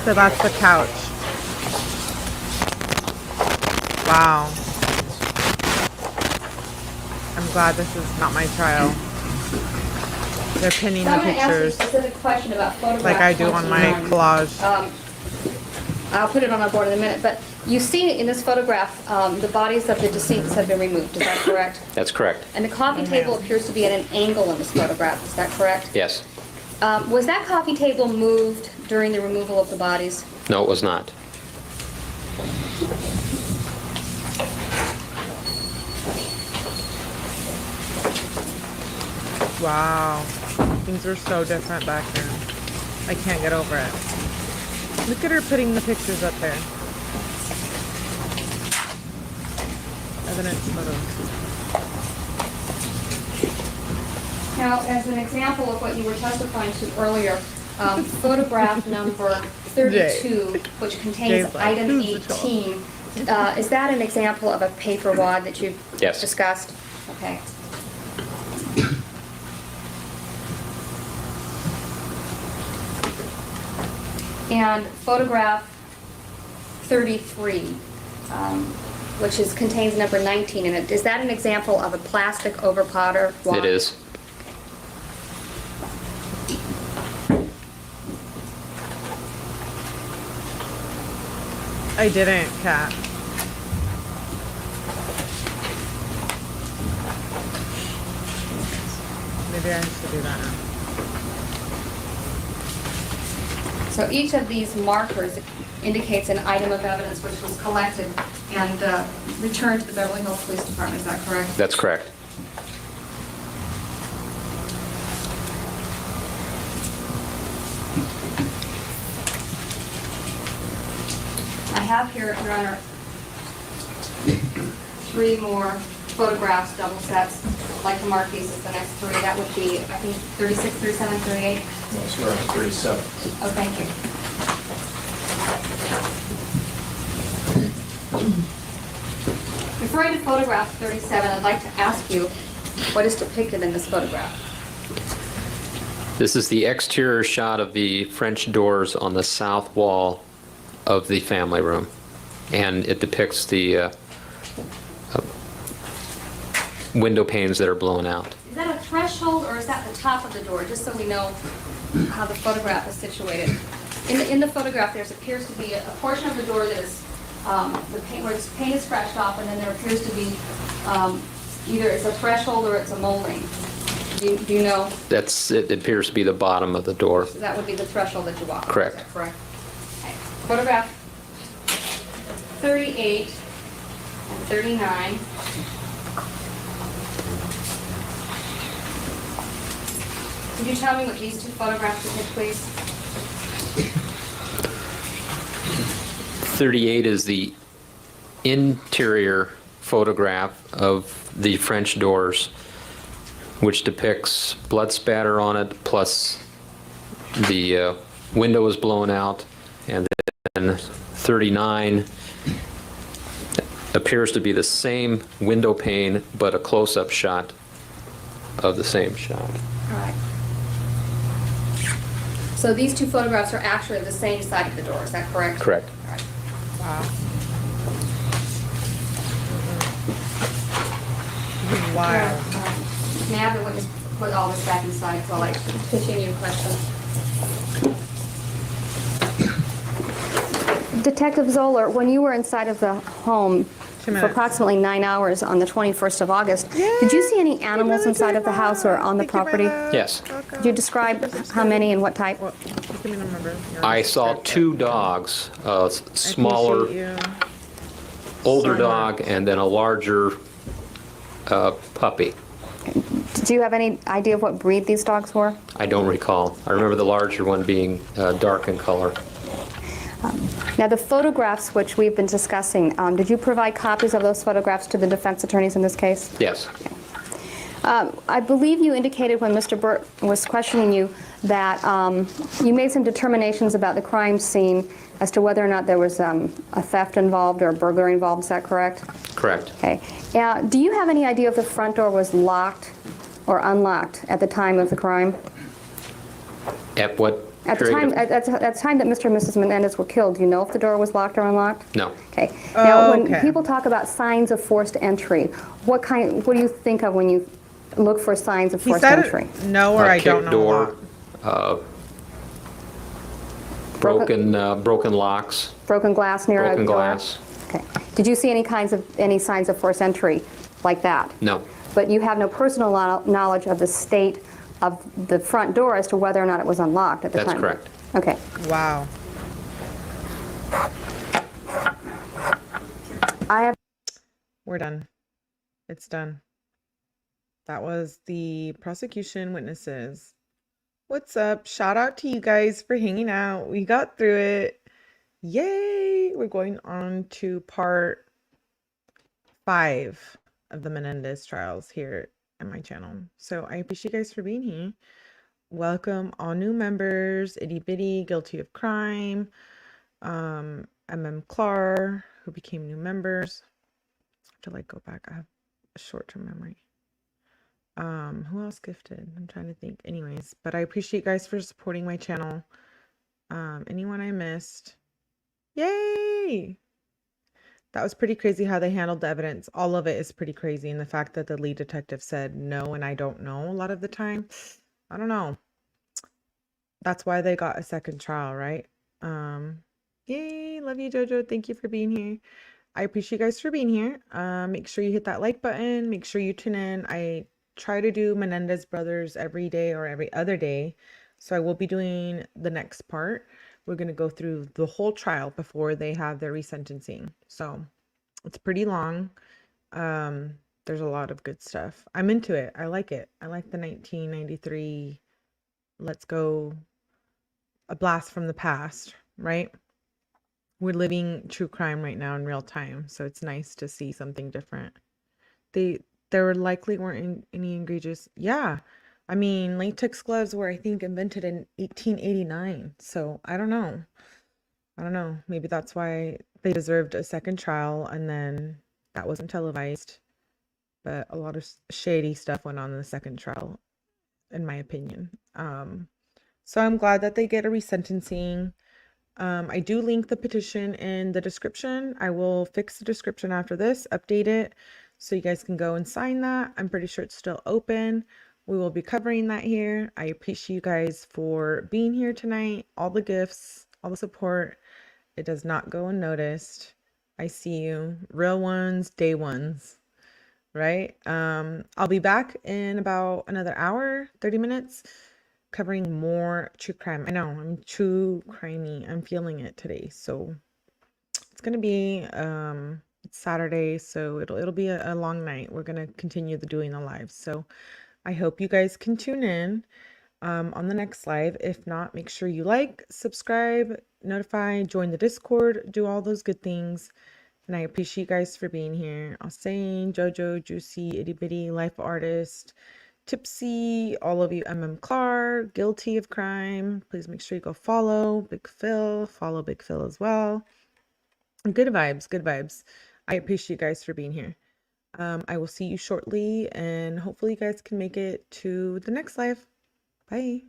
So that's the couch. Wow. I'm glad this is not my trial. They're pinning So the I'm going to ask you a pictures specific question about photographs. like I do on my 21. collage. I'll put it on our board in a minute, but you see in this photograph, the bodies of the decedents have been removed. Is that correct? That's correct. And the coffee table appears to be at an angle in this photograph. Is that correct? Yes. Was that coffee table moved during the removal of the bodies? No, it was not. Wow. Things were so different back then. I can't get over it. Look at her putting the pictures up there. Evidence photos. Now, as an example of what you were testifying to earlier, photograph number 32, which contains Jay's like, item "Who's the 18, is that an example of a paper wad that you Yes. discussed? Okay. And photograph 33, which contains number 19 in it, is that an example of a plastic over-powder wad? It is. I didn't, Kat. Maybe I should do that now. So each of these markers indicates an item of evidence which was collected and returned to the Beverly Hills Police Department. Is that correct? That's correct. I have here, Your Honor, 3 more photographs, double sets. I'd like to mark these as the next 3. That would be, I think, 36, 37, 38. Yes, we're on 37. Oh, thank you. Referring to photograph 37, I'd like to ask you what is depicted in this photograph. This is the exterior shot of the French doors on the south wall of the family room. And it depicts the window panes that are blown out. Is that a threshold or is that the top of the door, just so we know how the photograph is situated? In the photograph, there appears to be a portion of the door that is, where the paint is scratched off, and then there appears to be either it's a threshold or it's a molding. Do you know? It appears to be the bottom of the door. So that would be the threshold that you walk. Correct. Is that correct? Okay. Photograph 38 and 39. Could you tell me what these 2 photographs depict, please? 38 is the interior photograph of the French doors, which depicts blood spatter on it, plus the window is blown out. And then 39 appears to be the same window pane, but a close-up shot of the same shot. All right. So these 2 photographs are actually of the same side of the door, is that correct? Correct. All right. Wow. Wow. May I have the witness put all this back inside, so I'll like continue your question. Detective Zoeller, when you were inside of the home for approximately 9 hours on the 21st of August, did you see any animals inside of the house or on the property? Yes. Could you describe how many and what type? I saw 2 dogs, a smaller, older dog, and then a larger puppy. Do you have any idea of what breed these dogs were? I don't recall. I remember the larger one being dark in color. Now, the photographs which we've been discussing, did you provide copies of those photographs to the defense attorneys in this case? Yes. I believe you indicated when Mr. Burt was questioning you that you made some determinations about the crime scene as to whether or not there was a theft involved or a burglary involved. Is that correct? Correct. Okay. Do you have any idea if the front door was locked or unlocked at the time of the crime? At what At the period time, of- at the time that Mr. and Mrs. Menendez were killed, do you know if the door was locked or unlocked? No. Okay. Now, when okay. people talk about signs of forced entry, what do you think of when you look for signs of He forced said entry? no, or I kick don't know. door, broken locks, Broken glass near broken a door? glass. Okay. Did you see any signs of forced entry like that? No. But you have no personal knowledge of the state of the front door as to whether or not it was unlocked at the That's time? correct. Okay. Wow. We're done. It's done. That was the prosecution witnesses. What's up? Shout out to you guys for hanging out. We got through it. Yay! We're going on to part 5 of the Menendez trials here at my channel. So I appreciate you guys for being here. Welcome all new members, 𝗟𝗏𝗃, guilty of crime, 𝗵𝗃𝗃𝗲, who became new members. I have to like go back. I have a short-term memory. Who else gifted? I'm trying to think. Anyways, but I appreciate you guys for supporting my channel. Anyone I missed? Yay! That was pretty crazy how they handled the evidence. All of it is pretty crazy. And the fact that the lead detective said no and I don't know a lot of the time. I don't know. That's why they got a second trial, right? Yay! Love you, Jojo. Thank you for being here. I appreciate you guys for being here. Make sure you hit that like button. Make sure you tune in. I try to do Menendez brothers every day or every other day. So I will be doing the next part. We're going to go through the whole trial before they have their resentencing. So it's pretty long. There's a lot of good stuff. I'm into it. I like it. I like the 1993 let's go, a blast from the past, right? We're living true crime right now in real time, so it's nice to see something different. There likely weren't any egregious. Yeah, I mean, latex gloves were, I think, invented in 1889. So I don't know. Maybe that's why they deserved a second trial, and then that wasn't televised. But a lot of shady stuff went on in the second trial, in my opinion. So I'm glad that they get a resentencing. I do link the petition in the description. I will fix the description after this, update it, so you guys can go and sign that. I'm pretty sure it's still open. We will be covering that here. I appreciate you guys for being here tonight. All the gifts, all the support. It does not go unnoticed. I see you. Real ones, day ones, right? I'll be back in about another hour, 30 minutes. Covering more true crime. I know I'm true crimey. I'm feeling it today. So it's gonna be it's Saturday, so it'll be a long night. We're gonna continue doing the lives. So I hope you guys can tune in on the next live. If not, make sure you like, subscribe, notify, join the Discord, do all those good things. And I appreciate you guys for being here. Alsane, Jojo, Juicy, 𝗟𝗏𝗃, Life Artist, 𝗟𝗶𝗃𝗲, all of you 𝗵𝗃𝗃𝗲, guilty of crime. Please make sure you go follow Big Phil, follow Big Phil as well. Good vibes, good vibes. I appreciate you guys for being here. I will see you shortly, and hopefully you guys can make it to the next live. Bye.